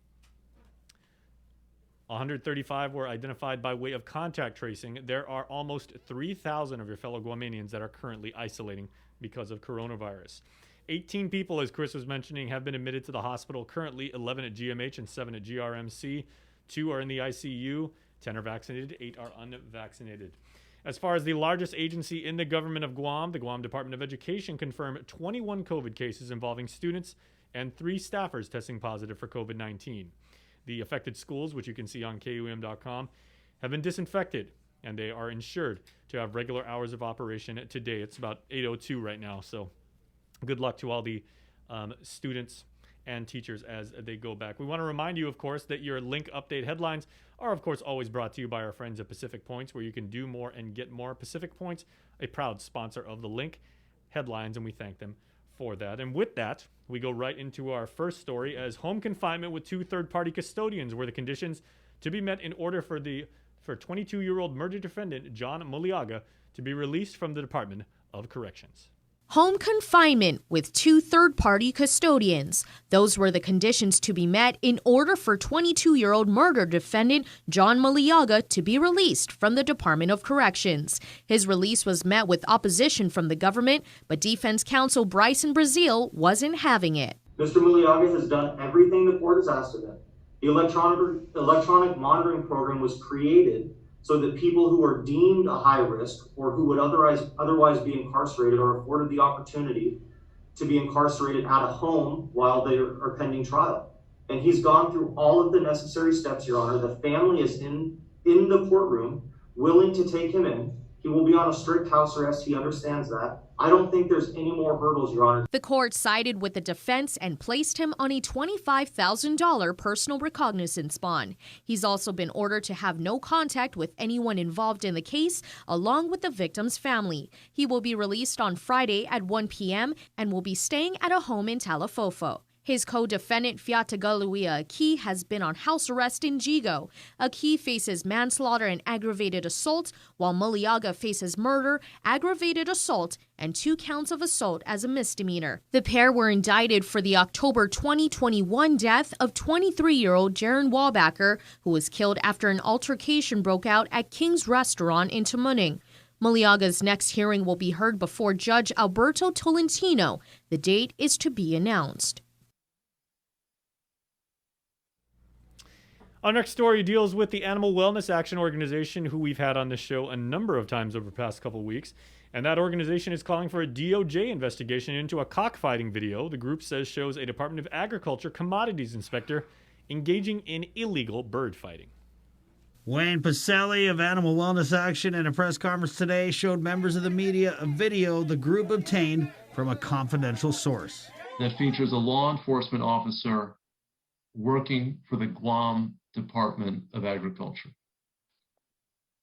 Speaker 7: 135 were identified by way of contact tracing. There are almost 3,000 of your fellow Guamanians that are currently isolating because of coronavirus. 18 people, as Chris was mentioning, have been admitted to the hospital. Currently, 11 at GMH and 7 at GRMC. 2 are in the ICU. 10 are vaccinated. 8 are unvaccinated. As far as the largest agency in the government of Guam, the Guam Department of Education confirmed 21 COVID cases involving students and 3 staffers testing positive for COVID-19. The affected schools, which you can see on KUM.com, have been disinfected, and they are ensured to have regular hours of operation today. It's about 8:02 right now, so good luck to all the students and teachers as they go back. We want to remind you, of course, that your Link Update headlines are, of course, always brought to you by our friends at Pacific Points, where you can do more and get more. Pacific Points, a proud sponsor of the Link headlines, and we thank them for that. And with that, we go right into our first story, as home confinement with 2 third-party custodians were the conditions to be met in order for 22-year-old murder defendant John Muliaga to be released from the Department of Corrections.
Speaker 16: Home confinement with 2 third-party custodians. Those were the conditions to be met in order for 22-year-old murder defendant John Muliaga to be released from the Department of Corrections. His release was met with opposition from the government, but defense counsel Bryson Brazil wasn't having it.
Speaker 1: Mr. Muliaga has done everything the court has asked of him. The electronic monitoring program was created so that people who are deemed a high risk or who would otherwise be incarcerated are afforded the opportunity to be incarcerated at a home while they are pending trial. And he's gone through all of the necessary steps, Your Honor. The family is in the courtroom, willing to take him in. He will be on a strict house arrest. He understands that. I don't think there's any more hurdles, Your Honor.
Speaker 16: The court sided with the defense and placed him on a $25,000 personal recognizance bond. He's also been ordered to have no contact with anyone involved in the case, along with the victim's family. He will be released on Friday at 1 p.m. and will be staying at a home in Talafofo. His co-defendant, Fiatagaluia Aki, has been on house arrest in Jigo. Aki faces manslaughter and aggravated assault, while Muliaga faces murder, aggravated assault, and 2 counts of assault as a misdemeanor. The pair were indicted for the October 2021 death of 23-year-old Jaron Wabacker, who was killed after an altercation broke out at King's Restaurant in Tamuning. Muliaga's next hearing will be heard before Judge Alberto Tolentino. The date is to be announced.
Speaker 7: Our next story deals with the Animal Wellness Action Organization, who we've had on this show a number of times over the past couple of weeks. And that organization is calling for a DOJ investigation into a cockfighting video the group says shows a Department of Agriculture commodities inspector engaging in illegal bird fighting.
Speaker 9: Wayne Pacelli of Animal Wellness Action in a press conference today showed members of the media a video the group obtained from a confidential source.
Speaker 2: That features a law enforcement officer working for the Guam Department of Agriculture.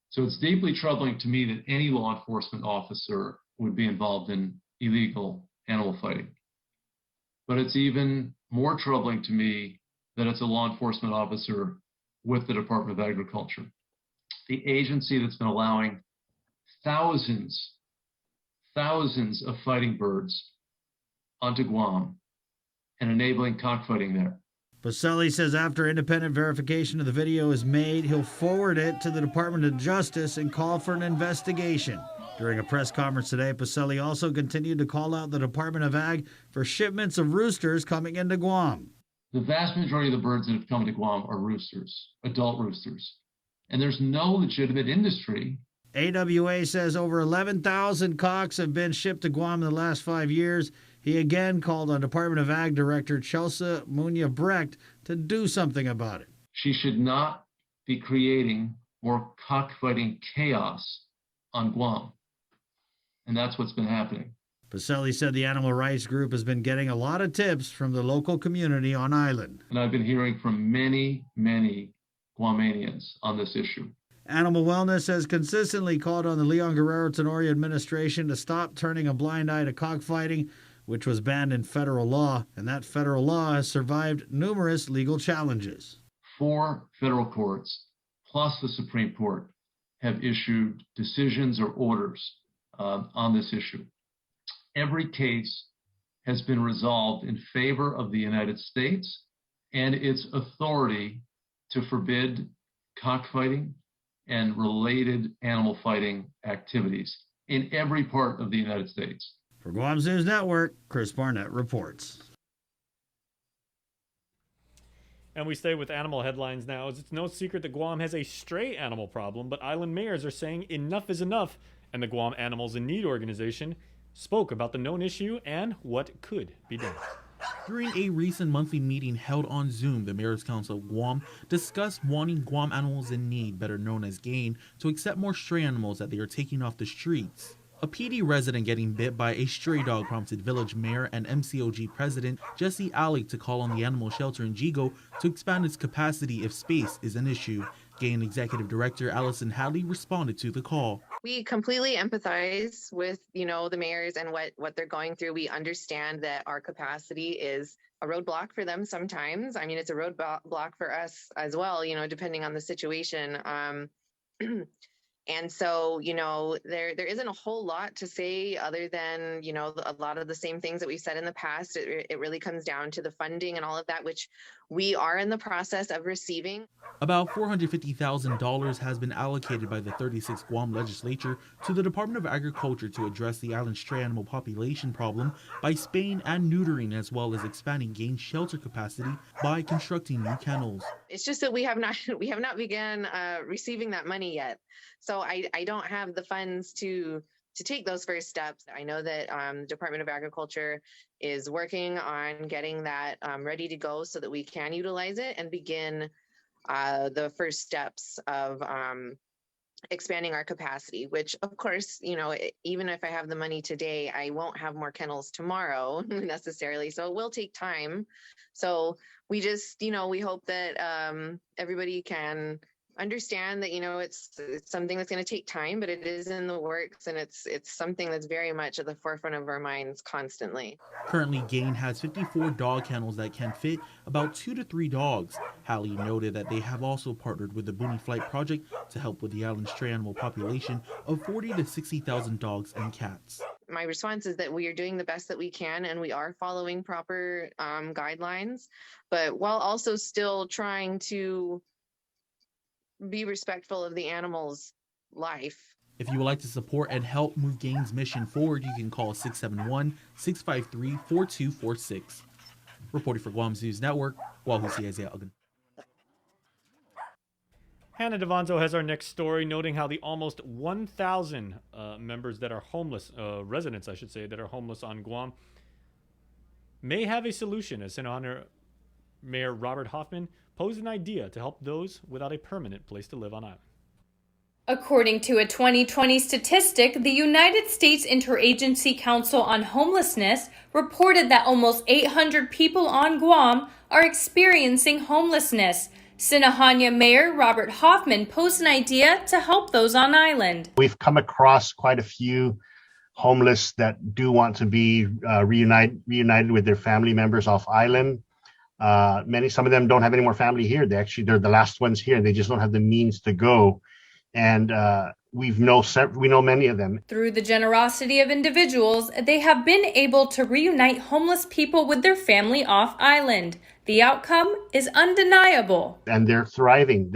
Speaker 2: So it's deeply troubling to me that any law enforcement officer would be involved in illegal animal fighting. But it's even more troubling to me that it's a law enforcement officer with the Department of Agriculture, the agency that's been allowing thousands of fighting birds onto Guam and enabling cockfighting there.
Speaker 9: Pacelli says after independent verification of the video is made, he'll forward it to the Department of Justice and call for an investigation. During a press conference today, Pacelli also continued to call out the Department of Ag for shipments of roosters coming into Guam.
Speaker 2: The vast majority of the birds that have come to Guam are roosters, adult roosters, and there's no legitimate industry.
Speaker 9: AWA says over 11,000 cocks have been shipped to Guam in the last 5 years. He again called on Department of Ag Director Chelsea Munya Brecht to do something about it.
Speaker 2: She should not be creating more cockfighting chaos on Guam. And that's what's been happening.
Speaker 9: Pacelli said the animal rights group has been getting a lot of tips from the local community on island.
Speaker 2: And I've been hearing from many Guamanians on this issue.
Speaker 9: Animal Wellness has consistently called on the Leon Guerrero Tenorio administration to stop turning a blind eye to cockfighting, which was banned in federal law, and that federal law has survived numerous legal challenges.
Speaker 2: 4 federal courts, plus the Supreme Court, have issued decisions or orders on this issue. Every case has been resolved in favor of the United States and its authority to forbid cockfighting and related animal fighting activities in every part of the United States.
Speaker 9: For Guam's News Network, Chris Barnett reports.
Speaker 7: And we stay with animal headlines now, as it's no secret that Guam has a stray animal problem, but island mayors are saying enough is enough, and the Guam Animals in Need organization spoke about the known issue and what could be done.
Speaker 8: During a recent monthly meeting held on Zoom, the Mayor's Council of Guam discussed wanting Guam Animals in Need, better known as GAIN, to accept more stray animals that they are taking off the streets. A PD resident getting bit by a stray dog prompted village mayor and MCOG president Jesse Alec to call on the animal shelter in Jigo to expand its capacity if space is an issue. GAIN Executive Director Allison Hadley responded to the call.
Speaker 13: We completely empathize with, the mayors and what they're going through. We understand that our capacity is a roadblock for them sometimes. I mean, it's a roadblock for us as well, depending on the situation. And so, there isn't a whole lot to say other than, a lot of the same things that we've said in the past. It really comes down to the funding and all of that, which we are in the process of receiving.
Speaker 8: About $450,000 has been allocated by the 36th Guam legislature to the Department of Agriculture to address the island's stray animal population problem by spaying and neutering, as well as expanding GAIN shelter capacity by constructing new kennels.
Speaker 13: It's just that we have not begun receiving that money yet. So I don't have the funds to take those first steps. I know that the Department of Agriculture is working on getting that ready to go so that we can utilize it and begin the first steps of expanding our capacity, which of course, even if I have the money today, I won't have more kennels tomorrow necessarily. So it will take time. So we just, we hope that everybody can understand that, it's something that's going to take time, but it is in the works, and it's something that's very much at the forefront of our minds constantly.
Speaker 8: Currently, Gain has 54 dog kennels that can fit about 2 to 3 dogs. Hallie noted that they have also partnered with the Boonie Flight Project to help with the island's stray animal population of 40 to 60,000 dogs and cats.
Speaker 13: My response is that we are doing the best that we can, and we are following proper guidelines, but while also still trying to be respectful of the animal's life.
Speaker 8: If you would like to support and help move Gain's mission forward, you can call 671-653-4246. Reporting for Guam's News Network, Wahusi Isaiah Uggan.
Speaker 7: Hannah Devanzo has our next story, noting how the almost 1,000 members that are homeless, residents, I should say, that are homeless on Guam, may have a solution, as Sinahana Mayor Robert Hoffman posed an idea to help those without a permanent place to live on island.
Speaker 3: According to a 2020 statistic, the United States Interagency Council on Homelessness reported that almost 800 people on Guam are experiencing homelessness. Sinahana Mayor Robert Hoffman posed an idea to help those on island.
Speaker 17: We've come across quite a few homeless that do want to be reunited with their family members off island. Some of them don't have any more family here. They're the last ones here. They just don't have the means to go. And we know many of them.
Speaker 3: Through the generosity of individuals, they have been able to reunite homeless people with their family off island. The outcome is undeniable.
Speaker 17: And they're thriving.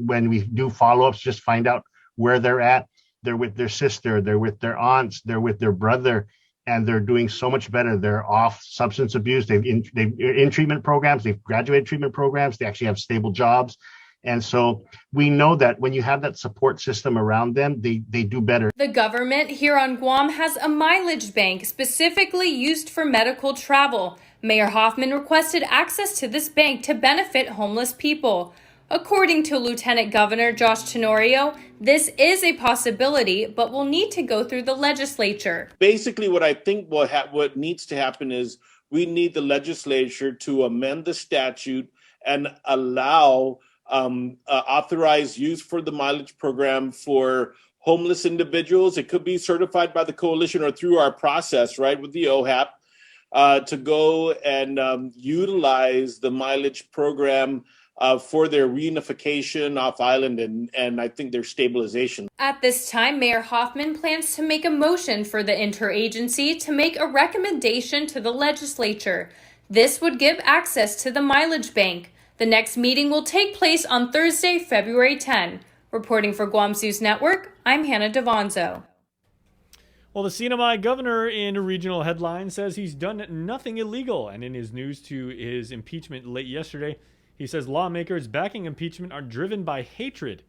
Speaker 17: When we do follow-ups, just find out where they're at. They're with their sister, they're with their aunts, they're with their brother, and they're doing so much better. They're off substance abuse. They're in treatment programs. They've graduated treatment programs. They actually have stable jobs. And so we know that when you have that support system around them, they do better.
Speaker 3: The government here on Guam has a mileage bank specifically used for medical travel. Mayor Hoffman requested access to this bank to benefit homeless people. According to Lieutenant Governor Josh Tenorio, this is a possibility, but will need to go through the legislature.
Speaker 18: Basically, what I think what needs to happen is we need the legislature to amend the statute and allow authorized use for the mileage program for homeless individuals. It could be certified by the coalition or through our process, right, with the OHAP, to go and utilize the mileage program for their reunification off island and I think their stabilization.
Speaker 3: At this time, Mayor Hoffman plans to make a motion for the interagency to make a recommendation to the legislature. This would give access to the mileage bank. The next meeting will take place on Thursday, February 10. Reporting for Guam's News Network, I'm Hannah Devanzo.
Speaker 7: Well, the Sinamai governor in regional headlines says he's done nothing illegal, and in his news to his impeachment late yesterday, he says lawmakers backing impeachment are driven by hatred,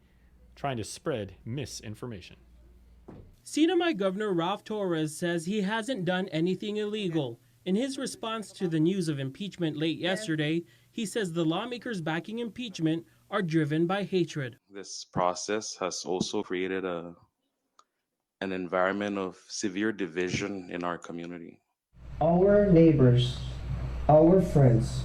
Speaker 7: trying to spread misinformation.
Speaker 19: Sinamai Governor Ralph Torres says he hasn't done anything illegal. In his response to the news of impeachment late yesterday, he says the lawmakers backing impeachment are driven by hatred.
Speaker 20: This process has also created an environment of severe division in our community.
Speaker 24: Our neighbors, our friends,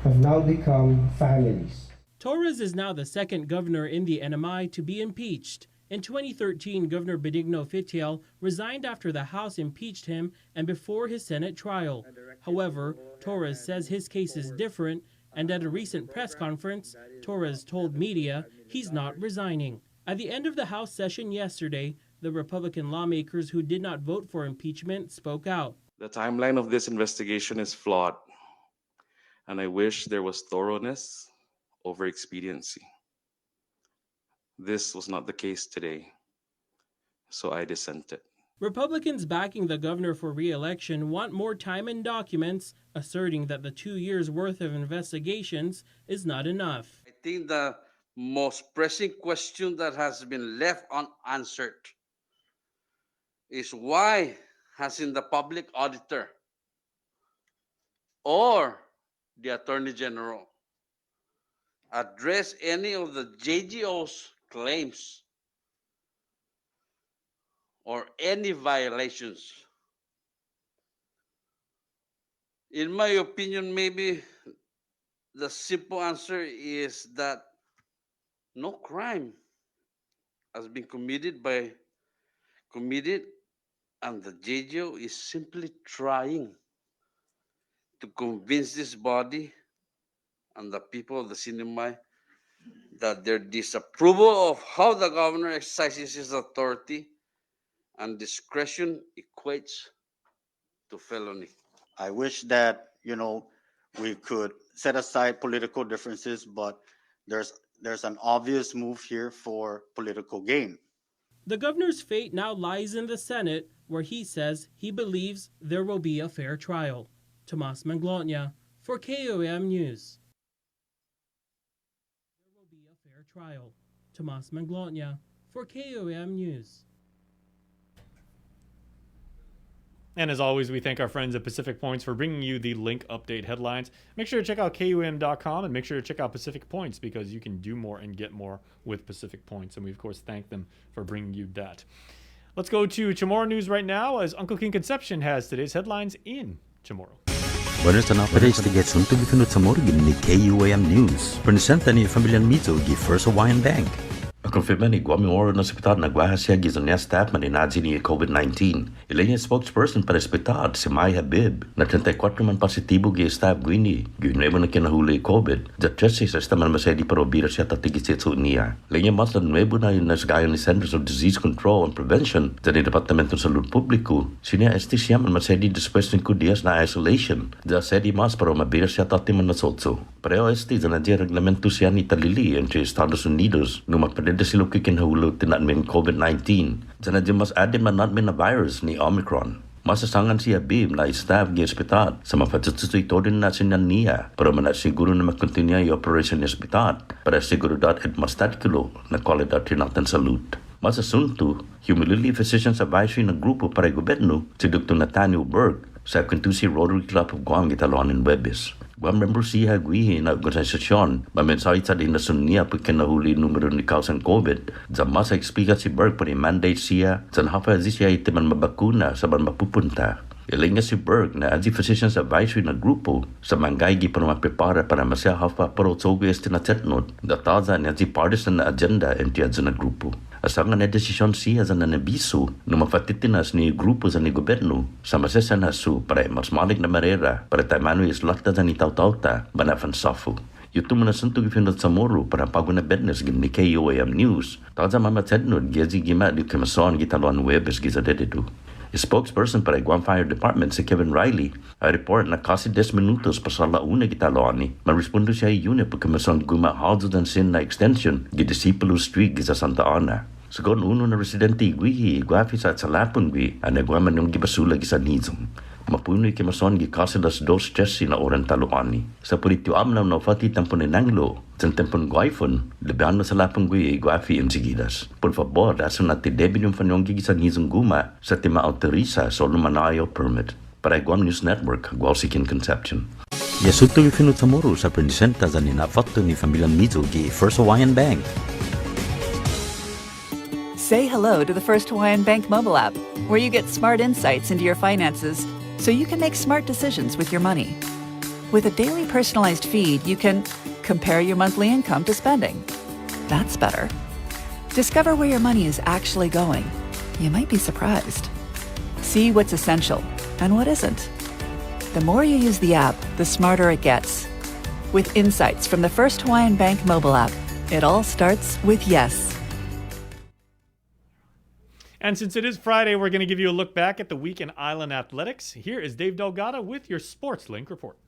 Speaker 24: have now become families.
Speaker 19: Torres is now the second governor in the NMI to be impeached. In 2013, Governor Benigno Fitiel resigned after the House impeached him and before his Senate trial. However, Torres says his case is different, and at a recent press conference, Torres told media he's not resigning. At the end of the House session yesterday, the Republican lawmakers who did not vote for impeachment spoke out.
Speaker 20: The timeline of this investigation is flawed, and I wish there was thoroughness over expediency. This was not the case today, so I dissented.
Speaker 19: Republicans backing the governor for re-election want more time and documents, asserting that the 2 years' worth of investigations is not enough.
Speaker 27: I think the most pressing question that has been left unanswered is why hasn't the public auditor or the Attorney General addressed any of the JGO's claims or any violations. In my opinion, maybe the simple answer is that no crime has been committed, and the JGO is simply trying to convince this body and the people of the Sinimay that their disapproval of how the governor exercises his authority and discretion equates to felony.
Speaker 4: I wish that, we could set aside political differences, but there's an obvious move here for political gain.
Speaker 19: The governor's fate now lies in the Senate, where he says he believes there will be a fair trial. Tomas Manglotnya for KOM News. There will be a fair trial. Tomas Manglotnya for KOM News.
Speaker 7: And as always, we thank our friends at Pacific Points for bringing you the link update headlines. Make sure to check out KUM.com and make sure to check out Pacific Points because you can do more and get more with Pacific Points. And we, of course, thank them for bringing you that. Let's go to Chamorro News right now as Uncle King Conception has today's headlines in Chamorro.
Speaker 5: Buenas tardes, tiget suntung ifinut Chamorro ni KUM News. Presenta ni Familian Mizo gi First Hawaiian Bank. Confirma ni Guam Memorial na hospital nagwahasya gizon niya staff maninazi ni COVID-19. Ilan yung spokesperson para hospital si Mai Habib na 34 man positibo gi staff gwini. Gyunremo na kinahuli COVID. That just sa man masaydi para obira siya tatigitsetso niya. Ilan yung mas na nuevo na yung nasgayon ni Centers of Disease Control and Prevention sa ni Departamento ng Salud Publiko. Siya esti siya man masaydi después ng 5 días na isolation. Da sedi mas para mabira siya tatiman na sotso. Pareo esti sa nadya reglamento siya ni Talili entre Estados Unidos nung magpadede sila kikinahulog tinatmin COVID-19. Sana di mas adim na natmin na virus ni Omicron. Masasangan siya Habib na staff ng ospital sa mapatututoy din na sinan niya para manasiguro na makontinya yung operation ng ospital para siguro dat at mas tatikulo na kalidad tinatan salud. Masasunto, humilili physicians advisory na grupo para gobyerno si Dr. Nathaniel Berg sa Quintusi Rotary Club of Guam Gitalon in Webis. Guam member siya gwihi na organisasyon mamensay sa dinasun niya pagkinahuli numero ni kausan COVID. Zama sa explica si Berg pa ni mandate siya sa nahapazi siya itiman mabakuna sa ban mapupunta. Ilinga si Berg na as physicians advisory na grupo sa manggaygi para maprepara para masya hafa pero tsoges tinatetnot dataza ni as partisan na agenda enti as na grupo. Asangan na desisyon siya sa nanabiso na mafatitinas ni grupo sa ni gobyerno sa masesa na su para mas malik na marera para tayo islakta sa ni tautauta banafan safu. Yuto mo na suntog ifinod sa moro para pago na bednes gin ni KOM News. Taza mamatednod giyazi gima di kemason gitalon webes gizadededu. Spokesperson para Guam Fire Department si Kevin Riley ay report na kasi 10 minutos pa sa launa gitaloni marespondo siya yun pagkamason guma haldo dan sin na extension gidisipulo street giza Santa Ana. Sagon uno na residente igwihi igwafi sa salapon gwi ang nagwaman ng gibasula gisa nizong. Mapunoy kemason gi kasi das 2 chesi na oran taloani. Sa politio amnaw na fati tampon ni nanglo sa tempon guayfon lebihan sa lapon gwi igwafi in sigidas. Por favor, aso na tidebin yung fanyong gisa nizong guma sa tima autoriza sa lumanayo permit. Para Guam News Network, Gualsikin Conception. Yasuto ifinut sa moro sa presenta sa ninafato ni Familian Mizo gi First Hawaiian Bank.
Speaker 6: Say hello to the First Hawaiian Bank mobile app, where you get smart insights into your finances so you can make smart decisions with your money. With a daily personalized feed, you can compare your monthly income to spending. That's better. Discover where your money is actually going. You might be surprised. See what's essential and what isn't. The more you use the app, the smarter it gets. With insights from the First Hawaiian Bank mobile app, it all starts with yes.
Speaker 7: And since it is Friday, we're going to give you a look back at the week in Island Athletics. Here is Dave Delgado with your Sports Link report.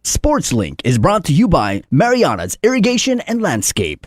Speaker 21: Sports Link is brought to you by Mariana's Irrigation and Landscape.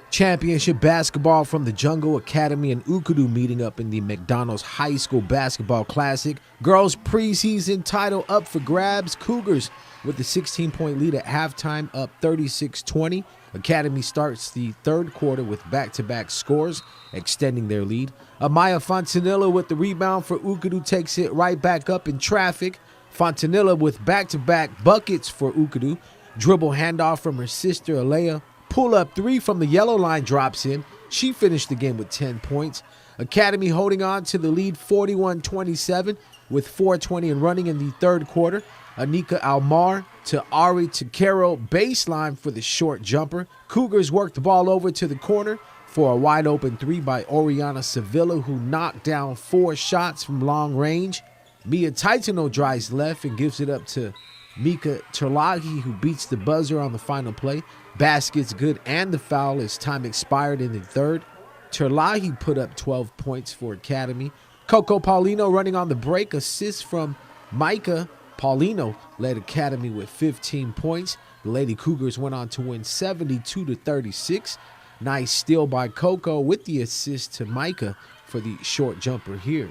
Speaker 22: Championship basketball from the Jungle Academy in Ukudu meeting up in the McDonald's High School Basketball Classic. Girls preseason title up for grabs. Cougars with the 16-point lead at halftime, up 36-20. Academy starts the third quarter with back-to-back scores, extending their lead. Amaya Fontanilla with the rebound for Ukudu takes it right back up in traffic. Fontanilla with back-to-back buckets for Ukudu. Dribble handoff from her sister Alea. Pull-up three from the yellow line drops in. She finished the game with 10 points. Academy holding on to the lead 41-27 with 4:20 and running in the third quarter. Anika Almar to Ari Takero baseline for the short jumper. Cougars worked the ball over to the corner for a wide open three by Oriana Sevilla, who knocked down 4 shots from long range. Mia Titano drives left and gives it up to Mika Terlahi, who beats the buzzer on the final play. Basket's good and the foul as time expired in the third. Terlahi put up 12 points for Academy. Coco Paulino running on the break. Assist from Micah. Paulino led Academy with 15 points. The Lady Cougars went on to win 72-36. Nice steal by Coco with the assist to Micah for the short jumper here.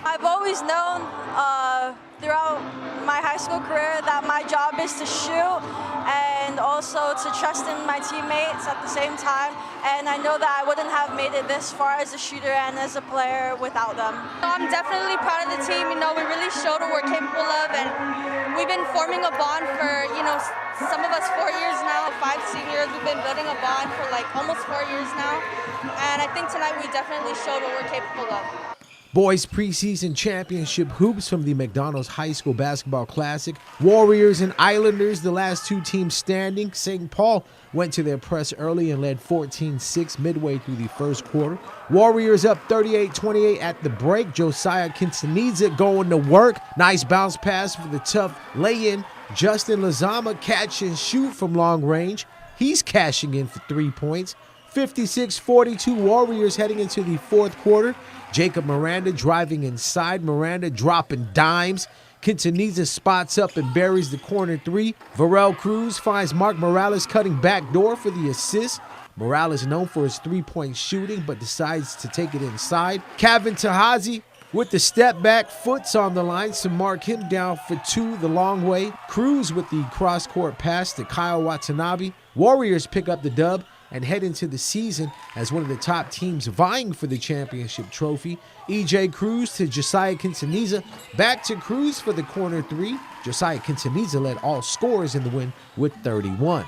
Speaker 10: I've always known throughout my high school career that my job is to shoot and also to trust in my teammates at the same time. And I know that I wouldn't have made it this far as a shooter and as a player without them.
Speaker 11: I'm definitely proud of the team. You know, we really showed what we're capable of, and we've been forming a bond for, you know, some of us 4 years now, 5 seniors. We've been building a bond for like almost 4 years now. And I think tonight we definitely showed what we're capable of.
Speaker 22: Boys preseason championship hoops from the McDonald's High School Basketball Classic. Warriors and Islanders, the last 2 teams standing. St. Paul went to their press early and led 14-6 midway through the first quarter. Warriors up 38-28 at the break. Josiah Quintanilla going to work. Nice bounce pass for the tough lay-in. Justin Lazama catch and shoot from long range. He's cashing in for 3 points. 56-42 Warriors heading into the fourth quarter. Jacob Miranda driving inside. Miranda dropping dimes. Quintanilla spots up and buries the corner 3. Varel Cruz finds Mark Morales cutting back door for the assist. Morales is known for his 3-point shooting, but decides to take it inside. Kevin Tahazi with the step back, foot's on the line to mark him down for 2 the long way. Cruz with the cross-court pass to Kyle Watanabe. Warriors pick up the dub and head into the season as one of the top teams vying for the championship trophy. E.J. Cruz to Josiah Quintanilla. Back to Cruz for the corner 3. Josiah Quintanilla led all scorers in the win with 31.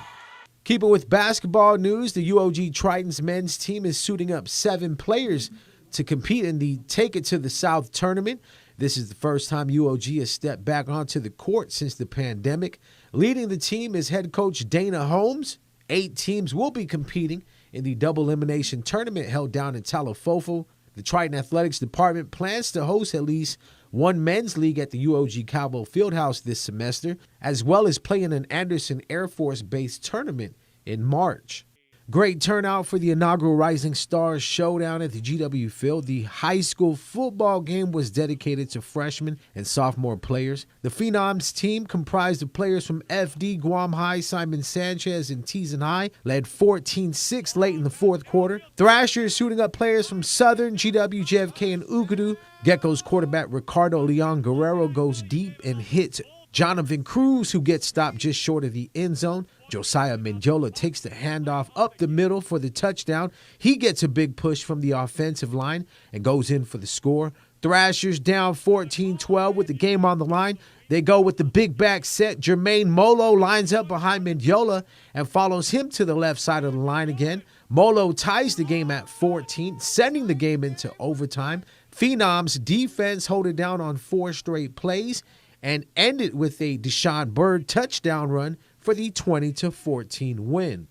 Speaker 22: Keeping with basketball news, the UOG Tritons men's team is suiting up 7 players to compete in the Take It to the South tournament. This is the first time UOG has stepped back onto the court since the pandemic. Leading the team is head coach Dana Holmes. 8 teams will be competing in the double elimination tournament held down in Talofofo. The Triton Athletics Department plans to host at least one men's league at the UOG Cowboy Fieldhouse this semester, as well as play in an Anderson Air Force Base tournament in March. Great turnout for the inaugural Rising Stars Showdown at the GW Field. The high school football game was dedicated to freshmen and sophomore players. The Phenoms team, comprised of players from FD, Guam High, Simon Sanchez, and Teason High, led 14-6 late in the fourth quarter. Thrashers shooting up players from Southern, GW, JFK, and Ugudu. Geckos quarterback Ricardo Leon Guerrero goes deep and hits Jonathan Cruz, who gets stopped just short of the end zone. Josiah Mendiola takes the handoff up the middle for the touchdown. He gets a big push from the offensive line and goes in for the score. Thrashers down 14-12 with the game on the line. They go with the big back set. Jermaine Molo lines up behind Mendiola and follows him to the left side of the line again. Molo ties the game at 14, sending the game into overtime. Phenoms defense hold it down on 4 straight plays and ended with a Deshaun Bird touchdown run for the 20-14 win.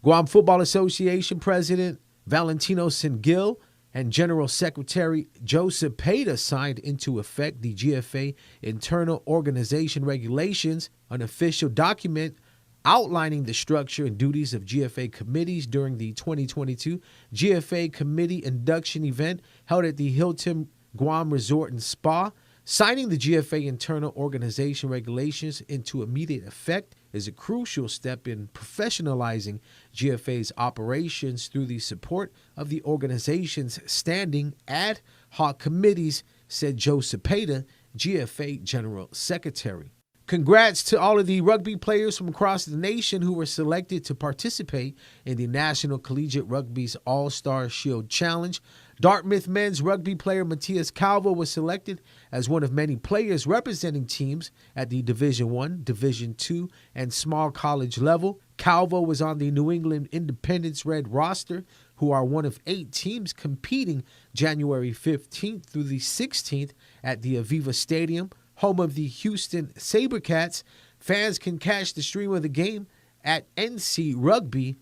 Speaker 22: Guam Football Association President Valentino Sengil and General Secretary Joseph Peda signed into effect the GFA Internal Organization Regulations, an official document outlining the structure and duties of GFA committees during the 2022 GFA Committee Induction event held at the Hilton Guam Resort and Spa. Signing the GFA Internal Organization Regulations into immediate effect is a crucial step in professionalizing GFA's operations through the support of the organization's standing ad hoc committees, said Joe Cepeda, GFA General Secretary. Congrats to all of the rugby players from across the nation who were selected to participate in the National Collegiate Rugby's All-Star Shield Challenge. Dartmouth men's rugby player Matias Calvo was selected as one of many players representing teams at the Division I, Division II, and small college level. Calvo was on the New England Independence Red roster who are one of 8 teams competing January 15th through the 16th at the Aviva Stadium, home of the Houston SaberCats. Fans can catch the stream of the game at ncrugby.org.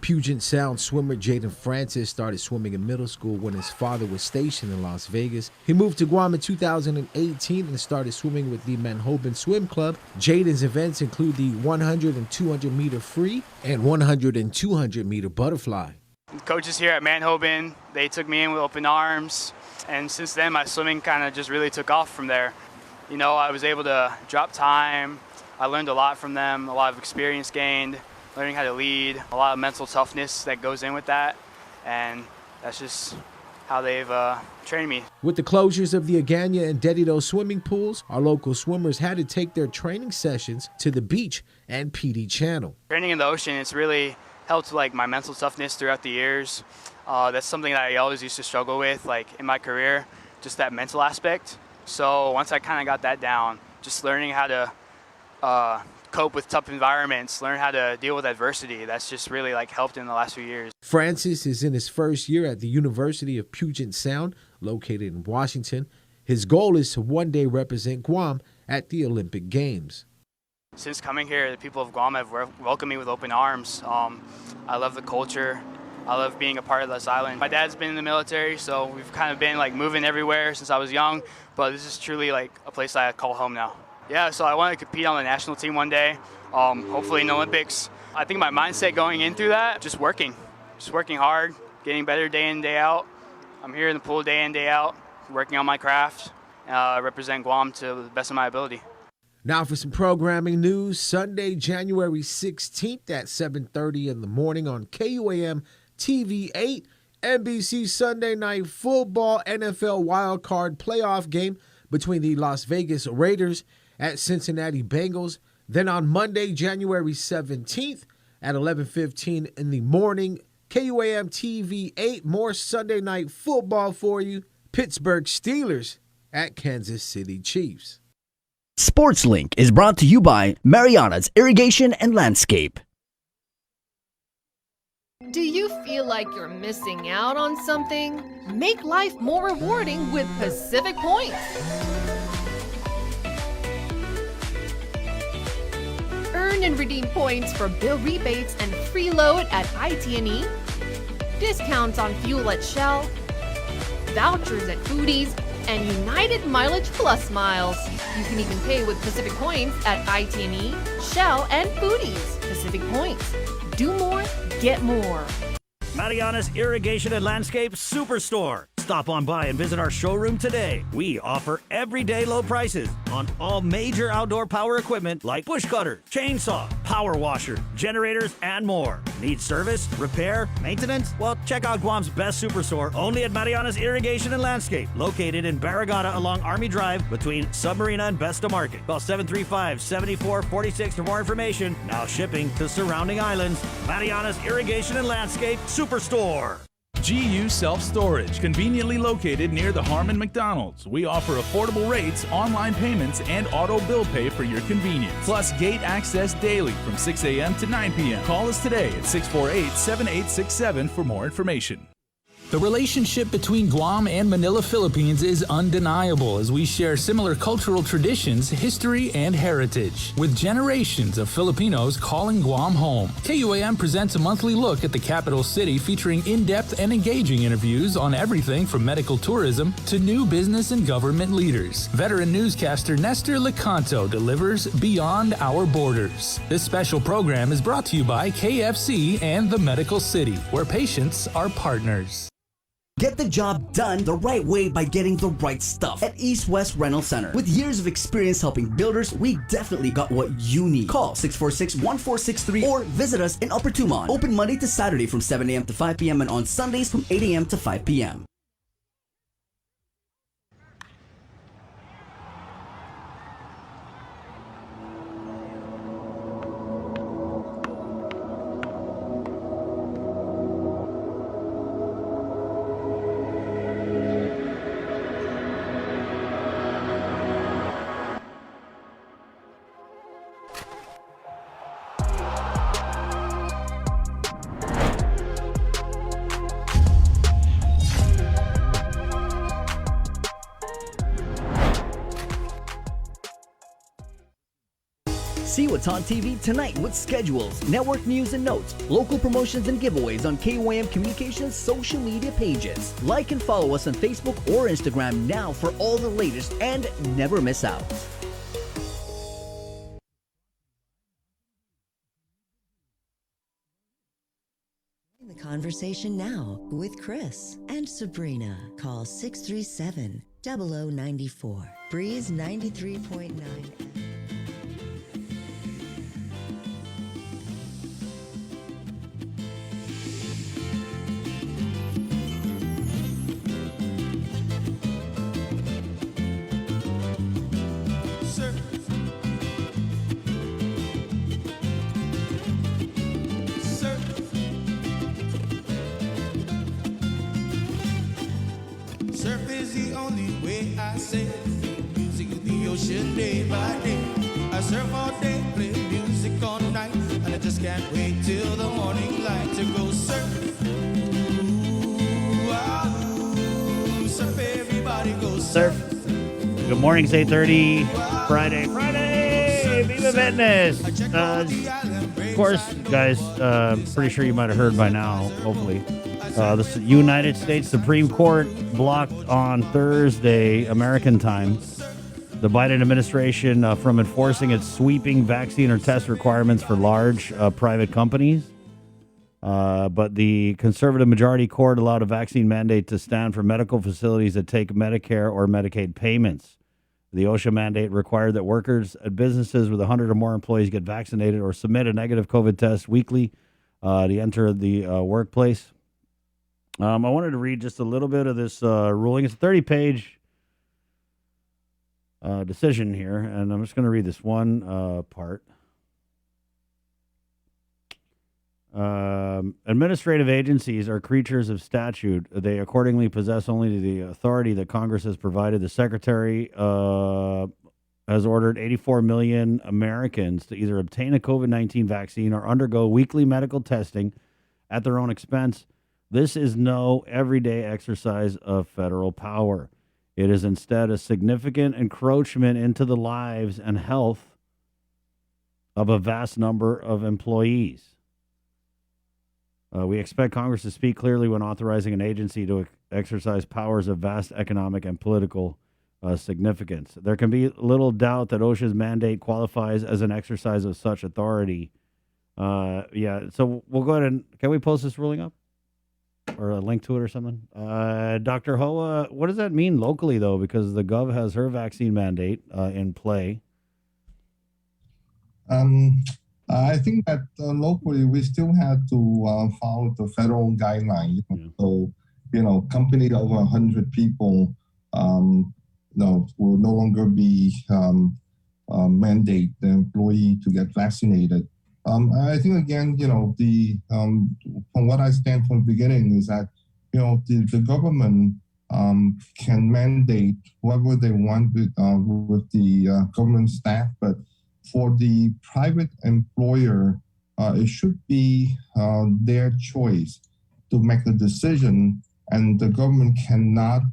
Speaker 22: Puget Sound swimmer Jaden Francis started swimming in middle school when his father was stationed in Las Vegas. He moved to Guam in 2018 and started swimming with the Manhoban Swim Club. Jaden's events include the 100 and 200 meter free and 100 and 200 meter butterfly.
Speaker 1: Coaches here at Manhoban, they took me in with open arms, and since then my swimming kind of just really took off from there. You know, I was able to drop time. I learned a lot from them, a lot of experience gained, learning how to lead, a lot of mental toughness that goes in with that, and that's just how they've trained me.
Speaker 22: With the closures of the Agana and Dedido swimming pools, our local swimmers had to take their training sessions to the beach and PD Channel.
Speaker 1: Training in the ocean, it's really helped like my mental toughness throughout the years. That's something that I always used to struggle with, like in my career, just that mental aspect. So once I kind of got that down, just learning how to cope with tough environments, learn how to deal with adversity. That's just really like helped in the last few years.
Speaker 22: Francis is in his first year at the University of Puget Sound, located in Washington. His goal is to one day represent Guam at the Olympic Games.
Speaker 1: Since coming here, the people of Guam have welcomed me with open arms. I love the culture. I love being a part of this island. My dad's been in the military, so we've kind of been like moving everywhere since I was young, but this is truly like a place I call home now. Yeah, so I want to compete on the national team one day, hopefully in the Olympics. I think my mindset going in through that, just working hard, getting better day in, day out. I'm here in the pool day in, day out, working on my craft, represent Guam to the best of my ability.
Speaker 22: Now for some programming news. Sunday, January 16th at 7:30 in the morning on KUAM TV 8, NBC Sunday Night Football NFL Wildcard Playoff game between the Las Vegas Raiders at Cincinnati Bengals. Then on Monday, January 17th at 11:15 in the morning, KUAM TV 8, more Sunday Night Football for you. Pittsburgh Steelers at Kansas City Chiefs.
Speaker 21: SportsLink is brought to you by Mariana's Irrigation and Landscape.
Speaker 12: Do you feel like you're missing out on something? Make life more rewarding with Pacific Points. Earn and redeem points for bill rebates and free load at IT&E, discounts on fuel at Shell, vouchers at Foodies, and United Mileage Plus miles. You can even pay with Pacific Points at IT&E, Shell, and Foodies. Pacific Points. Do more, get more.
Speaker 14: Mariana's Irrigation and Landscape Superstore. Stop on by and visit our showroom today. We offer everyday low prices on all major outdoor power equipment like bush cutter, chainsaw, power washer, generators, and more. Need service, repair, maintenance? Well, check out Guam's best superstore only at Mariana's Irrigation and Landscape, located in Barragata along Army Drive between Submarina and Besta Market. Call 735-7446 for more information. Now shipping to surrounding islands. Mariana's Irrigation and Landscape Superstore.
Speaker 15: GU Self-Storage, conveniently located near the Harmon McDonald's. We offer affordable rates, online payments, and auto bill pay for your convenience. Plus gate access daily from 6 a.m. to 9 p.m. Call us today at 648-7867 for more information.
Speaker 23: The relationship between Guam and Manila, Philippines is undeniable as we share similar cultural traditions, history, and heritage. With generations of Filipinos calling Guam home, KUAM presents a monthly look at the capital city featuring in-depth and engaging interviews on everything from medical tourism to new business and government leaders. Veteran newscaster Nestor Lecanto delivers Beyond Our Borders. This special program is brought to you by KFC and the Medical City, where patients are partners.
Speaker 21: Get the job done the right way by getting the right stuff at East West Rental Center. With years of experience helping builders, we definitely got what you need. Call 646-1463 or visit us in Upper Tumon. Open Monday to Saturday from 7 a.m. to 5 p.m. and on Sundays from 8 a.m. to 5 p.m. See what's on TV tonight with schedules, network news and notes, local promotions and giveaways on KYM Communications social media pages. Like and follow us on Facebook or Instagram now for all the latest and never miss out.
Speaker 2: The conversation now with Chris and Sabrina. Call 637-0094. Breeze 93.9.
Speaker 8: Surf is the only way I sail. Music in the ocean day by day. I surf all day, play music all night, and I just can't wait till the morning light to go surf. Ooh, ah, surf, everybody go surf.
Speaker 9: Good morning, it's 8:30, Friday, Viva Fitness. Of course, guys, pretty sure you might have heard by now, hopefully. The United States Supreme Court blocked on Thursday, American time, the Biden administration from enforcing its sweeping vaccine or test requirements for large private companies. But the conservative majority court allowed a vaccine mandate to stand for medical facilities that take Medicare or Medicaid payments. The OSHA mandate required that workers at businesses with 100 or more employees get vaccinated or submit a negative COVID test weekly to enter the workplace. I wanted to read just a little bit of this ruling. It's a 30-page decision here, and I'm just going to read this one part. Administrative agencies are creatures of statute. They accordingly possess only the authority that Congress has provided. The Secretary has ordered 84 million Americans to either obtain a COVID-19 vaccine or undergo weekly medical testing at their own expense. This is no everyday exercise of federal power. It is instead a significant encroachment into the lives and health of a vast number of employees. We expect Congress to speak clearly when authorizing an agency to exercise powers of vast economic and political significance. There can be little doubt that OSHA's mandate qualifies as an exercise of such authority. So we'll go ahead and, can we post this ruling up? Or a link to it or something? Dr. Hoa, what does that mean locally, though? Because the Gov has her vaccine mandate in play.
Speaker 13: I think that locally we still have to follow the federal guideline. So, companies over 100 people, will no longer be mandate the employee to get vaccinated. I think again, from what I stand from the beginning is that, the government can mandate whatever they want with the government staff, but for the private employer, it should be their choice to make the decision, and the government cannot,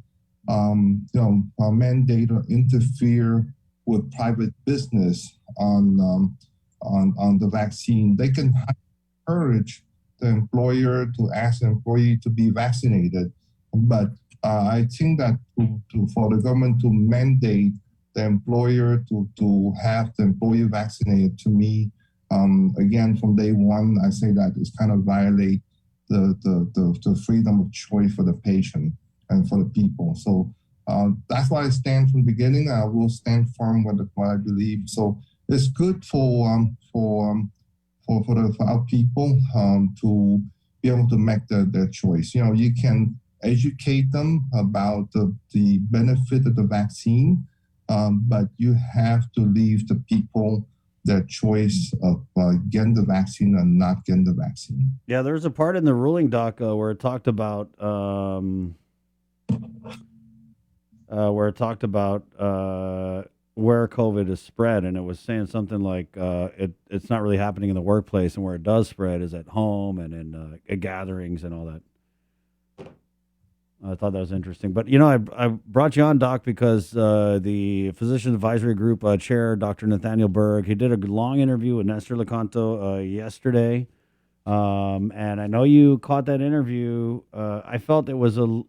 Speaker 13: mandate or interfere with private business on the vaccine. They can encourage the employer to ask the employee to be vaccinated, but I think that for the government to mandate the employer to have the employee vaccinated, to me, again, from day one, I say that it's kind of violate the freedom of choice for the patient and for the people. So that's why I stand from the beginning. I will stand firm with what I believe. So it's good for our people to be able to make their choice. You can educate them about the benefit of the vaccine, but you have to leave the people their choice of getting the vaccine or not getting the vaccine.
Speaker 9: Yeah, there's a part in the ruling, Doc, where it talked about where COVID is spread, and it was saying something like it's not really happening in the workplace, and where it does spread is at home and in gatherings and all that. I thought that was interesting. But, I brought you on, Doc, because the Physician Advisory Group chair, Dr. Nathaniel Berg, he did a long interview with Nestor Lecanto yesterday. And I know you caught that interview. I felt it was the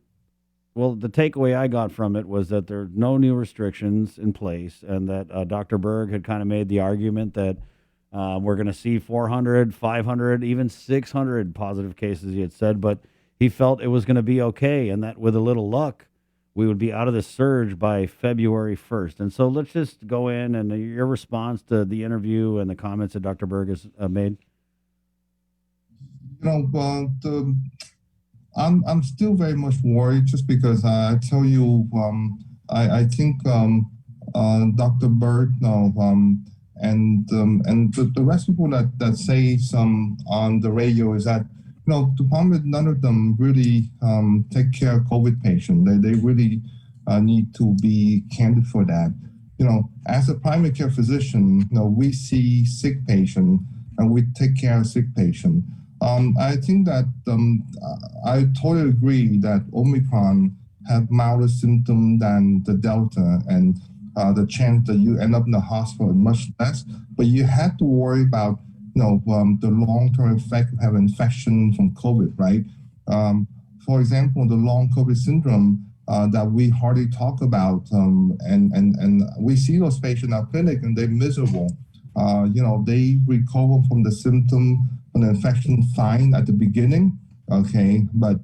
Speaker 9: takeaway I got from it was that there are no new restrictions in place, and that Dr. Berg had kind of made the argument that we're going to see 400, 500, even 600 positive cases, he had said, but he felt it was going to be okay, and that with a little luck, we would be out of the surge by February 1st. And so let's just go in and your response to the interview and the comments that Dr. Berg has made.
Speaker 13: I'm still very much worried just because I tell you, I think Dr. Berg and the rest of people that say some on the radio is that Department, none of them really take care of COVID patients. They really need to be candid for that. As a primary care physician, we see sick patients and we take care of sick patients. I think that I totally agree that Omicron have milder symptoms than the Delta, and the chance that you end up in the hospital is much less. But you have to worry about the long-term effect of having infection from COVID, right? For example, the long COVID syndrome that we hardly talk about, and we see those patients in our clinic and they're miserable. They recover from the symptom of the infection fine at the beginning, okay? But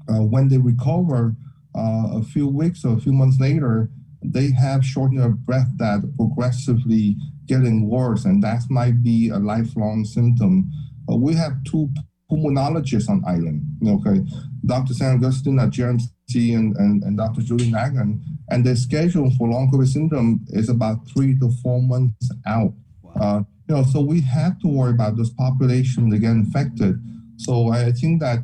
Speaker 13: when they recover a few weeks or a few months later, they have shortness of breath that progressively getting worse, and that might be a lifelong symptom. We have two pulmonologists on island, okay? Dr. San Agustin at GMC and Dr. Julie Nagan, and their schedule for long COVID syndrome is about 3 to 4 months out. Wow. So we have to worry about this population that get infected. So I think that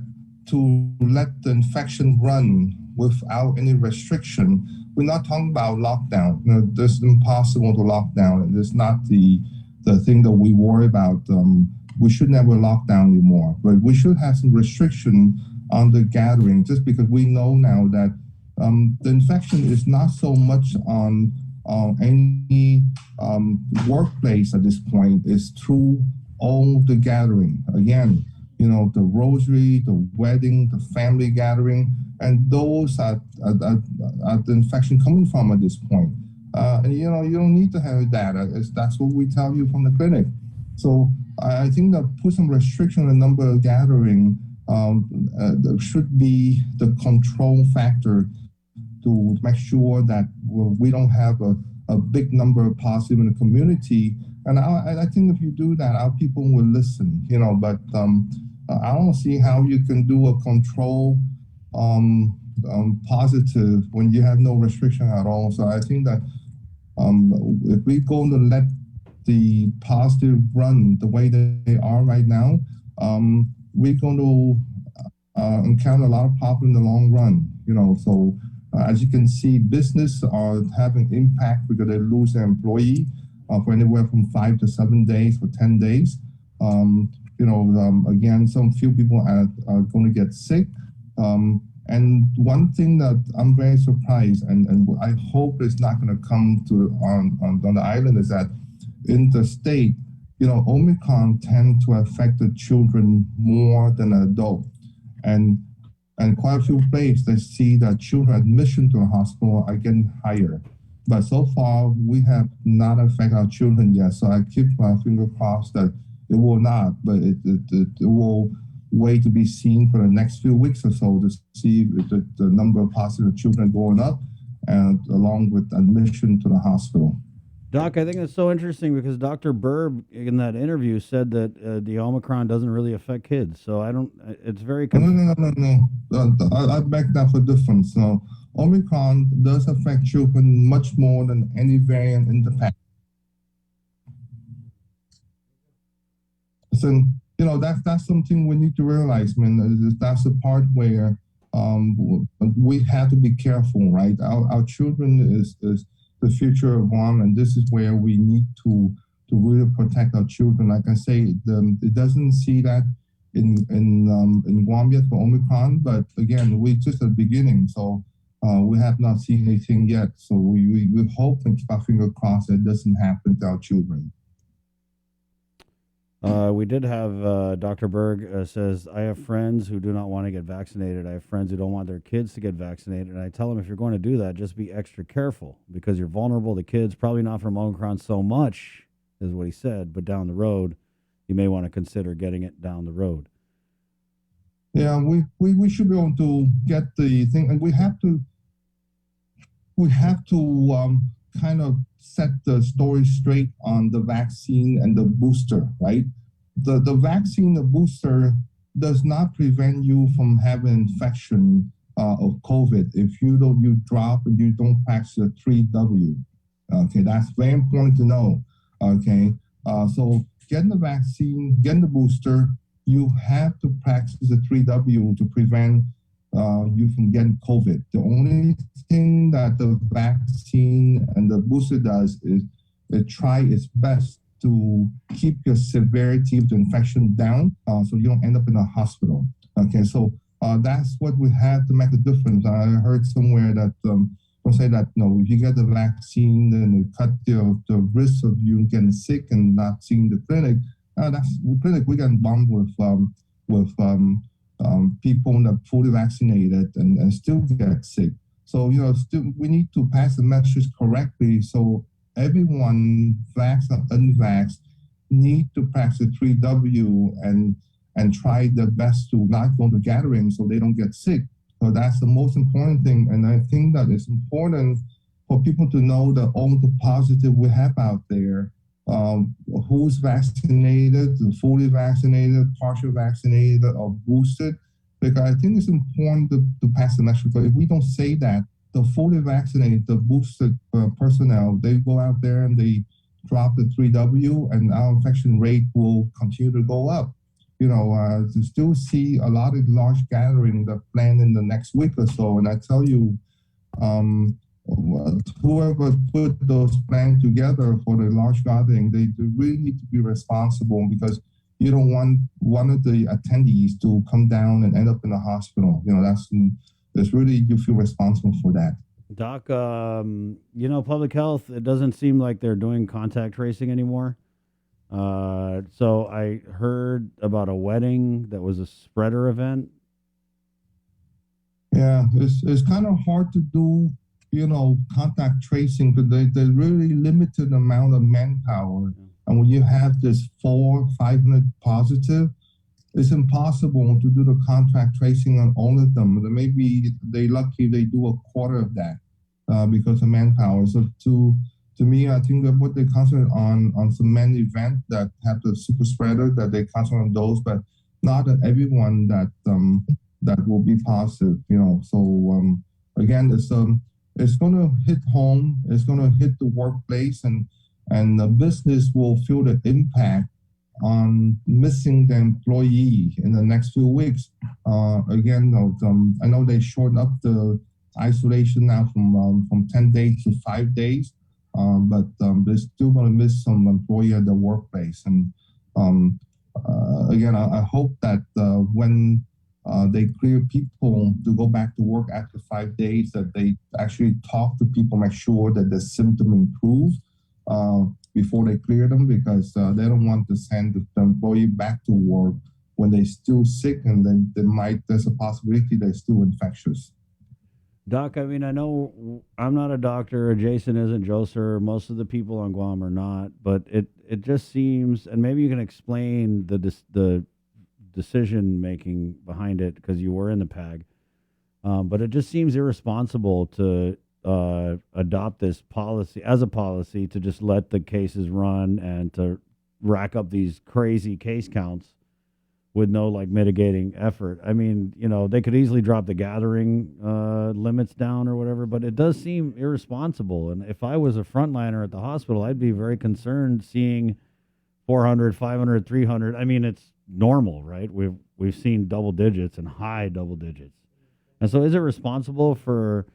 Speaker 13: to let the infection run without any restriction, we're not talking about lockdown. This is impossible to lock down. It's not the thing that we worry about. We should never lock down anymore, but we should have some restriction on the gathering, just because we know now that the infection is not so much on any workplace at this point. It's through all the gathering. Again, the rosary, the wedding, the family gathering, and those are the infection coming from at this point. And you don't need to have data. That's what we tell you from the clinic. So I think that put some restriction on the number of gathering should be the control factor to make sure that we don't have a big number of positive in the community. And I think if you do that, our people will listen, but I don't see how you can do a control positive when you have no restriction at all. So I think that if we're going to let the positive run the way they are right now, we're going to encounter a lot of problems in the long run. So as you can see, business are having impact because they lose their employee for anywhere from 5 to 7 days for 10 days. Again, some few people are going to get sick. And one thing that I'm very surprised, and I hope it's not going to come to on the island, is that in the state, Omicron tend to affect the children more than adults. And quite a few places, they see that children admission to the hospital are getting higher. But so far, we have not affected our children yet. So I keep my finger crossed that it will not, but it will wait to be seen for the next few weeks or so to see if the number of positive children going up, and along with admission to the hospital.
Speaker 9: Doc, I think it's so interesting because Dr. Berg in that interview said that the Omicron doesn't really affect kids. So it's very...
Speaker 13: No. I beg that for difference. So Omicron does affect children much more than any variant in the past. So, that's something we need to realize, man. That's the part where we have to be careful, right? Our children is the future of Guam, and this is where we need to really protect our children. Like I say, it doesn't see that in Guam yet for Omicron, but again, we just at the beginning, so we have not seen anything yet. So we hope and keep our finger crossed that it doesn't happen to our children.
Speaker 9: We did have Dr. Berg says, I have friends who do not want to get vaccinated. I have friends who don't want their kids to get vaccinated. And I tell them, if you're going to do that, just be extra careful because you're vulnerable to kids, probably not from Omicron so much, is what he said, but down the road, you may want to consider getting it down the road.
Speaker 13: Yeah, we should be able to get the thing, and we have to kind of set the story straight on the vaccine and the booster, right? The vaccine, the booster, does not prevent you from having infection of COVID if you drop and you don't practice the 3W. Okay, that's very important to know. Okay, so getting the vaccine, getting the booster, you have to practice the 3W to prevent you from getting COVID. The only thing that the vaccine and the booster does is it try its best to keep your severity of the infection down so you don't end up in a hospital. Okay, so that's what we have to make a difference. I heard somewhere that don't say that, if you get the vaccine, then it cut the risk of you getting sick and not seeing the clinic. That's the clinic. We get bombed with people that fully vaccinated and still get sick. So, we need to pass the message correctly. So everyone, vaxxed or unvaxxed, need to practice the 3W and try their best to not go to gatherings so they don't get sick. So that's the most important thing. And I think that it's important for people to know that all the positive we have out there, who's vaccinated, fully vaccinated, partially vaccinated, or boosted, because I think it's important to pass the message. Because if we don't say that, the fully vaccinated, the boosted personnel, they go out there and they drop the 3W, and our infection rate will continue to go up. To still see a lot of large gathering that planned in the next week or so, and I tell you, whoever put those plans together for the large gathering, they really need to be responsible because you don't want one of the attendees to come down and end up in the hospital. That's really, you feel responsible for that.
Speaker 9: Doc, public health, it doesn't seem like they're doing contact tracing anymore. So I heard about a wedding that was a spreader event.
Speaker 13: Yeah, it's kind of hard to do, contact tracing because there's really limited amount of manpower. And when you have this 500 positive, it's impossible to do the contact tracing on all of them. Maybe they're lucky they do a quarter of that because of manpower. So to me, I think that what they concentrate on some many events that have the super spreader, that they concentrate on those, but not on everyone that will be positive. So again, it's going to hit home, it's going to hit the workplace, and the business will feel the impact on missing the employee in the next few weeks. Again, I know they shortened up the isolation now from 10 days to 5 days. But they're still going to miss some employee at the workplace. And again, I hope that when they clear people to go back to work after 5 days, that they actually talk to people, make sure that the symptom improves before they clear them, because they don't want to send the employee back to work when they're still sick, and then there's a possibility they're still infectious.
Speaker 9: Doc, I mean, I know I'm not a doctor, Jason isn't, Joe Sir, most of the people on Guam are not, but it just seems, and maybe you can explain the decision making behind it because you were in the PAG, but it just seems irresponsible to adopt this policy as a policy to just let the cases run and to rack up these crazy case counts with no mitigating effort. I mean, they could easily drop the gathering limits down or whatever, but it does seem irresponsible. And if I was a frontliner at the hospital, I'd be very concerned seeing 400, 500, 300. I mean, it's normal, right? We've seen double digits and high double digits. And so is it responsible for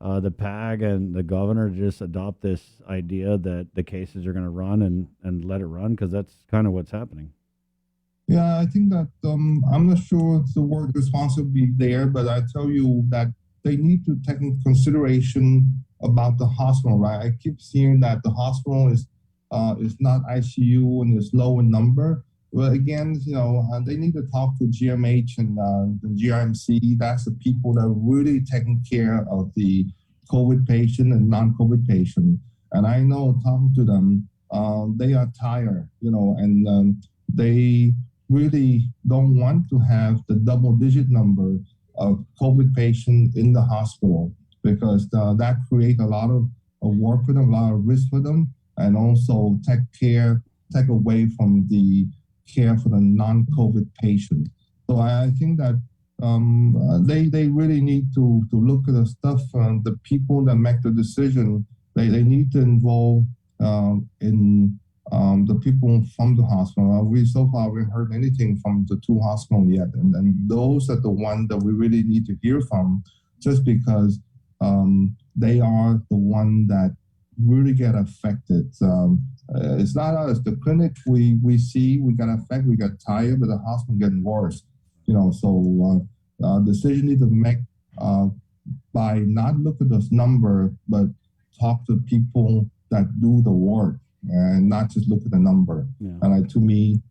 Speaker 9: the PAG and the governor to just adopt this idea that the cases are going to run and let it run? Because that's kind of what's happening.
Speaker 13: Yeah, I think that I'm not sure if the word responsibility there, but I tell you that they need to take into consideration about the hospital, right? I keep seeing that the hospital is not ICU and is low in number. Well, again, they need to talk to GMH and the GRMC. That's the people that are really taking care of the COVID patient and non-COVID patient. And I know talking to them, they are tired, and they really don't want to have the double-digit number of COVID patients in the hospital because that creates a lot of work for them, a lot of risk for them, and also take away from the care for the non-COVID patient. So I think that they really need to look at the stuff. The people that make the decision, they need to involve in the people from the hospital. So far we haven't heard anything from the two hospitals yet, and those are the ones that we really need to hear from, just because they are the one that really get affected. It's not us. The clinic we see, we got affected, we got tired, but the hospital getting worse. So decision need to make by not look at this number, but talk to people that do the work and not just look at the number. Yeah. And to me,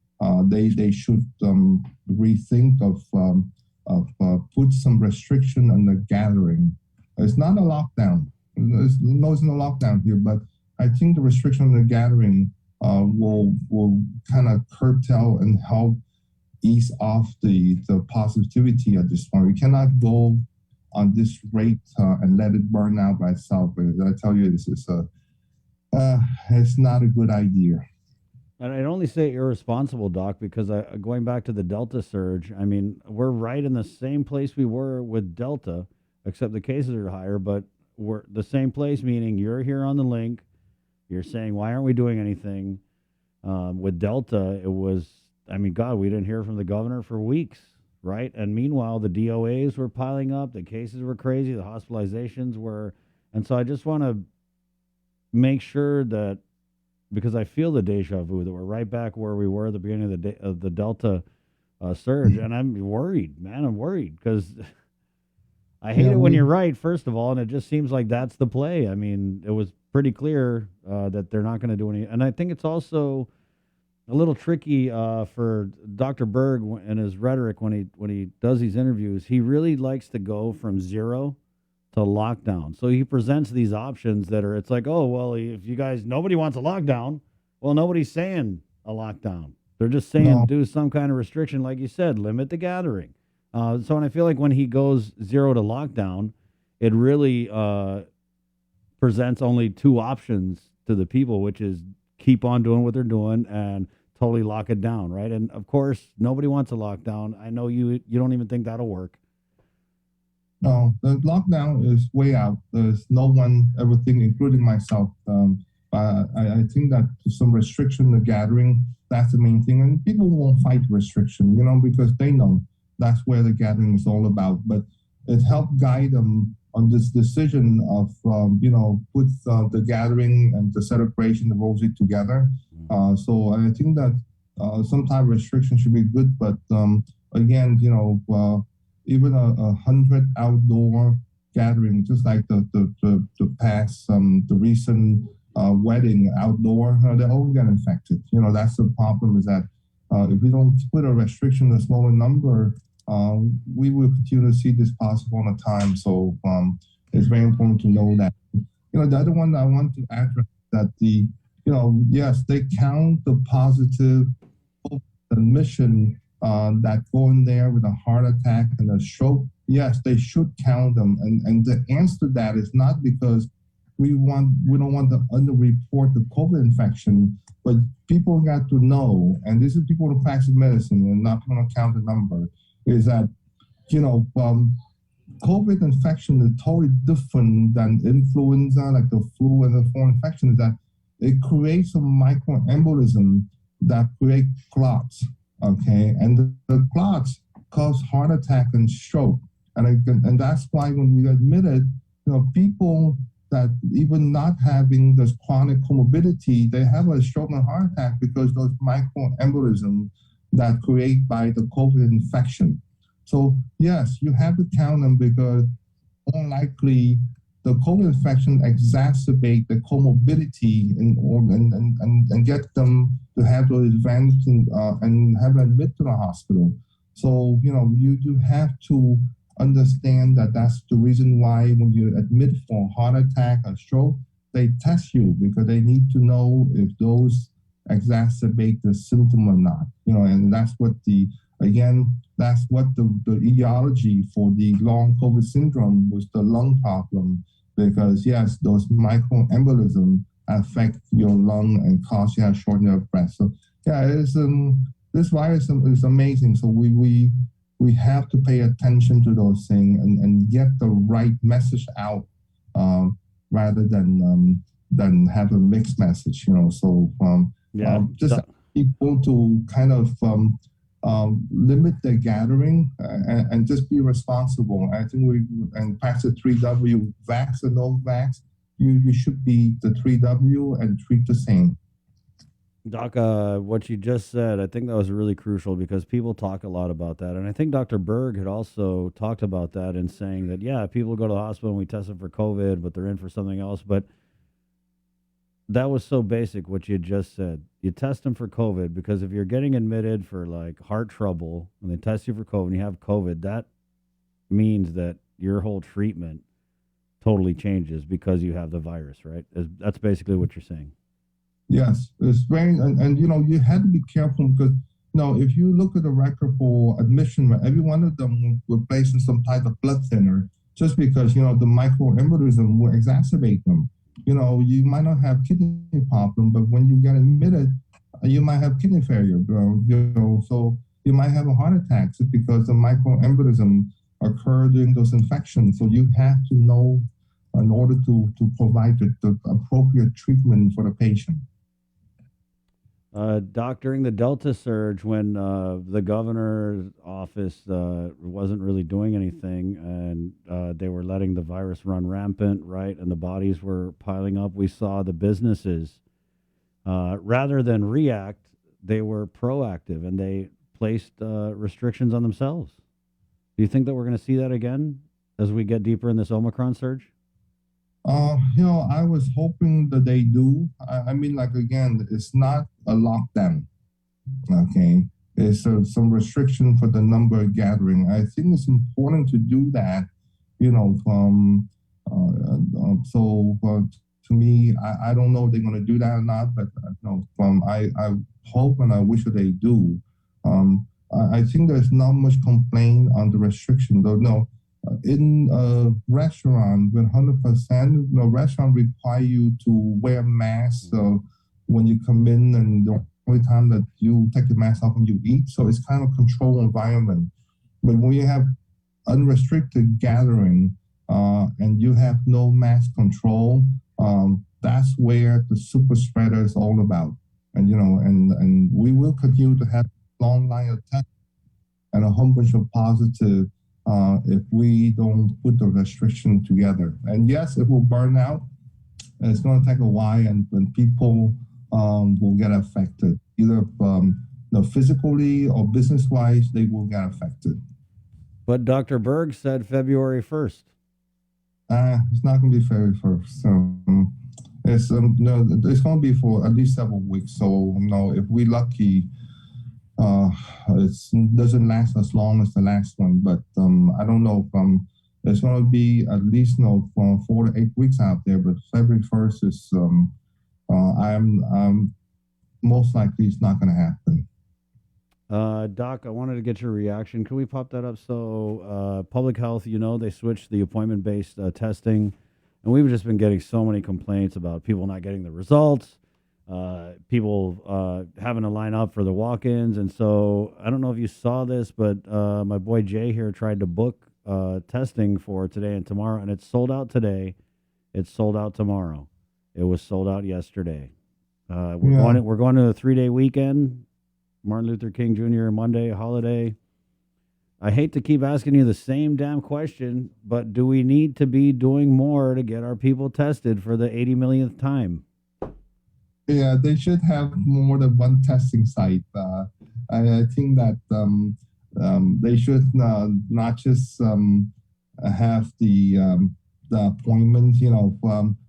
Speaker 13: they should rethink of put some restriction on the gathering. It's not a lockdown. There's no lockdown here, but I think the restriction on the gathering will kind of curtail and help ease off the positivity at this point. We cannot go on this rate and let it burn out by itself. But I tell you, this is it's not a good idea.
Speaker 9: And I'd only say irresponsible, Doc, because going back to the Delta surge, I mean, we're right in the same place we were with Delta, except the cases are higher, but we're the same place, meaning you're here on the link, you're saying, why aren't we doing anything? With Delta, it was, I mean, God, we didn't hear from the governor for weeks, right? And meanwhile, the DOAs were piling up, the cases were crazy, the hospitalizations were, and so I just want to make sure that, because I feel the deja vu that we're right back where we were at the beginning of the Delta surge, and I'm worried, man. I'm worried because I hate it when you're right, first of all, and it just seems like that's the play. I mean, it was pretty clear that they're not going to do any, and I think it's also a little tricky for Dr. Berg and his rhetoric when he does these interviews. He really likes to go from zero to lockdown. So he presents these options that are, it's like, oh, well, if you guys, nobody wants a lockdown. Well, nobody's saying a lockdown. They're just saying do some kind of restriction, like you said, limit the gathering. So and I feel like when he goes zero to lockdown, it really presents only two options to the people, which is keep on doing what they're doing and totally lock it down, right? And of course, nobody wants a lockdown. I know you don't even think that'll work.
Speaker 13: No, the lockdown is way out. There's no one ever think, including myself. I think that some restriction the gathering, that's the main thing. And people won't fight restriction, because they know that's where the gathering is all about. But it helped guide them on this decision of, put the gathering and the celebration, the rosary together. So I think that some type of restriction should be good. But again, even 100 outdoor gathering, just like the past, the recent wedding outdoor, they all get infected. That's the problem, is that if we don't put a restriction, a smaller number, we will continue to see this possible all the time. So it's very important to know that. The other one I want to address that yes, they count the positive admission that go in there with a heart attack and a stroke. Yes, they should count them. And the answer to that is not because we don't want to underreport the COVID infection, but people got to know, and this is people who practice medicine and not going to count the number, is that, COVID infection is totally different than influenza, like the flu and the flu infection, is that it creates a microembolism that create clots. Okay, and the clots cause heart attack and stroke, and that's why when you admit it, people that even not having this chronic comorbidity, they have a stroke and heart attack because those microembolisms, that created by the COVID infection. So yes, you have to count them because more likely the COVID infection exacerbate the comorbidity and get them to have those advances and have them admit to the hospital. So, you have to understand that that's the reason why when you admit for a heart attack or stroke, they test you because they need to know if those exacerbate the symptom or not. And that's what the etiology for the long COVID syndrome was the lung problem, because yes, those microembolism affect your lung and cause you to have shortness of breath. So yeah, this virus is amazing. So we have to pay attention to those things and get the right message out, rather than have a mixed message. So just people to kind of limit their gathering and just be responsible. I think and practice 3W, vax or no vax. You should be the 3W and treat the same.
Speaker 9: Doc, what you just said, I think that was really crucial because people talk a lot about that. And I think Dr. Berg had also talked about that in saying that, yeah, people go to the hospital and we test them for COVID, but they're in for something else. But that was so basic what you just said. You test them for COVID because if you're getting admitted for like heart trouble and they test you for COVID and you have COVID, that means that your whole treatment totally changes because you have the virus, right? That's basically what you're saying.
Speaker 13: Yes, it's very, and you had to be careful because if you look at the record for admission, every one of them were placed in some type of blood thinner just because the microembolism will exacerbate them. You might not have kidney problem, but when you get admitted, you might have kidney failure. So you might have a heart attack just because the microembolism occur during those infections. So you have to know in order to provide the appropriate treatment for the patient.
Speaker 9: Doc, during the Delta surge, when the governor's office wasn't really doing anything and they were letting the virus run rampant, right, and the bodies were piling up, we saw the businesses, rather than react, they were proactive and they placed restrictions on themselves. Do you think that we're going to see that again as we get deeper in this Omicron surge?
Speaker 13: I was hoping that they do. I mean, again, it's not a lockdown, okay? It's some restriction for the number of gathering. I think it's important to do that, to me, I don't know if they're going to do that or not, but I hope and I wish that they do. I think there's not much complaint on the restriction, though. No. In a restaurant, with 100%, the restaurant require you to wear masks when you come in, and the only time that you take the mask off when you eat. So it's kind of controlled environment. But when you have unrestricted gathering and you have no mask control, that's where the super spreader is all about. And and we will continue to have long line of tests and a whole bunch of positive. If we don't put the restriction together. And yes, it will burn out. And it's going to take a while, and when people will get affected, either physically or business-wise, they will get affected.
Speaker 9: But Dr. Berg said February 1st.
Speaker 13: It's not going to be February 1st. So it's going to be for at least several weeks. So if we're lucky, it doesn't last as long as the last one, but I don't know. It's going to be at least from 4 to 8 weeks out there. But February 1st is I'm most likely it's not going to happen.
Speaker 9: Doc, I wanted to get your reaction. Can we pop that up? So public health, they switched the appointment-based testing, and we've just been getting so many complaints about people not getting the results. People having to line up for the walk-ins. And so I don't know if you saw this, but my boy Jay here tried to book testing for today and tomorrow, and it's sold out today. It's sold out tomorrow. It was sold out yesterday. We're going to a 3-day weekend. Martin Luther King Jr. Monday, holiday. I hate to keep asking you the same damn question, but do we need to be doing more to get our people tested for the 80 millionth time?
Speaker 13: Yeah, they should have more than one testing site. I think that they should not just have the appointment.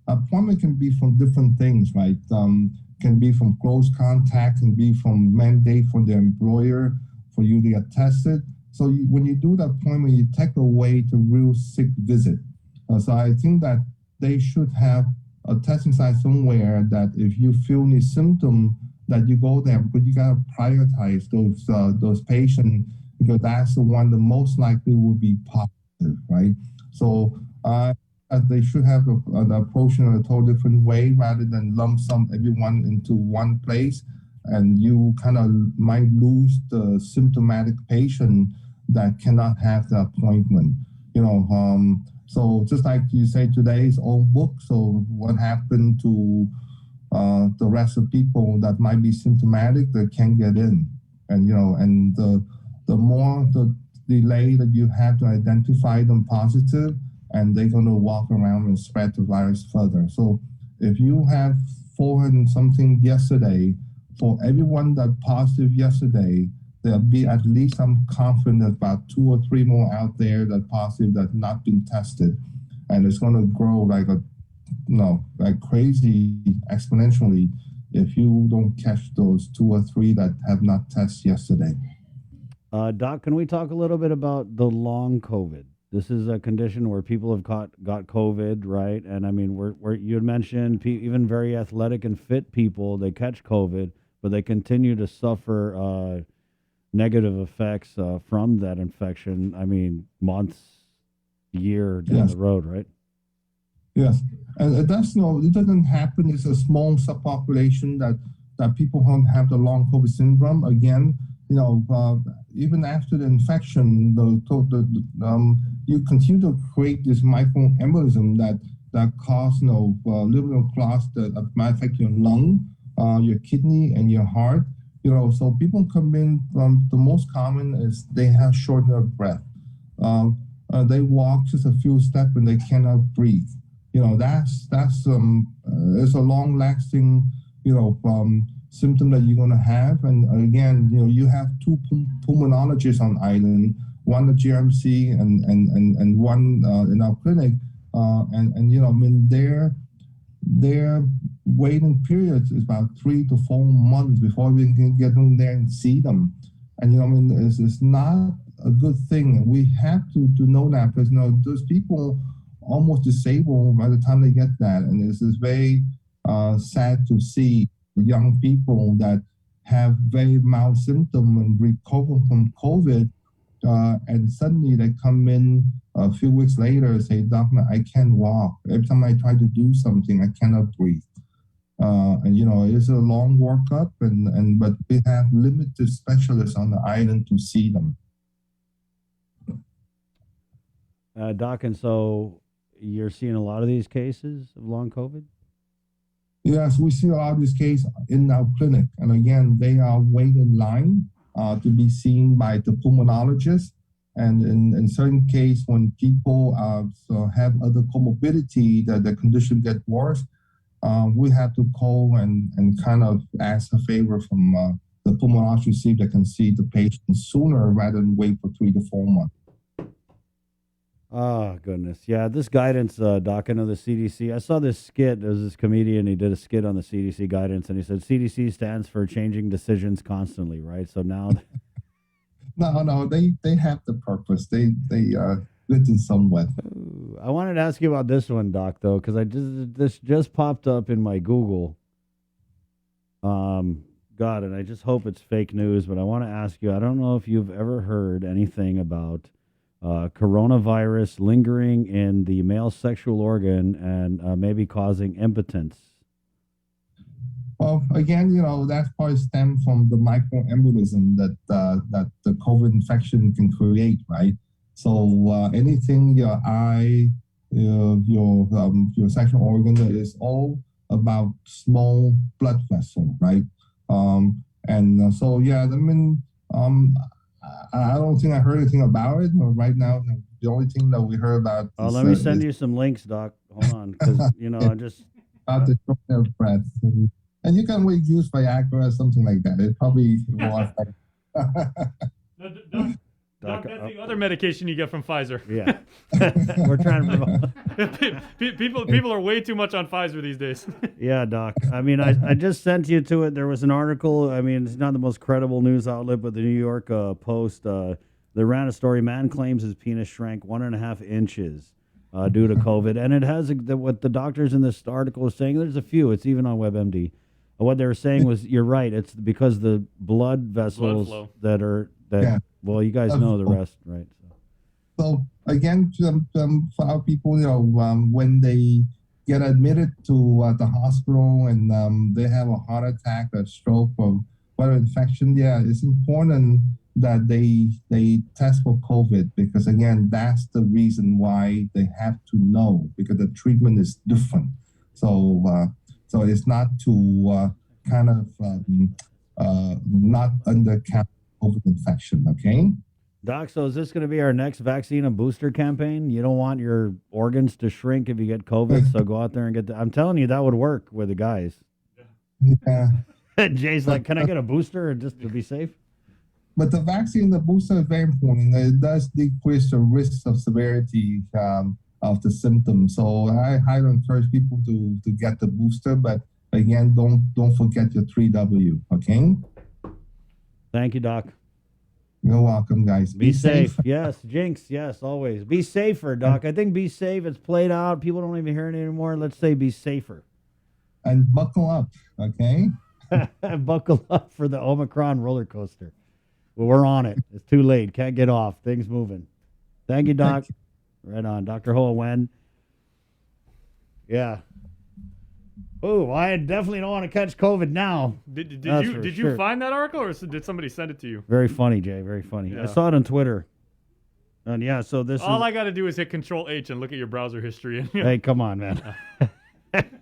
Speaker 13: Appointment can be from different things, right? Can be from close contact, can be from mandate from the employer for you to get tested. So when you do the appointment, you take away the real sick visit. So I think that they should have a testing site somewhere that if you feel any symptom, that you go there, because you gotta prioritize those patients, because that's the one that most likely will be positive, right? So they should have an approach in a totally different way rather than lump sum everyone into one place, and you kind of might lose the symptomatic patient that cannot have the appointment. So just like you say, today's old book. So what happened to the rest of people that might be symptomatic that can't get in? And the more the delay that you have to identify them positive, and they're going to walk around and spread the virus further. So if you have 400 something yesterday, for everyone that positive yesterday, there'll be at least I'm confident about 2 or 3 more out there that positive that not been tested, and it's going to grow like crazy exponentially if you don't catch those 2 or 3 that have not tested yesterday.
Speaker 9: Doc, can we talk a little bit about the long COVID? This is a condition where people have got COVID, right? And I mean, you had mentioned even very athletic and fit people, they catch COVID, but they continue to suffer negative effects from that infection. I mean, months, year down the road, right?
Speaker 13: Yes, and it doesn't happen. It's a small subpopulation that people don't have the long COVID syndrome. Again, even after the infection, you continue to create this microembolism that cause liver clots that might affect your lung, your kidney, and your heart. So people come in from the most common is they have shortness of breath. They walk just a few steps and they cannot breathe. That's it's a long lasting symptom that you're going to have. And again, you have 2 pulmonologists on island, one at GMC and one in our clinic. Their waiting period is about 3 to 4 months before we can get in there and see them. And it's not a good thing. We have to know that, because those people almost disabled by the time they get that, and it's very sad to see young people that have very mild symptoms and recover from COVID, and suddenly they come in a few weeks later and say, "Doctor, I can't walk. Every time I try to do something, I cannot breathe." It's a long workup, but we have limited specialists on the island to see them.
Speaker 9: Doc, and so you're seeing a lot of these cases of long COVID?
Speaker 13: Yes, we see a lot of these cases in our clinic. And again, they are waiting in line to be seen by the pulmonologist. And in certain cases, when people have other comorbidity, that the condition get worse, we have to call and kind of ask a favor from the pulmonologist to see if they can see the patient sooner rather than wait for 3 to 4 months.
Speaker 9: Oh, goodness. Yeah, this guidance, Doc, I know the CDC. I saw this skit. There was this comedian. He did a skit on the CDC guidance, and he said CDC stands for changing decisions constantly, right? So now...
Speaker 13: No, they have the purpose. They written somewhat.
Speaker 9: I wanted to ask you about this one, Doc, though, because this just popped up in my Google. God, and I just hope it's fake news, but I want to ask you, I don't know if you've ever heard anything about coronavirus lingering in the male sexual organ and maybe causing impotence.
Speaker 13: Well, again, that's probably stemmed from the microembolism that the COVID infection can create, right? So anything your eye, your sexual organ, that is all about small blood vessel, right? So yeah, I mean, I don't think I heard anything about it. Right now, the only thing that we heard about.
Speaker 9: Oh, let me send you some links, Doc. Hold on, because I just
Speaker 13: about the shortness of breath, and you can use Viagra or something like that. It probably will affect
Speaker 7: Doc, that's the other medication you get from Pfizer.
Speaker 9: Yeah. We're trying to
Speaker 7: people are way too much on Pfizer these days.
Speaker 9: Yeah, Doc. I mean, I just sent you to it. There was an article. I mean, it's not the most credible news outlet, but the New York Post, they ran a story. Man claims his penis shrank 1.5 inches due to COVID. And it has what the doctors in this article are saying. There's a few. It's even on WebMD. What they were saying was, you're right. It's because the blood vessels
Speaker 7: flow.
Speaker 9: Yeah. Well, you guys know the rest, right?
Speaker 13: So again, for our people, when they get admitted to the hospital and they have a heart attack, a stroke, or what infection, it's important that they test for COVID, because again, that's the reason why they have to know, because the treatment is different. So it's not to not undercount COVID infection, okay?
Speaker 9: Doc, so is this going to be our next vaccine and booster campaign? You don't want your organs to shrink if you get COVID, so go out there and get I'm telling you, that would work with the guys.
Speaker 13: Yeah.
Speaker 9: Jay's like, can I get a booster just to be safe?
Speaker 13: But the vaccine, the booster is very important. It does decrease the risk of severity of the symptoms. So I highly encourage people to get the booster, but again, don't forget your 3W, okay?
Speaker 9: Thank you, Doc.
Speaker 13: You're welcome, guys.
Speaker 9: Be safe. Yes, Jinx. Yes, always. Be safer, Doc. I think be safe. It's played out. People don't even hear it anymore. Let's say be safer.
Speaker 13: And buckle up, okay?
Speaker 9: Buckle up for the Omicron roller coaster. Well, we're on it. It's too late. Can't get off. Things moving. Thank you, Doc. Right on. Dr. Hoa Wen. Yeah. Oh, I definitely don't want to catch COVID now.
Speaker 7: Did you find that article, or did somebody send it to you?
Speaker 9: Very funny, Jay. Very funny.
Speaker 7: Yeah.
Speaker 9: I saw it on Twitter. And yeah, so this
Speaker 7: All I got to do is hit Control H and look at your browser history.
Speaker 9: Hey, come on, man.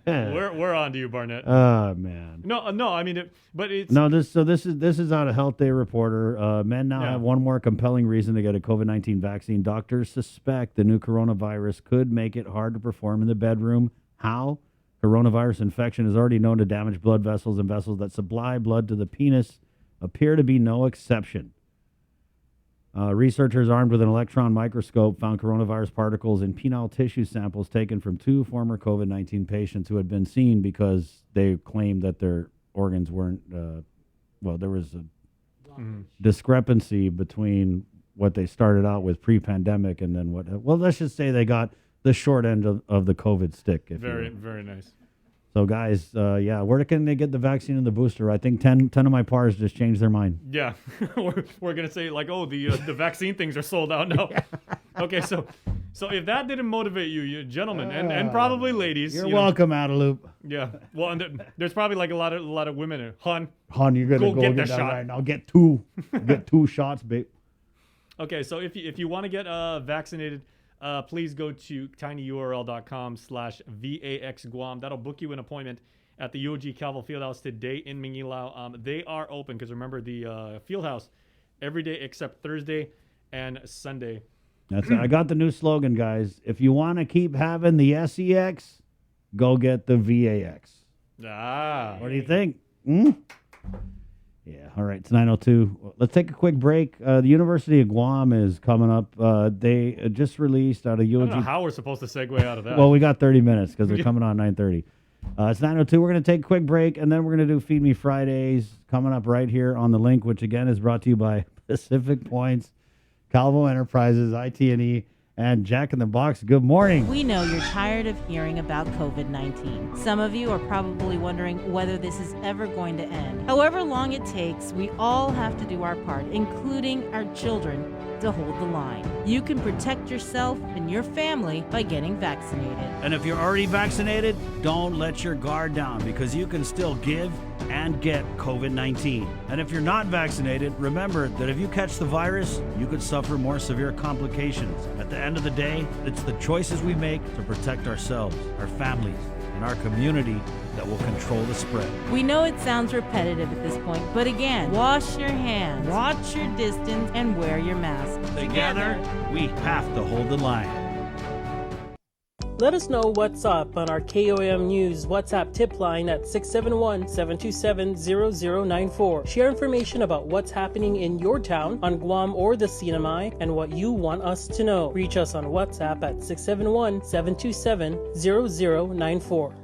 Speaker 7: We're on to you, Barnett.
Speaker 9: Oh, man.
Speaker 7: No. I mean, but it's
Speaker 9: no. This is out of Health Day Reporter. Men now have one more compelling reason to get a COVID-19 vaccine. Doctors suspect the new coronavirus could make it hard to perform in the bedroom. How? Coronavirus infection is already known to damage blood vessels, and vessels that supply blood to the penis appear to be no exception. Researchers armed with an electron microscope found coronavirus particles in penile tissue samples taken from 2 former COVID-19 patients who had been seen because they claimed that their organs weren't, there was a discrepancy between what they started out with pre-pandemic and then let's just say they got the short end of the COVID stick.
Speaker 7: Very nice.
Speaker 9: So, guys, where can they get the vaccine and the booster? I think 10 of my pars just changed their mind.
Speaker 7: Yeah. we're going to say, like, the vaccine things are sold out now. Okay, so if that didn't motivate you gentlemen, and probably ladies.
Speaker 9: You're welcome, Adeloop.
Speaker 7: Yeah. Well, and there's probably, like, a lot of women. Hon,
Speaker 9: you're going to go get that shot right now. Get 2. Get 2 shots, babe.
Speaker 7: Okay, so if you want to get vaccinated, please go to tinyurl.com/VAXGuam. That'll book you an appointment at the UOG Calvo Fieldhouse today in Mingilao. They are open because remember the Fieldhouse every day except Thursday and Sunday.
Speaker 9: That's it. I got the new slogan, guys. If you want to keep having the SEX, go get the VAX. What do you think? Yeah, all right, it's 9:02. Let's take a quick break. The University of Guam is coming up. They just released out of UOG.
Speaker 7: I don't know how we're supposed to segue out of that.
Speaker 9: Well, we got 30 minutes because they're coming on 9:30. It's 9:02. We're going to take a quick break, and then we're going to do Feed Me Fridays coming up right here on the link, which, again, is brought to you by Pacific Points, Calvo Enterprises, IT&E, and Jack in the Box. Good morning.
Speaker 3: We know you're tired of hearing about COVID-19. Some of you are probably wondering whether this is ever going to end. However long it takes, we all have to do our part, including our children, to hold the line. You can protect yourself and your family by getting vaccinated.
Speaker 14: And if you're already vaccinated, don't let your guard down, because you can still give and get COVID-19. And if you're not vaccinated, remember that if you catch the virus, you could suffer more severe complications. At the end of the day, it's the choices we make to protect ourselves, our families, and our community that will control the spread.
Speaker 3: We know it sounds repetitive at this point, but again, wash your hands, watch your distance, and wear your mask.
Speaker 14: Together, we have to hold the line.
Speaker 19: Let us know what's up on our KOAM News WhatsApp tip line at 671-727-0094. Share information about what's happening in your town, on Guam or the CNMI, and what you want us to know. Reach us on WhatsApp at 671-727-0094.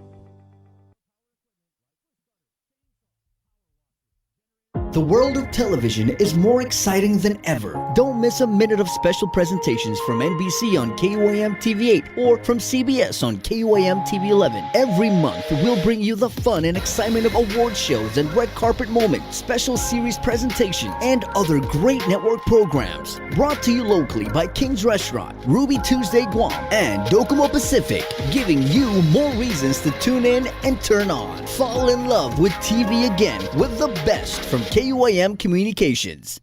Speaker 21: The world of television is more exciting than ever. Don't miss a minute of special presentations from NBC on KOAM TV8 or from CBS on KOAM TV11. Every month, we'll bring you the fun and excitement of award shows and red carpet moments, special series presentations, and other great network programs. Brought to you locally by King's Restaurant, Ruby Tuesday Guam, and Docomo Pacific, giving you more reasons to tune in and turn on. Fall in love with TV again with the best from KUAM Communications.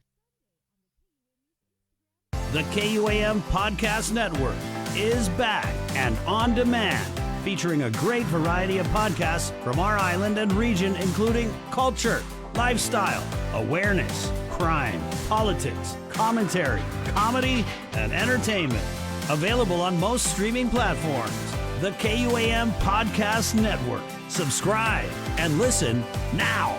Speaker 14: The KUAM Podcast Network is back and on demand, featuring a great variety of podcasts from our island and region, including culture, lifestyle, awareness, crime, politics, commentary, comedy, and entertainment. Available on most streaming platforms. The KUAM Podcast Network. Subscribe and listen now.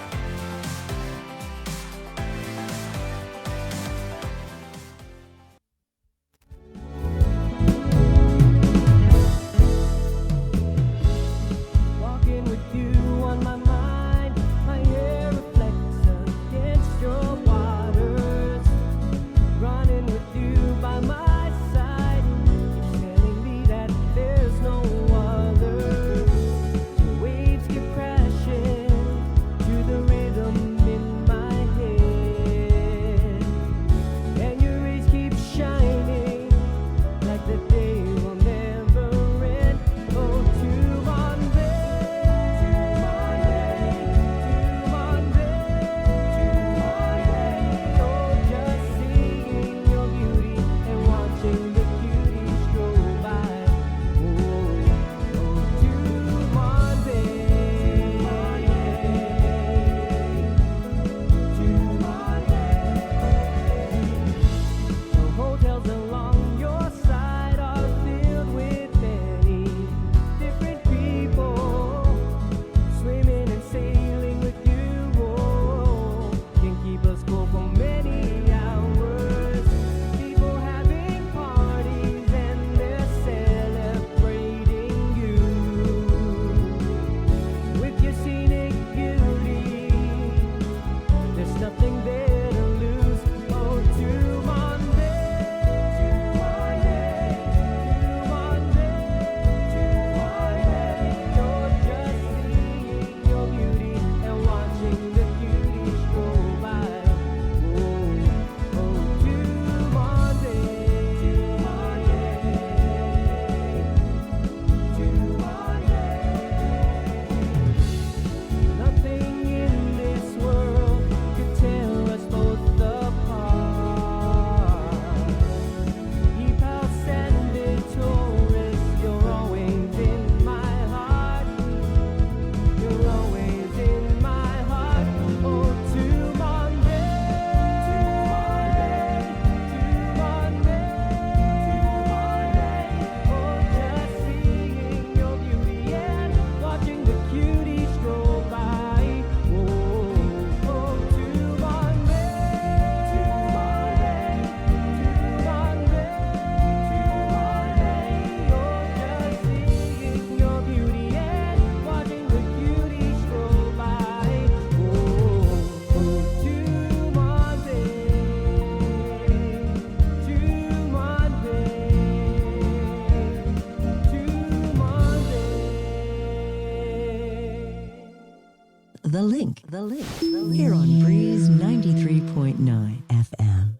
Speaker 2: The Link. Here on Breeze 93.9 FM.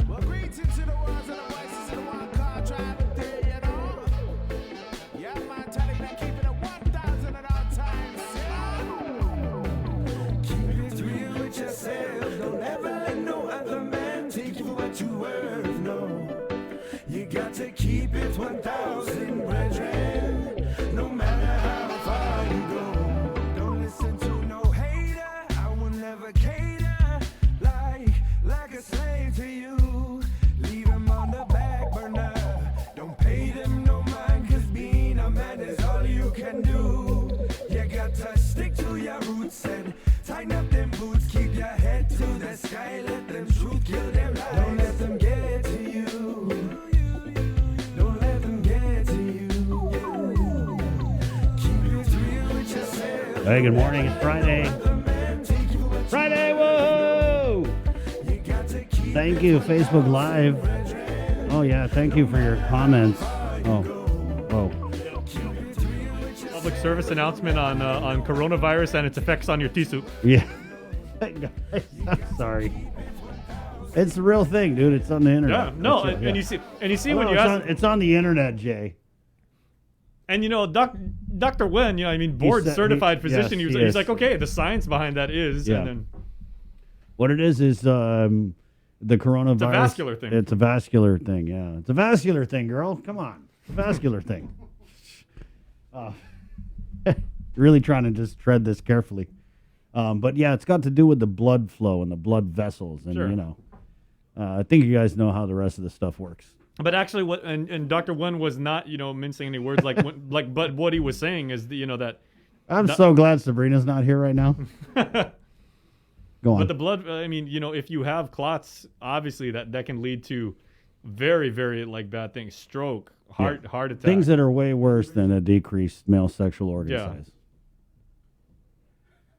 Speaker 8: Well, greetings to the ones and the voices in the one car driving through, you know. Yeah, man, telling them keep it at 1,000 at all times, yeah. Keep it real with yourself. Don't ever let no other man take you for what you worth, no. You got to keep it 1,000, brethren, no matter how far you go. Don't listen to no hater, I will never cater like a slave to you.
Speaker 9: Hey, good morning. It's Friday. Friday, whoa! Thank you, Facebook Live. Oh, yeah, thank you for your comments. Oh, whoa.
Speaker 7: Public service announcement on coronavirus and its effects on your tissue.
Speaker 9: Yeah. Guys, I'm sorry. It's the real thing, dude. It's on the internet.
Speaker 7: Yeah, no,
Speaker 9: That's it,
Speaker 7: and you see when you
Speaker 9: it's
Speaker 7: ask,
Speaker 9: it's on the internet, Jay.
Speaker 7: and Dr. Wen, I mean, board certified physician.
Speaker 9: yes,
Speaker 7: He's like, okay, the science behind that is,
Speaker 9: Yeah.
Speaker 7: and then
Speaker 9: What it is the coronavirus.
Speaker 7: It's a vascular thing.
Speaker 9: It's a vascular thing, yeah. It's a vascular thing, girl. Come on. It's a vascular thing. Really trying to just tread this carefully. But yeah, it's got to do with the blood flow and the blood vessels. And,
Speaker 7: Sure.
Speaker 9: I think you guys know how the rest of the stuff works.
Speaker 7: But actually, what and Dr. Wen was not, mincing any words but what he was saying is, that.
Speaker 9: I'm so glad Sabrina's not here right now. Go on.
Speaker 7: But the blood, I mean, if you have clots, obviously that can lead to very, very bad things, stroke, heart attack.
Speaker 9: Things that are way worse than a decreased male sexual organ
Speaker 7: Yeah.
Speaker 9: size.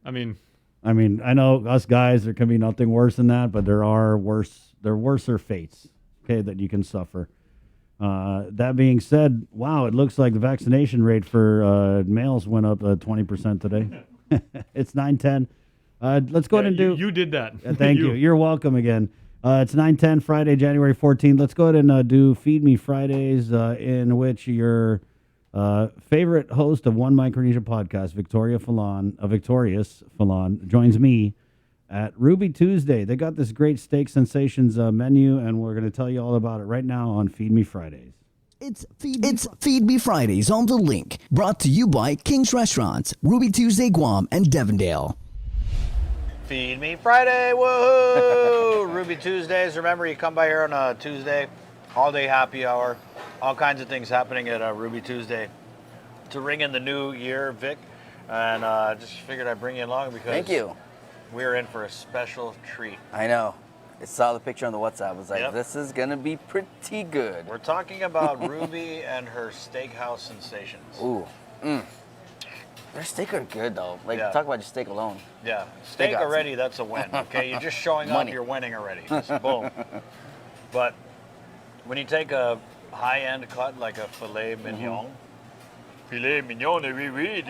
Speaker 7: I mean,
Speaker 9: I know us guys, there can be nothing worse than that, but there are worser fates, okay, that you can suffer. That being said, wow, it looks like the vaccination rate for males went up 20% today. It's 9:10. Let's go ahead and do.
Speaker 7: You did that.
Speaker 9: Thank you. You're welcome again. It's 9:10, Friday, January 14th. Let's go ahead and do Feed Me Fridays, in which your favorite host of One Micronesia podcast, Victorious Fallon, joins me at Ruby Tuesday. They got this great Steak Sensations menu, and we're going to tell you all about it right now on Feed Me Fridays.
Speaker 21: It's Feed Me Fridays on The Link, brought to you by King's Restaurants, Ruby Tuesday, Guam, and Devondale.
Speaker 16: Feed Me Friday, woohoo! Ruby Tuesdays. Remember, you come by here on a Tuesday, all-day happy hour, all kinds of things happening at Ruby Tuesday to ring in the new year, Vic. And just figured I'd bring you along because
Speaker 17: Thank you.
Speaker 16: We're in for a special treat.
Speaker 17: I know. I saw the picture on the WhatsApp. I was like, this is going to be pretty good.
Speaker 16: We're talking about Ruby and her steakhouse sensations.
Speaker 17: Ooh. Their steak are good, though. Talk about your steak alone.
Speaker 16: Yeah. Steak already, that's a win, okay? You're just showing up, you're winning already. Just boom. But when you take a high-end cut like a filet mignon, filet mignon, oui,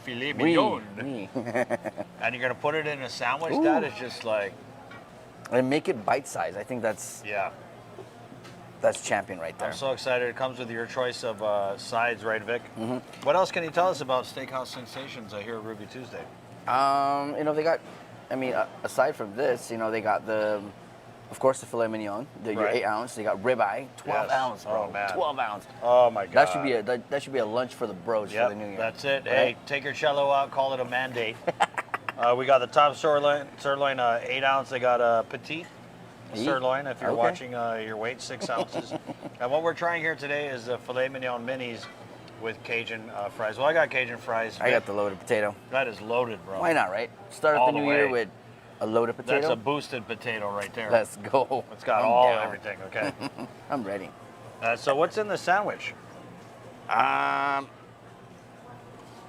Speaker 16: filet mignon. And you're going to put it in a sandwich, that is just like...
Speaker 17: And make it bite-sized. I think that's...
Speaker 16: Yeah.
Speaker 17: That's champion right there.
Speaker 16: I'm so excited. It comes with your choice of sides, right, Vic? What else can you tell us about Steakhouse Sensations here at Ruby Tuesday?
Speaker 17: They got... aside from this, they got of course, the filet mignon, your 8-ounce. They got ribeye, 12-ounce, bro.
Speaker 16: Oh, man.
Speaker 17: 12-ounce.
Speaker 16: Oh, my God.
Speaker 17: That should be a lunch for the bros for the new year.
Speaker 16: That's it.
Speaker 17: Right?
Speaker 16: Hey, take your cello out, call it a mandate. We got the top sirloin 8-ounce. They got a petite sirloin, if you're watching your weight, 6 ounces. And what we're trying here today is the filet mignon minis with Cajun fries. Well, I got Cajun fries.
Speaker 17: I got the loaded potato.
Speaker 16: That is loaded, bro.
Speaker 17: Why not, right? Start off the new year with a loaded potato.
Speaker 16: That's a boosted potato right there.
Speaker 17: Let's go.
Speaker 16: It's got everything, okay?
Speaker 17: I'm ready.
Speaker 16: So what's in the sandwich?
Speaker 17: I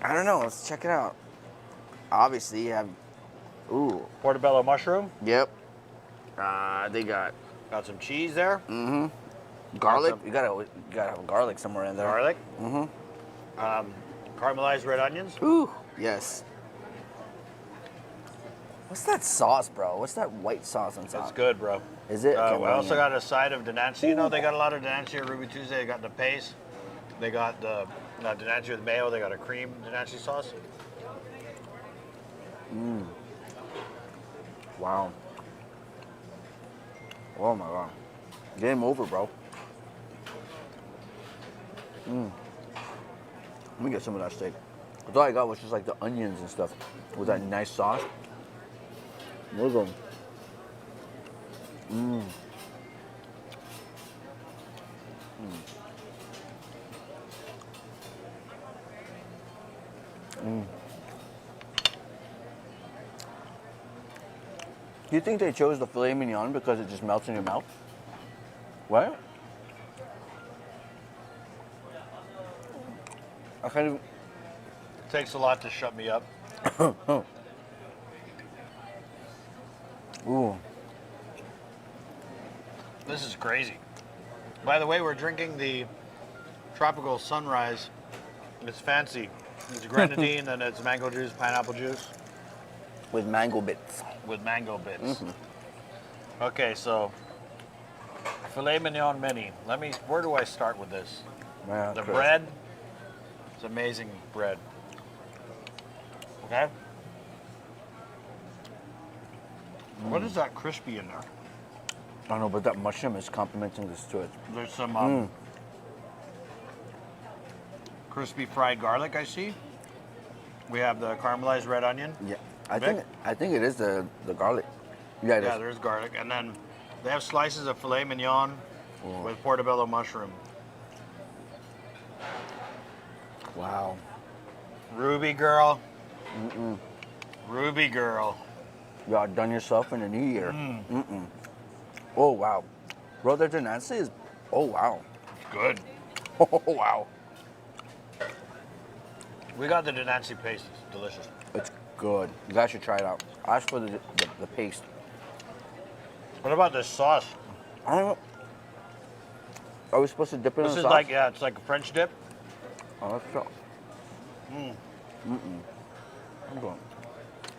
Speaker 17: don't know. Let's check it out. Obviously, you have... Ooh.
Speaker 16: Portobello mushroom?
Speaker 17: Yep. They got
Speaker 16: some cheese there.
Speaker 17: Garlic. You gotta have garlic somewhere in there.
Speaker 16: Garlic. Caramelized red onions.
Speaker 17: Ooh. Yes. What's that sauce, bro? What's that white sauce on top?
Speaker 16: It's good, bro.
Speaker 17: Is it? Okay,
Speaker 16: we also got a side of Denancy. They got a lot of Denancy at Ruby Tuesday. They got the paste. They got the Denancy with mayo. They got a cream Denancy sauce.
Speaker 17: Wow. Oh my God. Game over, bro. Let me get some of that steak. All I got was just like the onions and stuff with that nice sauce. Those are... Do you think they chose the filet mignon because it just melts in your mouth? What?
Speaker 16: It takes a lot to shut me up.
Speaker 17: Ooh.
Speaker 16: This is crazy. By the way, we're drinking the Tropical Sunrise. It's fancy. It's grenadine and it's mango juice, pineapple juice.
Speaker 17: With mango bits.
Speaker 16: With mango bits. Okay, so filet mignon mini. Where do I start with this?
Speaker 17: Man,
Speaker 16: the
Speaker 17: Chris.
Speaker 16: bread. It's amazing bread. Okay. What is that crispy in there?
Speaker 17: I don't know, but that mushroom is complementing this to it.
Speaker 16: There's some crispy fried garlic, I see. We have the caramelized red onion.
Speaker 17: Yeah, I think it is the garlic. Yeah, it is.
Speaker 16: There's garlic, and then they have slices of filet mignon with portobello mushroom.
Speaker 17: Wow.
Speaker 16: Ruby girl. Ruby girl.
Speaker 17: You outdone yourself in the new year. Oh wow, bro, the Denancy is. Oh wow.
Speaker 16: Good.
Speaker 17: Oh wow.
Speaker 16: We got the Denancy paste. It's delicious.
Speaker 17: It's good. You guys should try it out. Ask for the paste.
Speaker 16: What about this sauce?
Speaker 17: I don't know. Are we supposed to dip it in
Speaker 16: This
Speaker 17: the
Speaker 16: is
Speaker 17: sauce?
Speaker 16: like, yeah, it's like a French dip.
Speaker 17: Oh, that's so. I'm going.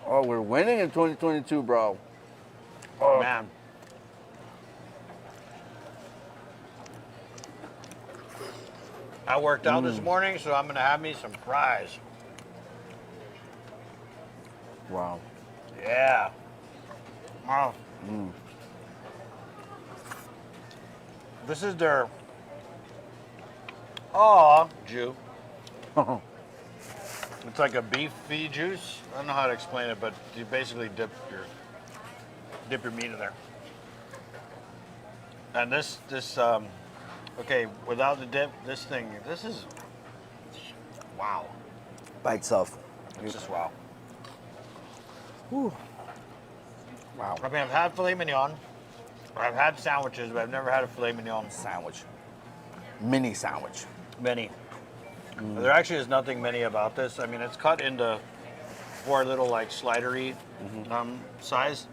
Speaker 17: Oh, we're winning in 2022, bro.
Speaker 16: Oh man. I worked out this morning, so I'm gonna have me some fries.
Speaker 17: Wow.
Speaker 16: Yeah. Oh. This is their Jew. It's like a beefy juice. I don't know how to explain it, but you basically dip your meat in there. And this okay, without the dip, this is wow.
Speaker 17: By itself.
Speaker 16: It's just wow.
Speaker 17: Whew. Wow.
Speaker 16: I mean, I've had filet mignon. I've had sandwiches, but I've never had a filet mignon
Speaker 17: sandwich. Mini sandwich.
Speaker 16: Mini. There actually is nothing mini about this. I mean, it's cut into 4 little like slidery size.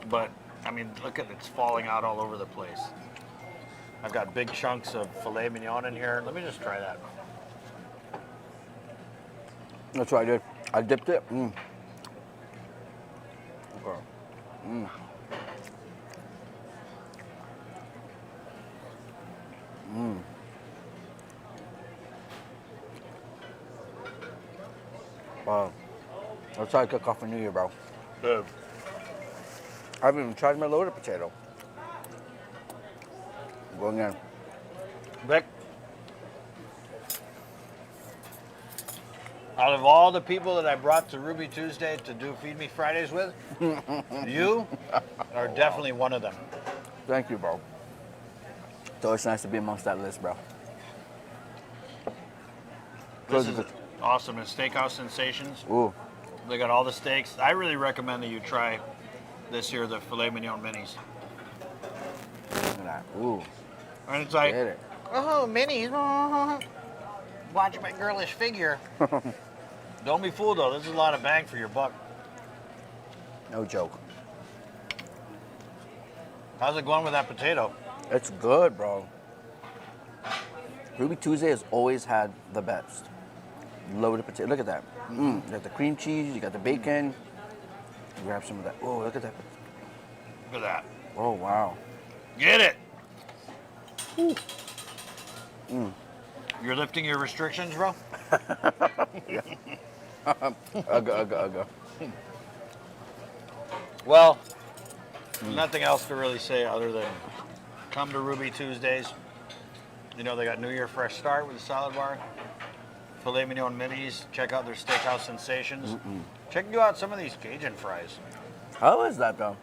Speaker 16: But I mean, look at it's falling out all over the place. I've got big chunks of filet mignon in here. Let me just try that.
Speaker 17: That's what I did. I dipped it. Okay. Wow. That's how I cook off for New Year, bro.
Speaker 16: Good.
Speaker 17: I haven't even tried my loaded potato. Going in.
Speaker 16: Vic, out of all the people that I brought to Ruby Tuesday to do Feed Me Fridays with, you are definitely one of them.
Speaker 17: Thank you, bro. It's always nice to be amongst that list, bro.
Speaker 16: This is awesome. It's Steakhouse Sensations.
Speaker 17: Ooh.
Speaker 16: They got all the steaks. I really recommend that you try this year, the filet mignon minis.
Speaker 17: Look at that. Ooh.
Speaker 16: And it's like,
Speaker 17: Get it.
Speaker 16: oh, minis. Watch my girlish figure. Don't be fooled, though. This is a lot of bang for your buck.
Speaker 17: No joke.
Speaker 16: How's it going with that potato?
Speaker 17: It's good, bro. Ruby Tuesday has always had the best. Loaded potato. Look at that. You got the cream cheese, you got the bacon. Grab some of that. Oh, look at that.
Speaker 16: Look at that.
Speaker 17: Oh, wow.
Speaker 16: Get it. You're lifting your restrictions, bro?
Speaker 17: Ugga.
Speaker 16: Well, nothing else to really say other than come to Ruby Tuesdays. You know, they got New Year Fresh Start with the salad bar. Filet mignon minis. Check out their Steakhouse Sensations. Check out some of these Cajun fries.
Speaker 17: How is that, though?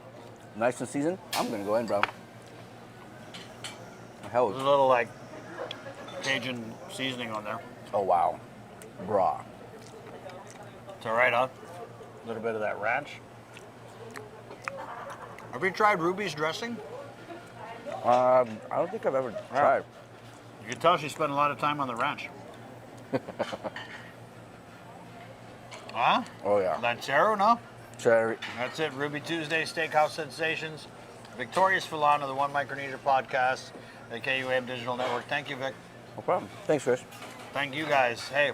Speaker 17: Nice and seasoned? I'm going to go in, bro. Hell.
Speaker 16: There's a little, like, Cajun seasoning on there.
Speaker 17: Oh, wow. Brah.
Speaker 16: It's all right, huh? A little bit of that ranch. Have you tried Ruby's dressing?
Speaker 17: I don't think I've ever tried.
Speaker 16: You can tell she spent a lot of time on the ranch. Huh?
Speaker 17: Oh, yeah.
Speaker 16: Lancero, no?
Speaker 17: Cherry.
Speaker 16: That's it. Ruby Tuesday, Steakhouse Sensations. Victorious Filano, the One Micronesia podcast, the KUAM Digital Network. Thank you, Vic.
Speaker 17: No problem. Thanks, Chris.
Speaker 16: Thank you, guys. Hey,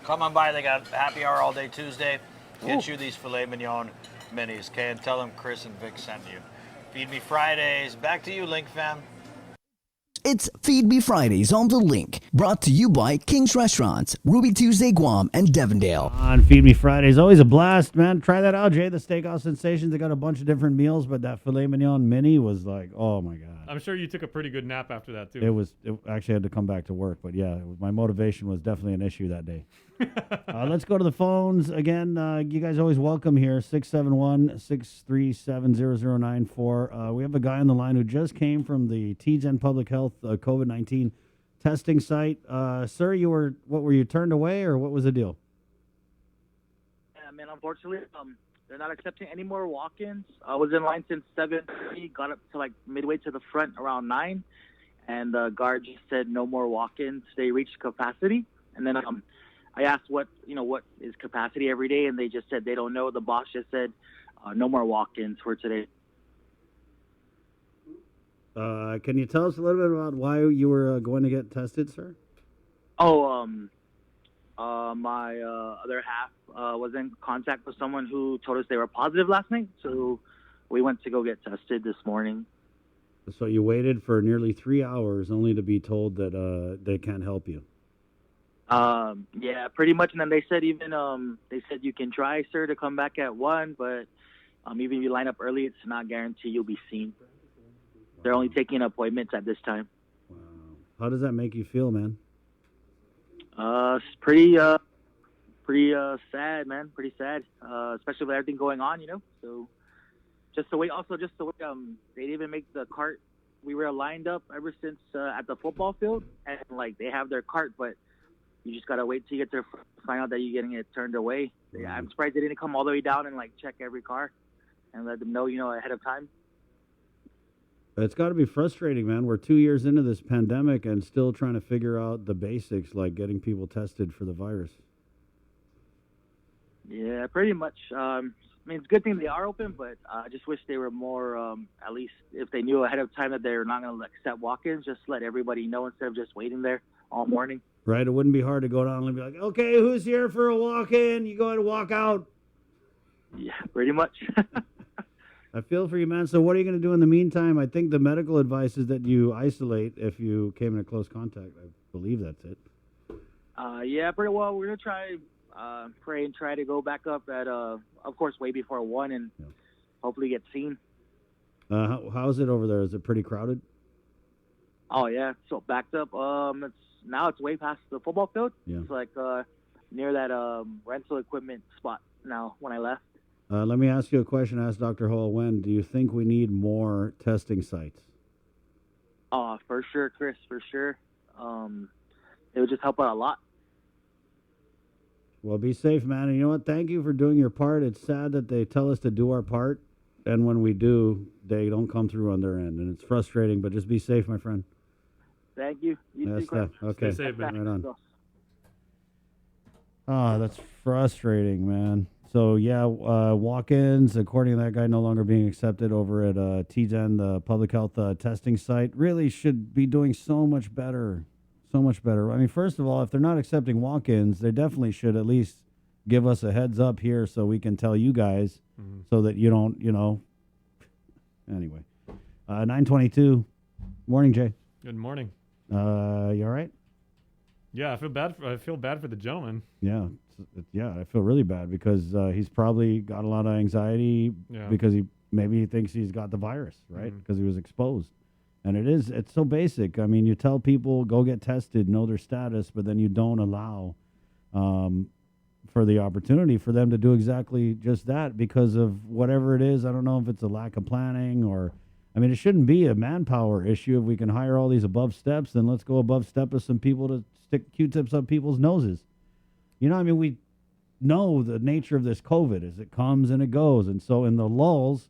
Speaker 16: come on by. They got happy hour all day Tuesday. Get
Speaker 17: Ooh.
Speaker 16: you these filet mignon minis, okay? And tell them Chris and Vic sent you. Feed Me Fridays. Back to you, Link fam.
Speaker 21: It's Feed Me Fridays on The Link, brought to you by King's Restaurants, Ruby Tuesday, Guam, and Devondale.
Speaker 9: On Feed Me Fridays, always a blast, man. Try that out, Jay. The Steakhouse Sensations. They got a bunch of different meals, but that filet mignon mini was like, oh my god.
Speaker 7: I'm sure you took a pretty good nap after that too.
Speaker 9: It actually had to come back to work, but yeah, my motivation was definitely an issue that day. Let's go to the phones again. You guys always welcome here. 671-637-0094. We have a guy on the line who just came from the TGen Public Health COVID-19 testing site. Sir, what were you turned away, or what was the deal?
Speaker 4: Yeah, man, unfortunately, they're not accepting any more walk-ins. I was in line since 7:30, got up to like midway to the front around 9, and the guard just said no more walk-ins. They reached capacity, and then I asked what is capacity every day, and they just said they don't know. The boss just said no more walk-ins for today.
Speaker 9: Can you tell us a little bit about why you were going to get tested, sir?
Speaker 4: My other half was in contact with someone who told us they were positive last night, so we went to go get tested this morning.
Speaker 9: So you waited for nearly 3 hours only to be told that they can't help you.
Speaker 4: Yeah, pretty much. And then they said they said you can try, sir, to come back at 1, but even if you line up early, it's not guaranteed you'll be seen. They're only taking appointments at this time.
Speaker 9: How does that make you feel, man?
Speaker 4: It's pretty sad, man. Pretty sad, especially with everything going on, So just the way they didn't even make the cart. We were lined up ever since at the football field, and like they have their cart, but you just gotta wait till you get there to find out that you're getting it turned away. Yeah, I'm surprised they didn't come all the way down and like check every car and let them know, ahead of time.
Speaker 9: It's got to be frustrating, man. We're 2 years into this pandemic and still trying to figure out the basics, like getting people tested for the virus.
Speaker 4: Yeah, pretty much. It's a good thing they are open, but I just wish they were more, at least if they knew ahead of time that they're not going to accept walk-ins, just let everybody know instead of just waiting there all morning.
Speaker 9: Right? It wouldn't be hard to go down and be like, okay, who's here for a walk-in? You go ahead and walk out.
Speaker 4: Yeah, pretty much.
Speaker 9: I feel for you, man. So what are you going to do in the meantime? I think the medical advice is that you isolate if you came in close contact. I believe that's it.
Speaker 4: Yeah, pretty well. We're going to try, pray and try to go back up at, of course, way before 1 and hopefully get seen.
Speaker 9: How's it over there? Is it pretty crowded?
Speaker 4: Oh, yeah. So backed up. It's way past the football field.
Speaker 9: Yeah.
Speaker 4: It's like near that rental equipment spot now when I left.
Speaker 9: Let me ask you a question. Ask Dr. Hall when. Do you think we need more testing sites?
Speaker 4: For sure, Chris, for sure. It would just help out a lot.
Speaker 9: Well, be safe, man. And you know what? Thank you for doing your part. It's sad that they tell us to do our part, and when we do, they don't come through on their end. And it's frustrating, but just be safe, my friend.
Speaker 4: Thank you. You too, Chris.
Speaker 9: Okay.
Speaker 7: Stay safe, man.
Speaker 9: Right on. Oh, that's frustrating, man. So, yeah, walk-ins, according to that guy, no longer being accepted over at TGen, the public health testing site, really should be doing so much better. So much better. I mean, first of all, if they're not accepting walk-ins, they definitely should at least give us a heads up here so we can tell you guys so that you don't, Anyway, 9:22. Morning, Jay.
Speaker 7: Good morning.
Speaker 9: You all right?
Speaker 7: Yeah, I feel bad for the gentleman.
Speaker 9: Yeah, I feel really bad because he's probably got a lot of anxiety because he thinks he's got the virus, right? Because he was exposed. And it's so basic. I mean, you tell people, go get tested, know their status, but then you don't allow for the opportunity for them to do exactly just that because of whatever it is. I don't know if it's a lack of planning or, it shouldn't be a manpower issue. If we can hire all these above steps, then let's go above step with some people to stick Q-tips up people's noses. We know the nature of this COVID is it comes and it goes. And so in the lulls,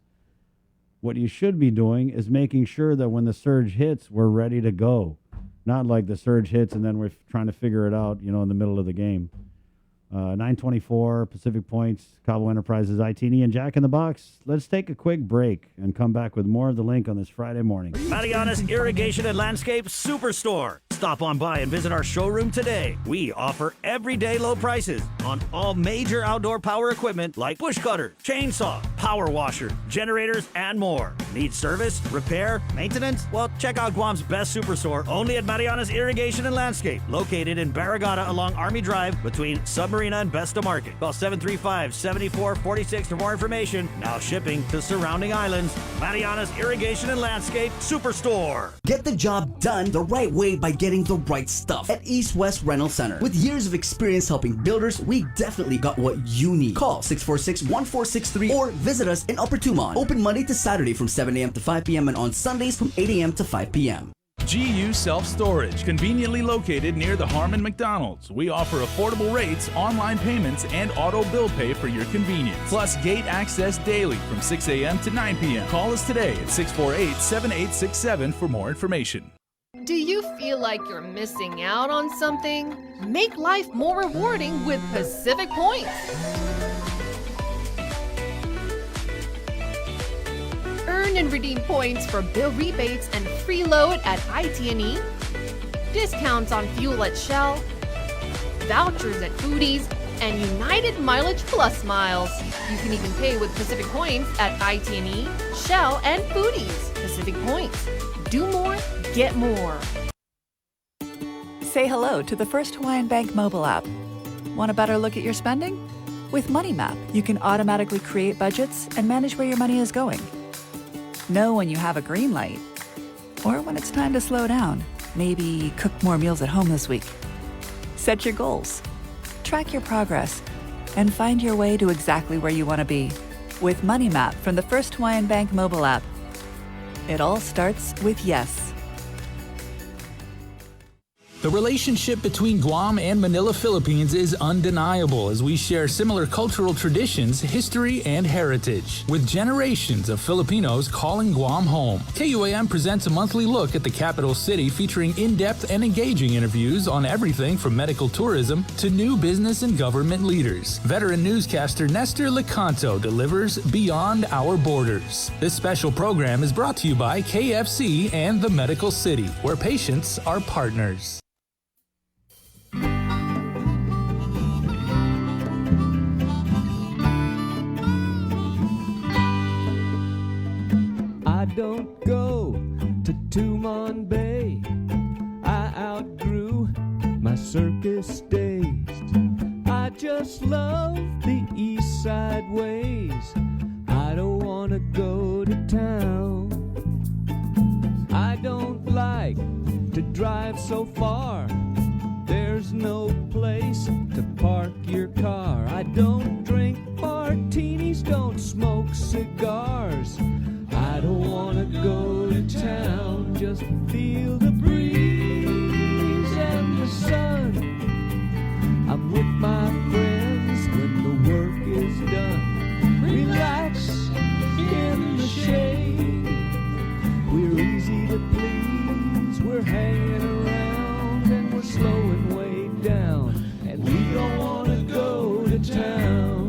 Speaker 9: what you should be doing is making sure that when the surge hits, we're ready to go. Not like the surge hits and then we're trying to figure it out, in the middle of the game. 924 Pacific Points, Cabo Enterprises, ITNE, and Jack in the Box. Let's take a quick break and come back with more of the link on this Friday morning.
Speaker 14: Mariana's Irrigation and Landscape Superstore. Stop on by and visit our showroom today. We offer everyday low prices on all major outdoor power equipment like bush cutters, chainsaw, power washer, generators, and more. Need service, repair, maintenance? Well, check out Guam's best superstore only at Mariana's Irrigation and Landscape, located in Barragata along Army Drive between Submarina and Besta Market. Call 735-7446 for more information. Now shipping to surrounding islands. Mariana's Irrigation and Landscape Superstore.
Speaker 21: Get the job done the right way by getting the right stuff at East West Rental Center. With years of experience helping builders, we definitely got what you need. Call 646-1463 or visit us in Upper Tumon. Open Monday to Saturday from 7 a.m. to 5 p.m. and on Sundays from 8 a.m. to 5 p.m.
Speaker 15: GU Self-Storage, conveniently located near the Harmon McDonald's. We offer affordable rates, online payments, and auto bill pay for your convenience. Plus gate access daily from 6 a.m. to 9 p.m. Call us today at 648-7867 for more information.
Speaker 12: Do you feel like you're missing out on something? Make life more rewarding with Pacific Points. Earn and redeem points for bill rebates and free load at ITNE, discounts on fuel at Shell, vouchers at Foodies, and United Mileage Plus miles. You can even pay with Pacific Points at ITNE, Shell, and Foodies. Pacific Points. Do more, get more.
Speaker 6: Say hello to the First Hawaiian Bank mobile app. Want a better look at your spending? With Money Map, you can automatically create budgets and manage where your money is going. Know when you have a green light or when it's time to slow down. Maybe cook more meals at home this week. Set your goals, track your progress, and find your way to exactly where you want to be. With Money Map from the First Hawaiian Bank mobile app. It all starts with yes.
Speaker 23: The relationship between Guam and Manila, Philippines is undeniable as we share similar cultural traditions, history, and heritage, with generations of Filipinos calling Guam home. KUAM presents a monthly look at the capital city featuring in-depth and engaging interviews on everything from medical tourism to new business and government leaders. Veteran newscaster Nestor Lecanto delivers Beyond Our Borders. This special program is brought to you by KFC and the Medical City, where patients are partners.
Speaker 5: I don't go to Tumon Bay. I outgrew my circus days. I just love the east side ways. I don't wanna go to town. I don't like to drive so far. There's no place to park your car. I don't drink martinis, don't smoke cigars. I don't wanna go to town, just feel the breeze and the sun. I'm with my friends when the work is done. Relax in the shade. We're easy to please, we're hanging around and we're slowing way down. And we don't wanna go to town.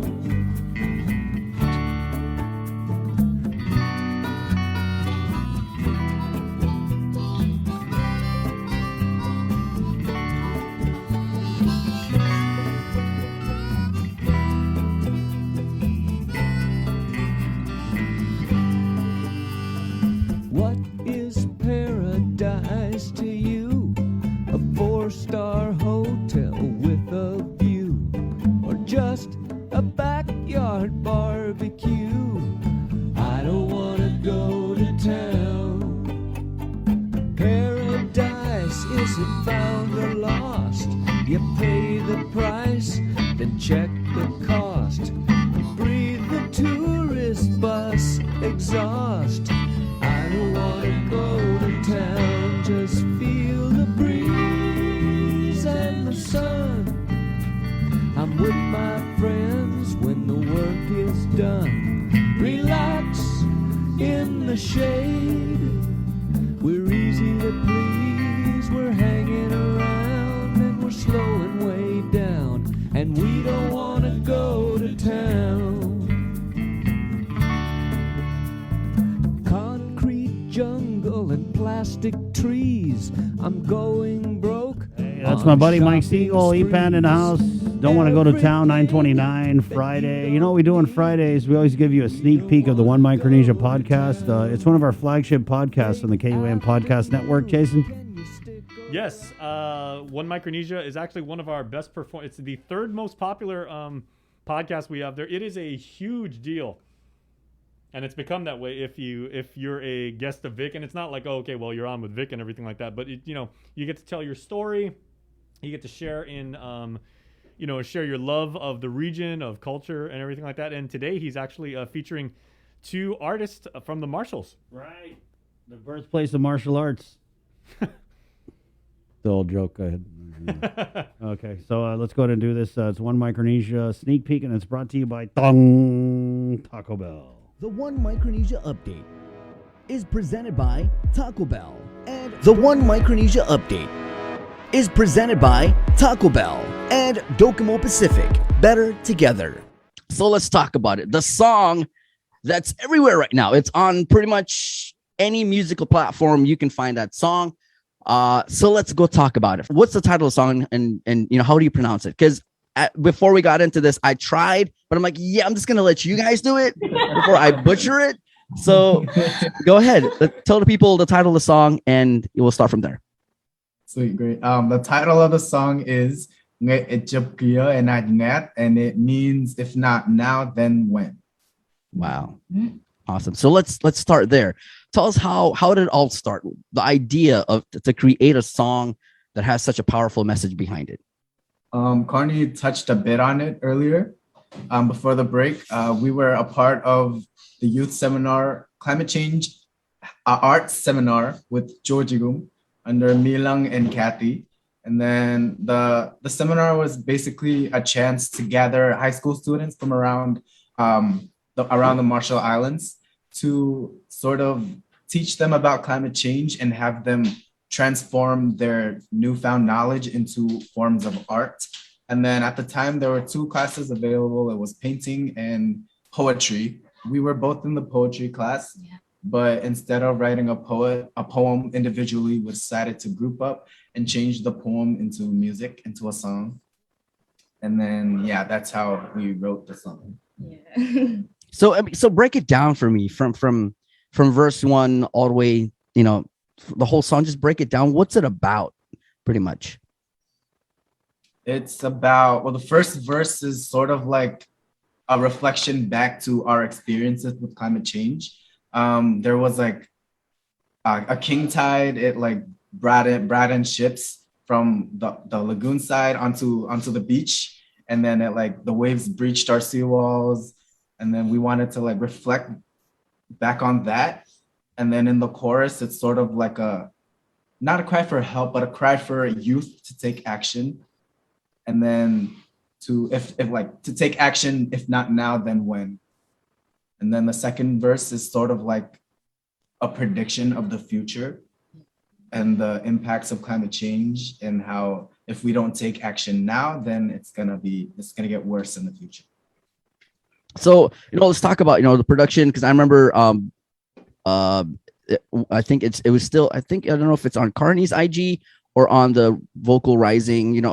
Speaker 5: What is paradise to you? A 4-star hotel with a view, or just a backyard barbecue? I don't wanna go to town. Paradise isn't found or lost. You pay the price, then check the cost. Breathe the tourist bus exhaust. I don't wanna go to town, just feel the breeze and the sun. I'm with my friends when the work is done. Relax in the shade. We're easy to please, we're hanging around and we're slowing way down. And we don't
Speaker 9: That's my buddy Mike Siegel, EPAN in the house. Don't want to go to town, 929 Friday. You know what we do on Fridays? We always give you a sneak peek of the One Micronesia podcast. It's one of our flagship podcasts on the KUAM Podcast Network, Jason.
Speaker 7: Yes, One Micronesia is actually one of our best perform. It's the third most popular podcast we have there. It is a huge deal. And it's become that way if you're a guest of Vic, and it's not like, oh, okay, well, you're on with Vic and everything like that, but you get to tell your story, you get to share in, share your love of the region, of culture, and everything like that. And today he's actually featuring two artists from the Marshalls.
Speaker 9: Right, the birthplace of martial arts. The old joke. Go ahead. Okay, so let's go ahead and do this. It's One Micronesia sneak peek, and it's brought to you by Taco Bell.
Speaker 21: The One Micronesia Update is presented by Taco Bell. And the One Micronesia Update is presented by Taco Bell and Docomo Pacific. Better together. So let's talk about it. The song that's everywhere right now. It's on pretty much any musical platform you can find that song. So let's go talk about it. What's the title of the song, and how do you pronounce it? Because before we got into this, I tried, but I'm like, yeah, I'm just gonna let you guys do it before I butcher it. So go ahead, tell the people the title of the song, and we'll start from there.
Speaker 10: Sweet, great. The title of the song is "Nge Echapkia and Agnet," and it means if not now, then when.
Speaker 21: Wow, awesome. So let's start there. Tell us how did it all start? The idea to create a song that has such a powerful message behind it.
Speaker 10: Carney touched a bit on it earlier. Before the break, we were a part of the youth seminar, climate change arts seminar with Georgigum under Milang and Kathy. And then the seminar was basically a chance to gather high school students from around the Marshall Islands to sort of teach them about climate change and have them transform their newfound knowledge into forms of art. And then at the time, there were two classes available. It was painting and poetry. We were both in the poetry class, but instead of writing a poem individually, we decided to group up and change the poem into music, into a song. And then, that's how we wrote the song.
Speaker 21: Yeah. So break it down for me from verse 1 all the way, the whole song. Just break it down. What's it about, pretty much?
Speaker 10: It's about, the first verse is sort of like a reflection back to our experiences with climate change. There was like a king tide. It like brought in ships from the lagoon side onto the beach, and then the waves breached our seawalls, and then we wanted to reflect back on that. And then in the chorus, it's sort of like not a cry for help, but a cry for youth to take action. And then to take action, if not now, then when. And then the second verse is sort of like a prediction of the future and the impacts of climate change, and how if we don't take action now, then it's gonna get worse in the future.
Speaker 21: So let's talk about the production, because I remember I think it was still, I don't know if it's on Carney's IG or on the Vocal Rising,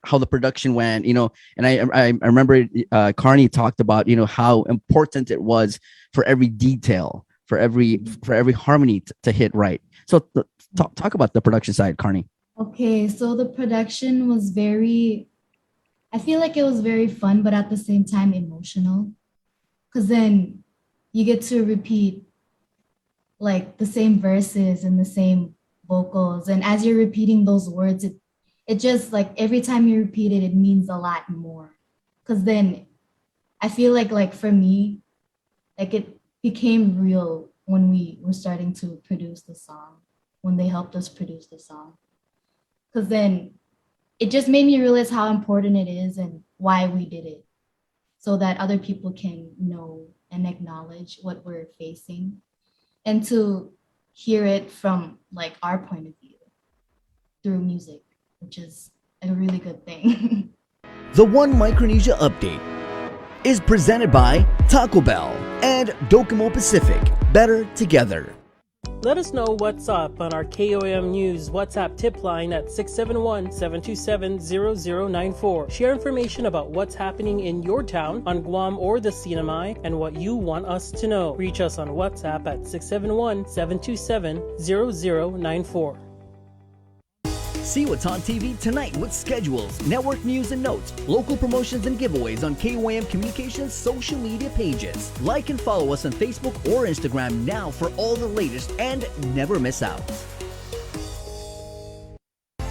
Speaker 21: how the production went, and I remember Carney talked about, how important it was for every detail, for every harmony to hit right. So talk about the production side, Carney.
Speaker 18: Okay, so the production was I feel like it was very fun, but at the same time emotional, because then you get to repeat the same verses and the same vocals, and as you're repeating those words, it just every time you repeat it, it means a lot more. Because then I feel like for me, it became real when we were starting to produce the song, when they helped us produce the song. Because then it just made me realize how important it is and why we did it, so that other people can know and acknowledge what we're facing, and to hear it from our point of view through music, which is a really good thing.
Speaker 21: The One Micronesia Update is presented by Taco Bell and Docomo Pacific. Better together.
Speaker 19: Let us know what's up on our KOM News WhatsApp tip line at 671-727-0094. Share information about what's happening in your town, on Guam or the CNMI, and what you want us to know. Reach us on WhatsApp at 671-727-0094.
Speaker 21: See what's on TV tonight with schedules, network news and notes, local promotions and giveaways on KOAM Communications social media pages. Like and follow us on Facebook or Instagram now for all the latest and never miss out.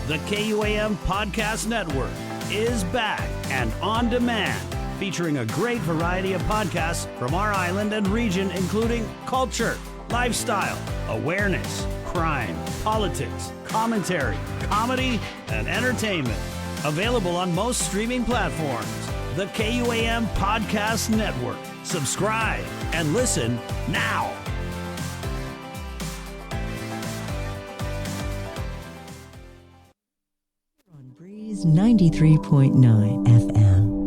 Speaker 14: The KUAM Podcast Network is back and on demand, featuring a great variety of podcasts from our island and region, including culture, lifestyle, awareness, crime, politics, commentary, comedy, and entertainment. Available on most streaming platforms. The KUAM Podcast Network. Subscribe and listen now.
Speaker 2: On Breeze 93.9 FM.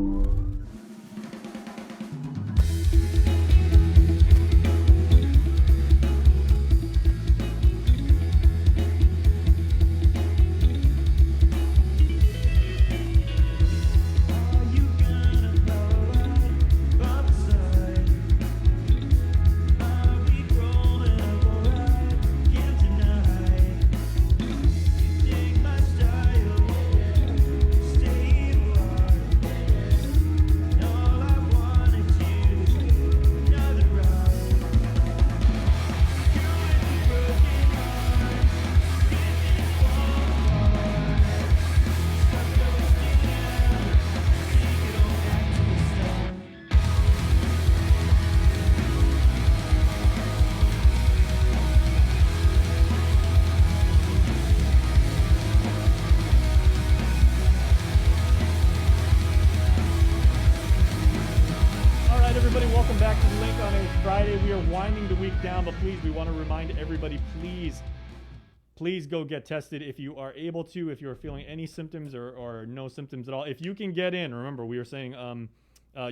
Speaker 7: Please go get tested if you are able to, if you're feeling any symptoms or no symptoms at all. If you can get in, remember, we were saying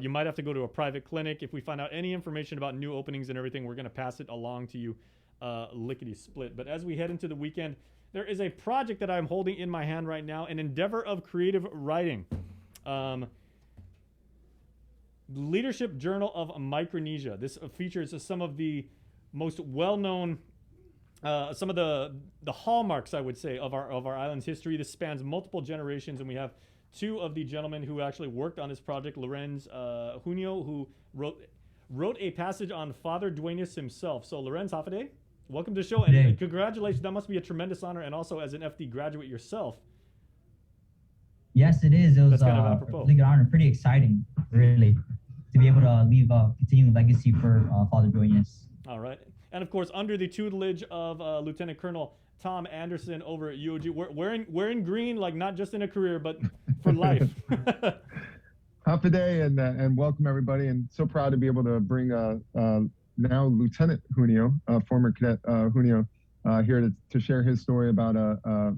Speaker 7: you might have to go to a private clinic. If we find out any information about new openings and everything, we're going to pass it along to you lickety-split. But as we head into the weekend, there is a project that I'm holding in my hand right now, an endeavor of creative writing. Leadership Journal of Micronesia. This features some of the most well-known some of the hallmarks, I would say, of our island's history. This spans multiple generations, and we have two of the gentlemen who actually worked on this project. Lorenz Junio, who wrote a passage on Father Duenas himself. So Lorenz, Hafaday, welcome to the show, and congratulations. That must be a tremendous honor, and also as an FD graduate yourself.
Speaker 1: Yes, it is. It was
Speaker 7: kind of
Speaker 1: a really good honor, pretty exciting, really, to be able to leave a continuing legacy for Father Duenas.
Speaker 7: All right. And of course, under the tutelage of Lieutenant Colonel Tom Anderson over at UOG, wearing green, like not just in a career, but for life.
Speaker 11: Happy day and welcome everybody. And so proud to be able to bring now Lieutenant Junio, former cadet Junio, here to share his story about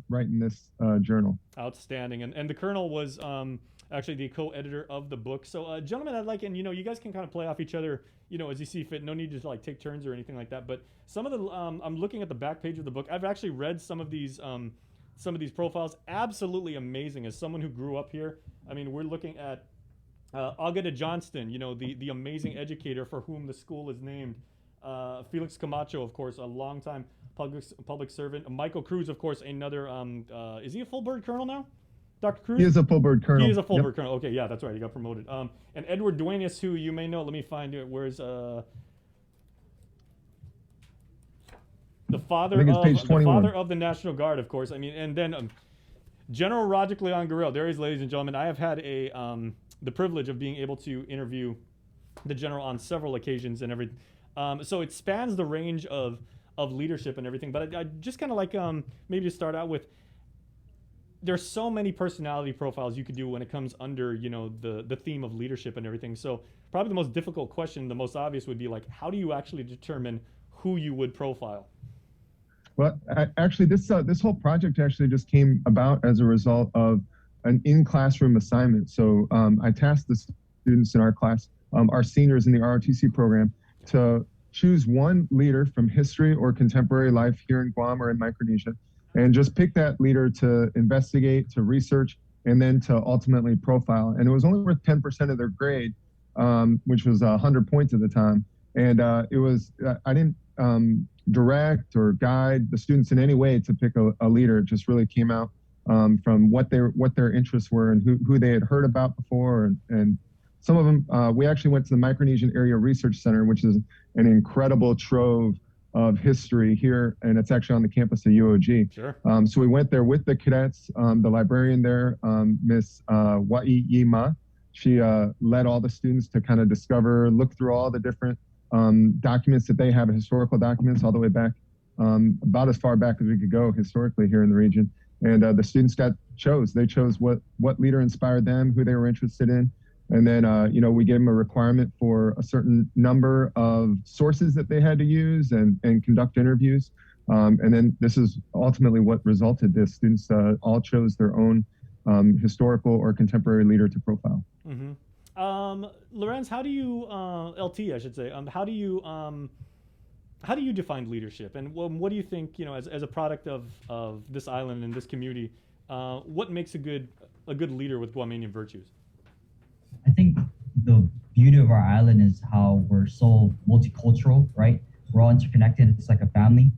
Speaker 11: writing this journal.
Speaker 7: Outstanding. And the Colonel was actually the co-editor of the book. So gentlemen, I'd like, and you guys can kind of play off each other, as you see fit. No need to like take turns or anything like that. But some of the, I'm looking at the back page of the book. I've actually read some of these profiles. Absolutely amazing. As someone who grew up here, I mean, we're looking at Agata Johnston, the amazing educator for whom the school is named. Felix Camacho, of course, a longtime public servant. Michael Cruz, of course, another. Is he a full bird colonel now? Dr. Cruz?
Speaker 11: He is a full bird colonel.
Speaker 7: He is a full bird colonel. Okay, yeah, that's right. He got promoted. And Edward Duenas, who you may know. Let me find it. Where's the father of the National Guard, of course. I mean, and then General Roderick Leon Guerrero. There he is, ladies and gentlemen. I have had the privilege of being able to interview the general on several occasions and everything. So it spans the range of leadership and everything. But I just kind of like maybe to start out with, there's so many personality profiles you could do when it comes under, the theme of leadership and everything. So probably the most difficult question, the most obvious would be like, how do you actually determine who you would profile?
Speaker 11: Well, actually, this whole project actually just came about as a result of an in-classroom assignment. So I tasked the students in our class, our seniors in the ROTC program, to choose one leader from history or contemporary life here in Guam or in Micronesia, and just pick that leader to investigate, to research, and then to ultimately profile. And it was only worth 10% of their grade, which was 100 points at the time. And it was, I didn't direct or guide the students in any way to pick a leader. It just really came out from what their interests were and who they had heard about before. And some of them, we actually went to the Micronesian Area Research Center, which is an incredible trove of history here, and it's actually on the campus of UOG.
Speaker 7: Sure.
Speaker 11: So we went there with the cadets, the librarian there, Miss Wa'i-Yima. She led all the students to kind of discover, look through all the different documents that they have, historical documents all the way back, about as far back as we could go historically here in the region. And the students they chose what leader inspired them, who they were interested in. And then, we gave them a requirement for a certain number of sources that they had to use and conduct interviews. And then this is ultimately what resulted. The students all chose their own historical or contemporary leader to profile.
Speaker 7: Mm-hmm. Lorenz, how do you, LT, I should say, how do you define leadership? And what do you think, as a product of this island and this community, what makes a good leader with Guamanian virtues?
Speaker 1: I think the beauty of our island is how we're so multicultural, right? We're all interconnected. It's like a family.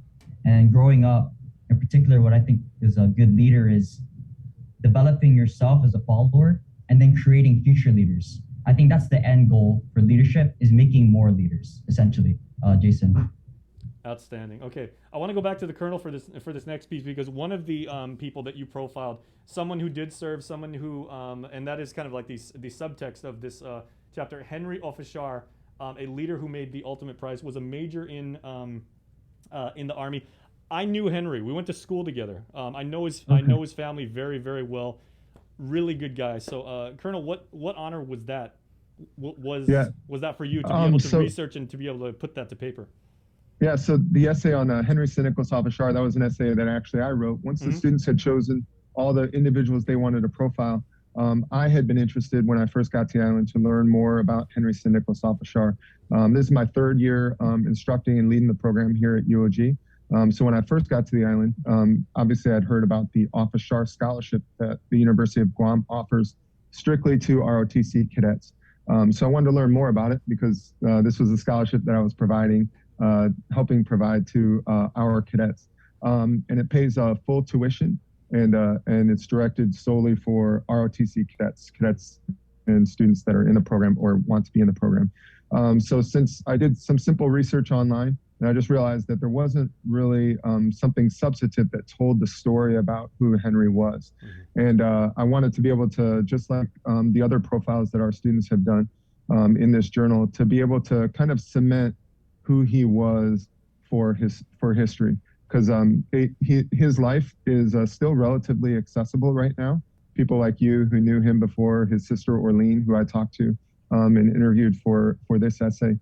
Speaker 1: And growing up, in particular, what I think is a good leader is developing yourself as a follower and then creating future leaders. I think that's the end goal for leadership, is making more leaders, essentially. Jason.
Speaker 7: Outstanding. Okay, I want to go back to the Colonel for this next piece, because one of the people that you profiled, someone who did serve, someone who, and that is kind of like the subtext of this chapter, Henry Officiar, a leader who made the ultimate prize, was a major in the Army. I knew Henry. We went to school together. I know his family very, very well. Really good guy. So, Colonel, what honor was that? Was that for you to be able to research and to be able to put that to paper?
Speaker 11: Yeah, so the essay on Henry St. Nicholas Officiar, that was an essay that actually I wrote. Once the students had chosen all the individuals they wanted to profile, I had been interested when I first got to the island to learn more about Henry St. Nicholas Officiar. This is my third year instructing and leading the program here at UOG. So when I first got to the island, obviously I'd heard about the Officiar Scholarship that the University of Guam offers strictly to ROTC cadets. So I wanted to learn more about it, because this was a scholarship that I was helping provide to our cadets. And it pays full tuition, and it's directed solely for ROTC cadets and students that are in the program or want to be in the program. So since I did some simple research online, and I just realized that there wasn't really something substantive that told the story about who Henry was. And I wanted to be able to, just like the other profiles that our students have done in this journal, to be able to kind of cement who he was for history, because his life is still relatively accessible right now. People like you who knew him before, his sister Orlean, who I talked to and interviewed for this essay,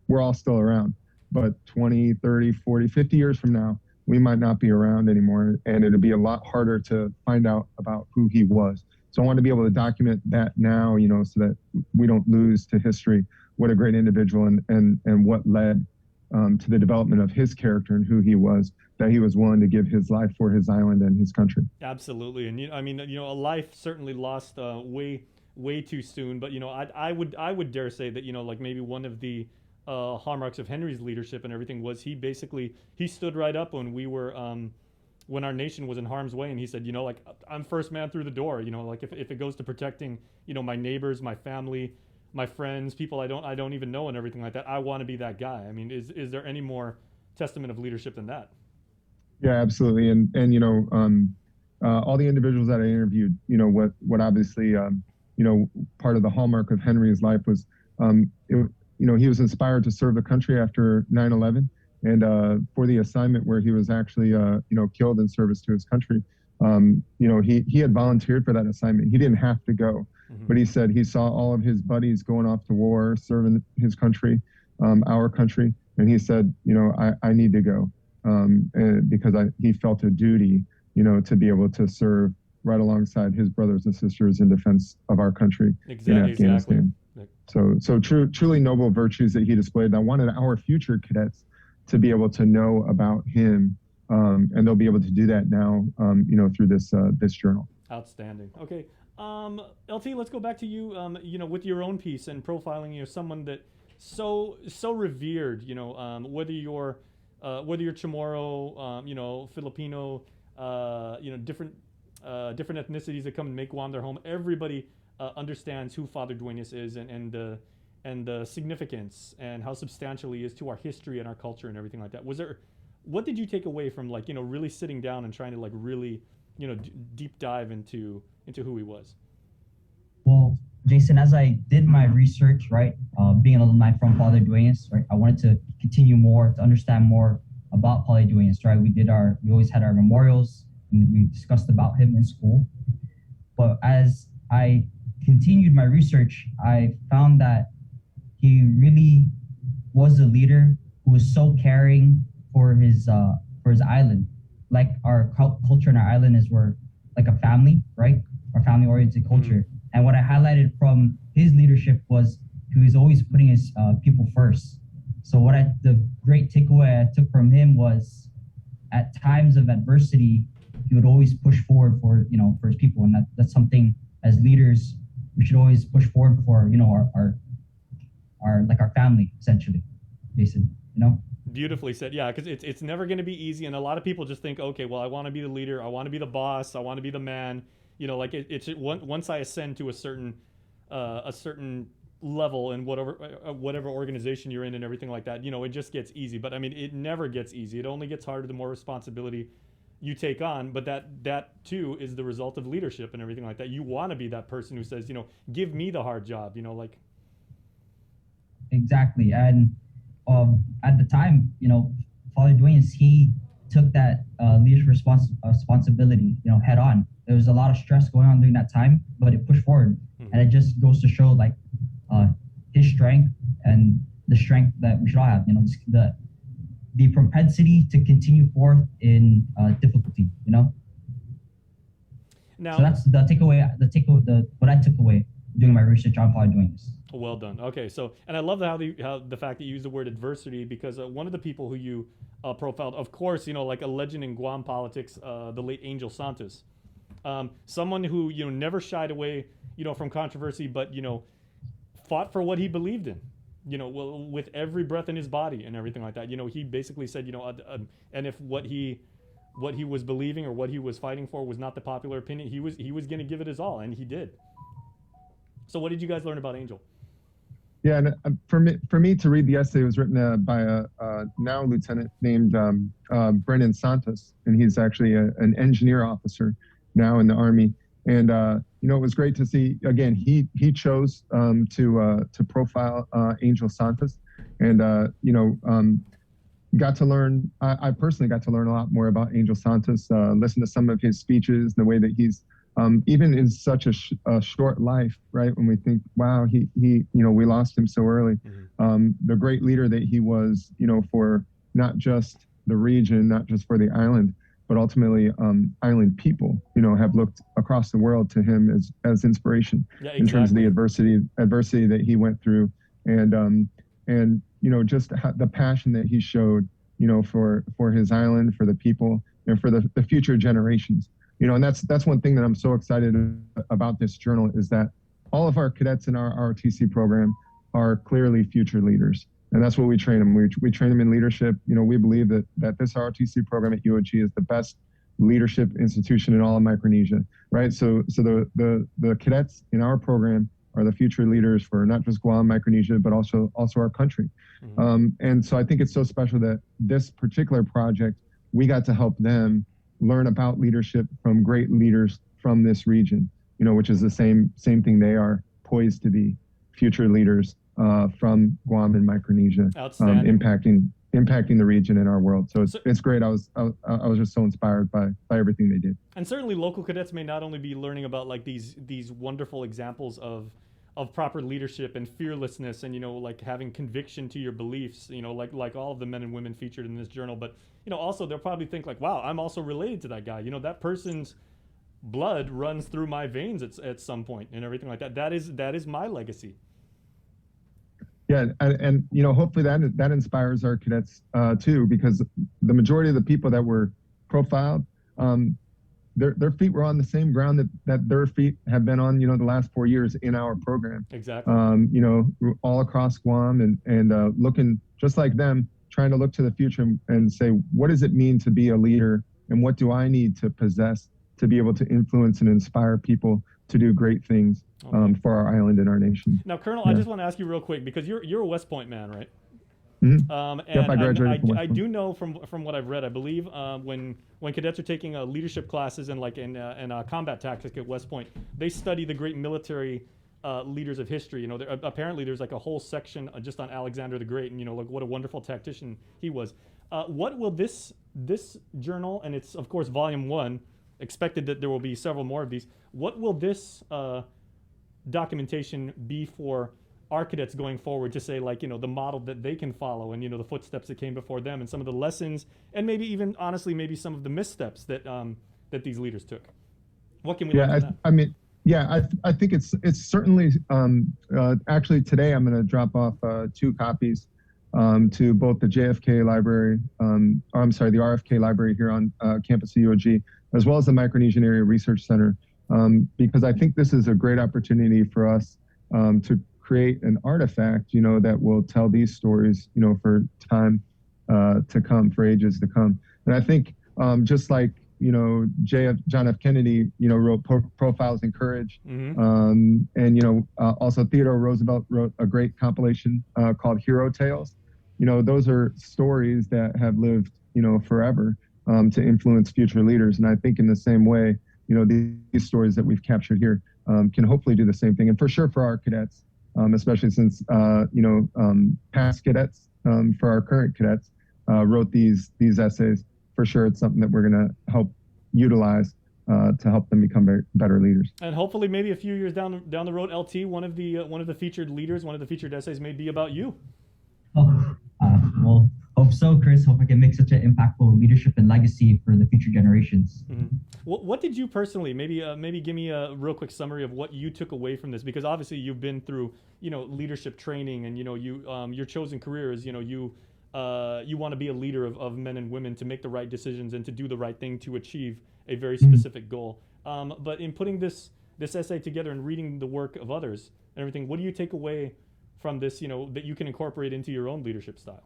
Speaker 11: we're all still around. But 20, 30, 40, 50 years from now, we might not be around anymore, and it'll be a lot harder to find out about who he was. So I want to be able to document that now, so that we don't lose to history what a great individual and what led to the development of his character and who he was, that he was willing to give his life for his island and his country.
Speaker 7: Absolutely. And a life certainly lost way too soon. But I would dare say that like maybe one of the hallmarks of Henry's leadership and everything was he stood right up when we were when our nation was in harm's way, and he said, I'm first man through the door. Like if it goes to protecting my neighbors, my family, my friends, people I don't even know, and everything like that, I want to be that guy. I mean, is there any more testament of leadership than that?
Speaker 11: Yeah, absolutely. And all the individuals that I interviewed, what obviously part of the hallmark of Henry's life was he was inspired to serve the country after 9/11, and for the assignment where he was actually killed in service to his country, he had volunteered for that assignment. He didn't have to go. But he said he saw all of his buddies going off to war, serving his country, our country. And he said, I need to go because he felt a duty, to be able to serve right alongside his brothers and sisters in defense of our country in Afghanistan. Truly noble virtues that he displayed. And I wanted our future cadets to be able to know about him, and they'll be able to do that now, through this journal.
Speaker 7: Outstanding. Okay, LT, let's go back to you. With your own piece and profiling, someone that so revered. Whether you're Chamorro, Filipino, different ethnicities that come and make Guam their home. Everybody understands who Father Duenas is and the significance and how substantial he is to our history and our culture and everything like that. What did you take away from really sitting down and trying to really deep dive into who he was?
Speaker 1: Well, Jason, as I did my research, right, being an alumni from Father Duenas, right, I wanted to continue more, to understand more about Father Duenas, right? We always had our memorials, and we discussed about him in school. But as I continued my research, I found that he really was a leader who was so caring for his island. Like our culture in our island is we're like a family, right? Our family-oriented culture. And what I highlighted from his leadership was he was always putting his people first. So the great takeaway I took from him was, at times of adversity, he would always push forward for his people, and that's something as leaders we should always push forward for our family, essentially, Jason.
Speaker 7: Beautifully said. Yeah, because it's never going to be easy, and a lot of people just think, okay, well, I want to be the leader, I want to be the boss, I want to be the man. Once I ascend to a certain level in whatever organization you're in and everything like that, it just gets easy. But I mean, it never gets easy. It only gets harder the more responsibility you take on. But that too is the result of leadership and everything like that. You want to be that person who says, give me the hard job.
Speaker 1: Exactly. And at the time, Father Duenas, he took that leadership responsibility, head on. There was a lot of stress going on during that time, but it pushed forward. And it just goes to show his strength and the strength that we should all have, the propensity to continue forth in difficulty,
Speaker 7: Now,
Speaker 1: so that's the takeaway, what I took away doing my research on Father Duenas.
Speaker 7: Well done. Okay, so, and I love how the fact that you use the word adversity, because one of the people who you profiled, of course, like a legend in Guam politics, the late Angel Santos. Someone who never shied away from controversy, but fought for what he believed in, with every breath in his body and everything like that. He basically said, and if what he was believing or what he was fighting for was not the popular opinion, he was going to give it his all, and he did. So what did you guys learn about Angel?
Speaker 11: Yeah, and for me to read the essay, it was written by a now lieutenant named Brennan Santos, and he's actually an engineer officer now in the Army. And it was great to see. Again, he chose to profile Angel Santos, and got to learn. I personally got to learn a lot more about Angel Santos. Listen to some of his speeches, and the way that he's even in such a short life, right? When we think, wow, he we lost him so early. The great leader that he was, for not just the region, not just for the island, but ultimately island people, have looked across the world to him as inspiration.
Speaker 7: Yeah, exactly.
Speaker 11: In terms of the adversity that he went through, and just the passion that he showed, for his island, for the people, and for the future generations. And that's one thing that I'm so excited about this journal, is that all of our cadets in our ROTC program are clearly future leaders. And that's what we train them. We train them in leadership. We believe that this ROTC program at UOG is the best leadership institution in all of Micronesia, right? So the cadets in our program are the future leaders for not just Guam, Micronesia, but also our country. And so I think it's so special that this particular project, we got to help them learn about leadership from great leaders from this region, which is the same thing they are poised to be, future leaders from Guam and Micronesia, impacting the region and our world. So it's great. I was just so inspired by everything they did.
Speaker 7: And certainly local cadets may not only be learning about these wonderful examples of proper leadership and fearlessness and having conviction to your beliefs, like all of the men and women featured in this journal, but also they'll probably think wow, I'm also related to that guy. That person's blood runs through my veins at some point and everything like that. That is my legacy.
Speaker 11: Yeah, and hopefully that inspires our cadets too, because the majority of the people that were profiled, their feet were on the same ground that their feet have been on, the last 4 years in our program.
Speaker 7: Exactly.
Speaker 11: All across Guam and looking just like them, trying to look to the future and say, what does it mean to be a leader, and what do I need to possess to be able to influence and inspire people to do great things for our island and our nation.
Speaker 7: Now, Colonel, I just want to ask you real quick, because you're a West Point man, right?
Speaker 11: Mm-hmm.
Speaker 7: And
Speaker 11: yep, I graduated from West
Speaker 7: I
Speaker 11: Point.
Speaker 7: do know from what I've read, I believe when cadets are taking leadership classes and combat tactics at West Point, they study the great military leaders of history. Apparently there's like a whole section just on Alexander the Great, and like what a wonderful tactician he was. What will this journal, and it's of course volume 1, expected that there will be several more of these. What will this documentation be for our cadets going forward, to say the model that they can follow, and the footsteps that came before them, and some of the lessons, and maybe even honestly maybe some of the missteps that that these leaders took? What can we learn from that?
Speaker 11: I think it's certainly actually today I'm going to drop off 2 copies to both the JFK library, the RFK library here on campus of UOG, as well as the Micronesian Area Research Center, because I think this is a great opportunity for us to create an artifact, that will tell these stories, for time to come, for ages to come. And I think just like, John F. Kennedy, wrote Profiles in Courage.
Speaker 7: Mm-hmm.
Speaker 11: And, also Theodore Roosevelt wrote a great compilation called Hero Tales. Those are stories that have lived, forever to influence future leaders. And I think in the same way, these stories that we've captured here can hopefully do the same thing. And for sure for our cadets, especially since, past cadets, for our current cadets, wrote these essays. For sure, it's something that we're going to help utilize to help them become better leaders.
Speaker 7: And hopefully, maybe a few years down the road, LT, one of the featured leaders, one of the featured essays may be about you.
Speaker 1: Well, hope so, Chris. Hope I can make such an impactful leadership and legacy for the future generations.
Speaker 7: Mm-hmm. What did you personally, maybe give me a real quick summary of what you took away from this? Because obviously you've been through, leadership training, and your chosen career is, you want to be a leader of men and women, to make the right decisions and to do the right thing to achieve a very specific goal. But in putting this essay together and reading the work of others and everything, what do you take away from this, that you can incorporate into your own leadership style?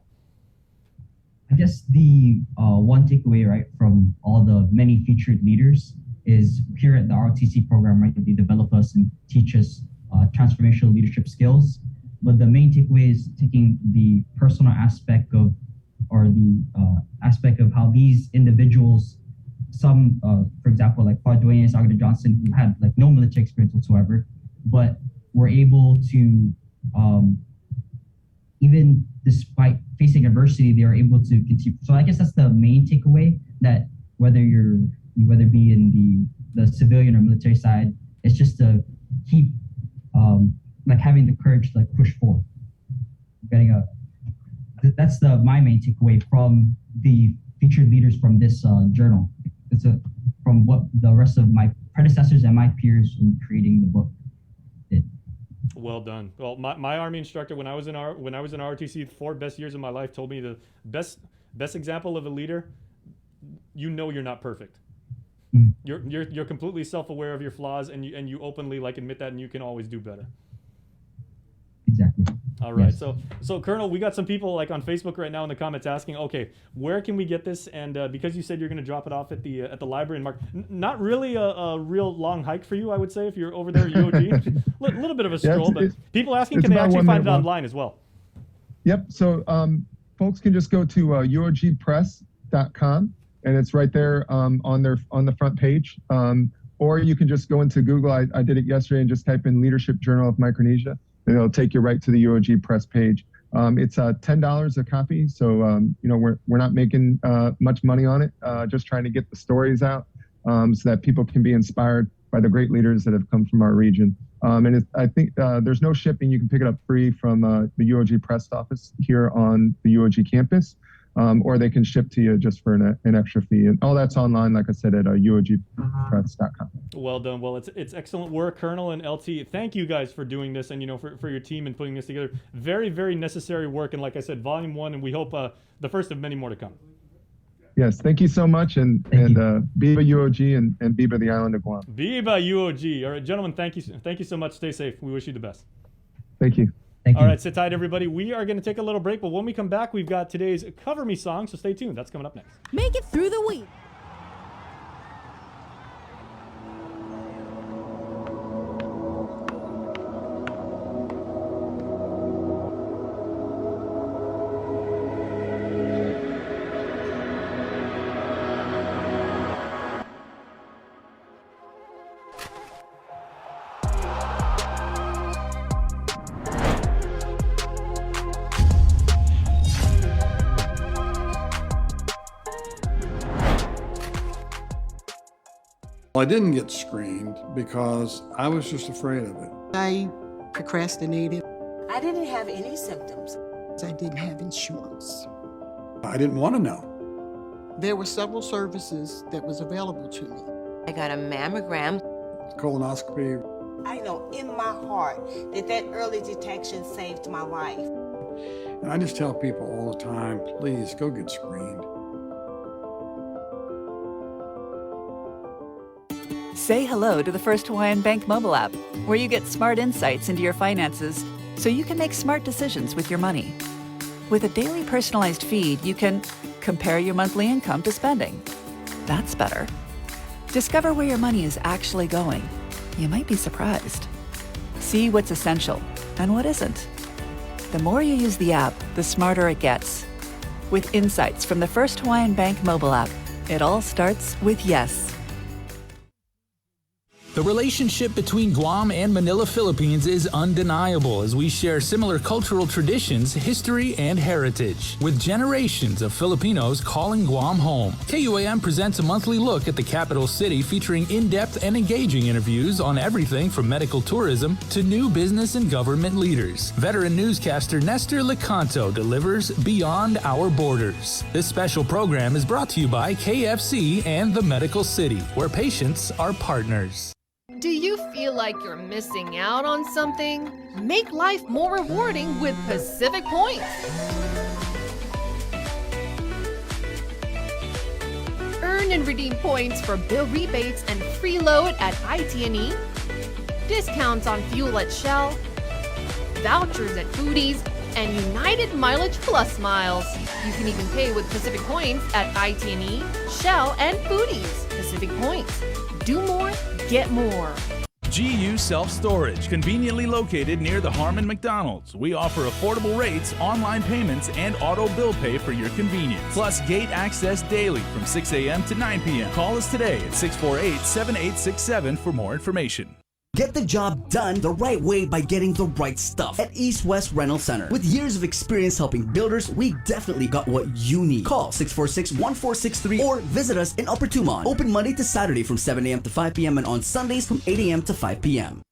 Speaker 1: I guess the one takeaway, right, from all the many featured leaders is here at the ROTC program, right, they develop us and teach us transformational leadership skills. But the main takeaway is taking the personal aspect of, or the aspect of how these individuals, some, for example, like Claude Duenas, Agata Johnson, who had no military experience whatsoever, but were able to, even despite facing adversity, they are able to continue. So I guess that's the main takeaway, that whether it be in the civilian or military side, it's just to keep having the courage to push forward. That's my main takeaway from the featured leaders from this journal. It's from what the rest of my predecessors and my peers in creating the book did.
Speaker 7: Well done. Well, my Army instructor when I was in ROTC, 4 best years of my life, told me the best example of a leader. You're not perfect. You're completely self-aware of your flaws, and you openly admit that, and you can always do better.
Speaker 1: Exactly.
Speaker 7: All right.
Speaker 1: Yes.
Speaker 7: So Colonel, we got some people on Facebook right now in the comments asking, okay, where can we get this? And because you said you're going to drop it off at the library in Mark, not really a real long hike for you, I would say, if you're over there at UOG. A little bit of a stroll, but people asking, can they actually find it online as well?
Speaker 11: Yep. So folks can just go to uogpress.com, and it's right there on the front page. Or you can just go into Google. I did it yesterday, and just type in Leadership Journal of Micronesia, and it'll take you right to the UOG Press page. It's $10 a copy, so we're not making much money on it. Just trying to get the stories out so that people can be inspired by the great leaders that have come from our region. I think there's no shipping. You can pick it up free from the UOG Press office here on the UOG campus. or they can ship to you just for an extra fee. And all that's online, like I said, at uogpress.com.
Speaker 7: Well done. Well, it's excellent work, Colonel and LT. Thank you guys for doing this, and for your team and putting this together. Very, very necessary work. And like I said, volume 1, and we hope the first of many more to come.
Speaker 11: Yes, thank you so much, and Biba UOG and Biba the Island of Guam.
Speaker 7: Biba UOG. All right, gentlemen, thank you so much. Stay safe. We wish you the best.
Speaker 11: Thank you.
Speaker 7: All right, sit tight, everybody. We are going to take a little break, but when we come back, we've got today's Cover Me song, so stay tuned. That's coming up next.
Speaker 13: Make it through the week.
Speaker 20: Well, I didn't get screened because I was just afraid of it.
Speaker 22: I procrastinated.
Speaker 24: I didn't have any symptoms.
Speaker 22: I didn't have insurance.
Speaker 20: I didn't want to know.
Speaker 22: There were several services that was available to me.
Speaker 24: I got a mammogram.
Speaker 20: Colonoscopy.
Speaker 24: I know in my heart that early detection saved my life.
Speaker 20: And I just tell people all the time, please go get screened.
Speaker 6: Say hello to the First Hawaiian Bank mobile app, where you get smart insights into your finances so you can make smart decisions with your money. With a daily personalized feed, you can compare your monthly income to spending. That's better. Discover where your money is actually going. You might be surprised. See what's essential and what isn't. The more you use the app, the smarter it gets. With insights from the First Hawaiian Bank mobile app, it all starts with yes.
Speaker 23: The relationship between Guam and Manila, Philippines is undeniable as we share similar cultural traditions, history, and heritage, with generations of Filipinos calling Guam home. KUAM presents a monthly look at the capital city featuring in-depth and engaging interviews on everything from medical tourism to new business and government leaders. Veteran newscaster Nestor Lecanto delivers Beyond Our Borders. This special program is brought to you by KFC and the Medical City, where patients are partners.
Speaker 12: Do you feel like you're missing out on something? Make life more rewarding with Pacific Points. Earn and redeem points for bill rebates and free load at IT&E, discounts on fuel at Shell, vouchers at Foodies, and United Mileage Plus miles. You can even pay with Pacific Points at IT&E, Shell, and Foodies. Pacific Points. Do more, get more.
Speaker 15: GU Self-Storage, conveniently located near the Harmon McDonald's. We offer affordable rates, online payments, and auto bill pay for your convenience. Plus gate access daily from 6 a.m. to 9 p.m. Call us today at 648-7867 for more information.
Speaker 21: Get the job done the right way by getting the right stuff at East West Rental Center. With years of experience helping builders, we definitely got what you need. Call 646-1463 or visit us in Upper Tumon. Open Monday to Saturday from 7 a.m. to 5 p.m. and on Sundays from 8 a.m. to 5 p.m.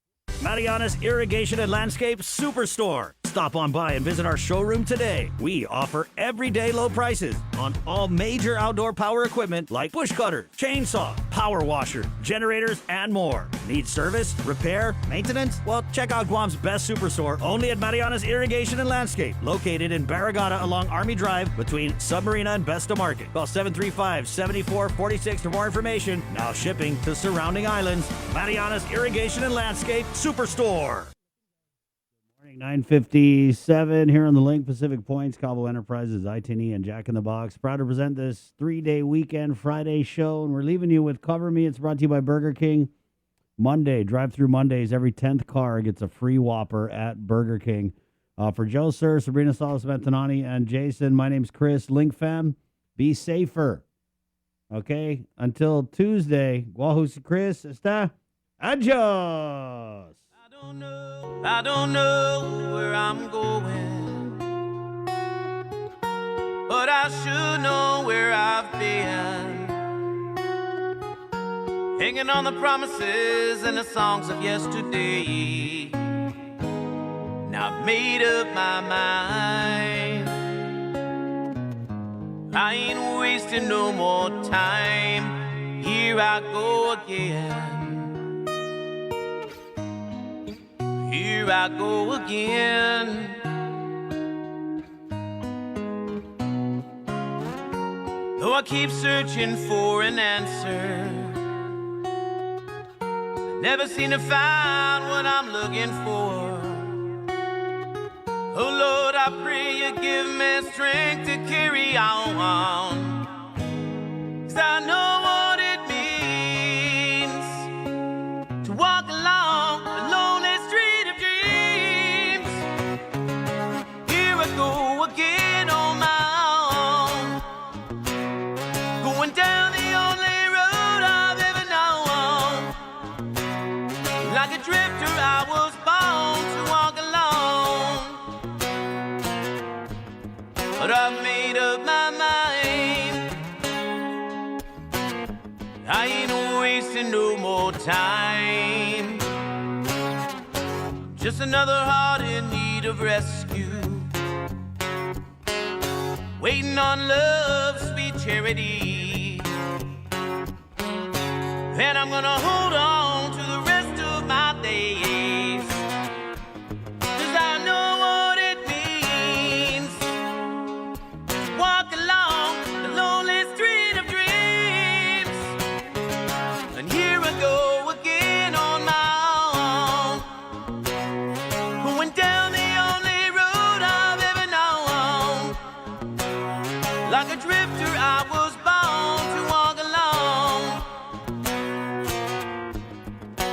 Speaker 14: Mariana's Irrigation and Landscape Superstore. Stop on by and visit our showroom today. We offer everyday low prices on all major outdoor power equipment like bush cutter, chainsaw, power washer, generators, and more. Need service, repair, maintenance? Well, check out Guam's best superstore only at Mariana's Irrigation and Landscape, located in Barragata along Army Drive between Submarina and Besta Market. Call 735-7446 for more information. Now shipping to surrounding islands. Mariana's Irrigation and Landscape Superstore.
Speaker 9: 9:57 here on the Link, Pacific Points, Cabo Enterprises, IT&E, and Jack in the Box. Proud to present this 3-day weekend Friday show, and we're leaving you with Cover Me. It's brought to you by Burger King. Monday, drive-through Mondays, every 10th car gets a free Whopper at Burger King. For Joe, Sir, Sabrina Salas Bentanani, and Jason, my name's Chris. Link fam, be safer. Okay? Until Tuesday, Wahoo Chris, está adios.
Speaker 8: I don't know where I'm going, but I should know where I've been. Hanging on the promises and the songs of yesterday. Now I've made up my mind. I ain't wasting no more time. Here I go again. Here I go again. Though I keep searching for an answer, I never seem to find what I'm looking for. Oh Lord, I pray you give me strength to carry on. 'Cause I know what it means to walk along a lonely street of dreams. Here I go again on my own, going down the only road I've ever known. Like a drifter, I was born to walk alone. But I've made up my mind. I ain't wasting no more time. Just another heart in need of rescue, waiting on love's sweet charity. And I'm gonna hold on to the rest of my days, 'cause I know what it means. Walk along the lonely street of dreams. And here I go again on my own, going down the only road I've ever known. Like a drifter, I was born to walk alone.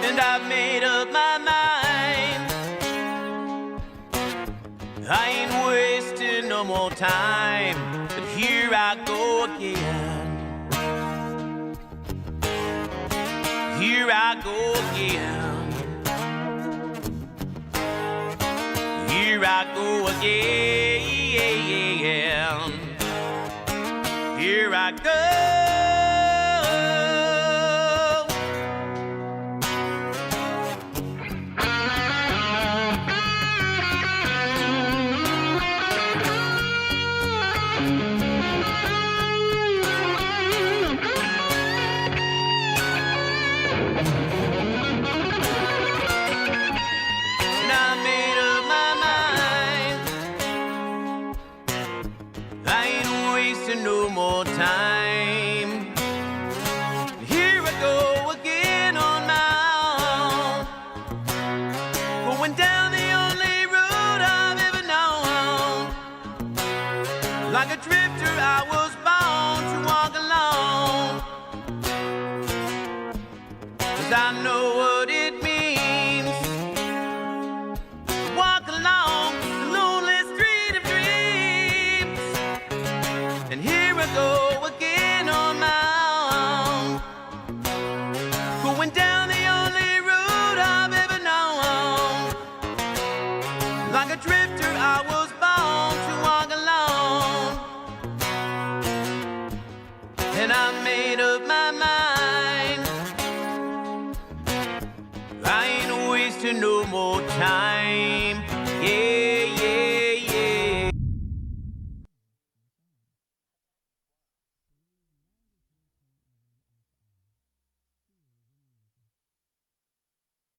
Speaker 8: And I've made up my mind. I ain't wasting no more time. But here I go again. Here I go again. Here I go again. Here I go. And I made up my mind. I ain't wasting no more time. Here I go again on my own, going down the only road I've ever known. Like a drifter, I was born to walk alone. 'Cause I know what it means to walk along the lonely street of dreams. And here I go again on my own, going down the only road I've ever known. Like a drifter, I was born to walk alone. And I made up my mind. I ain't wasting no more time. Yeah.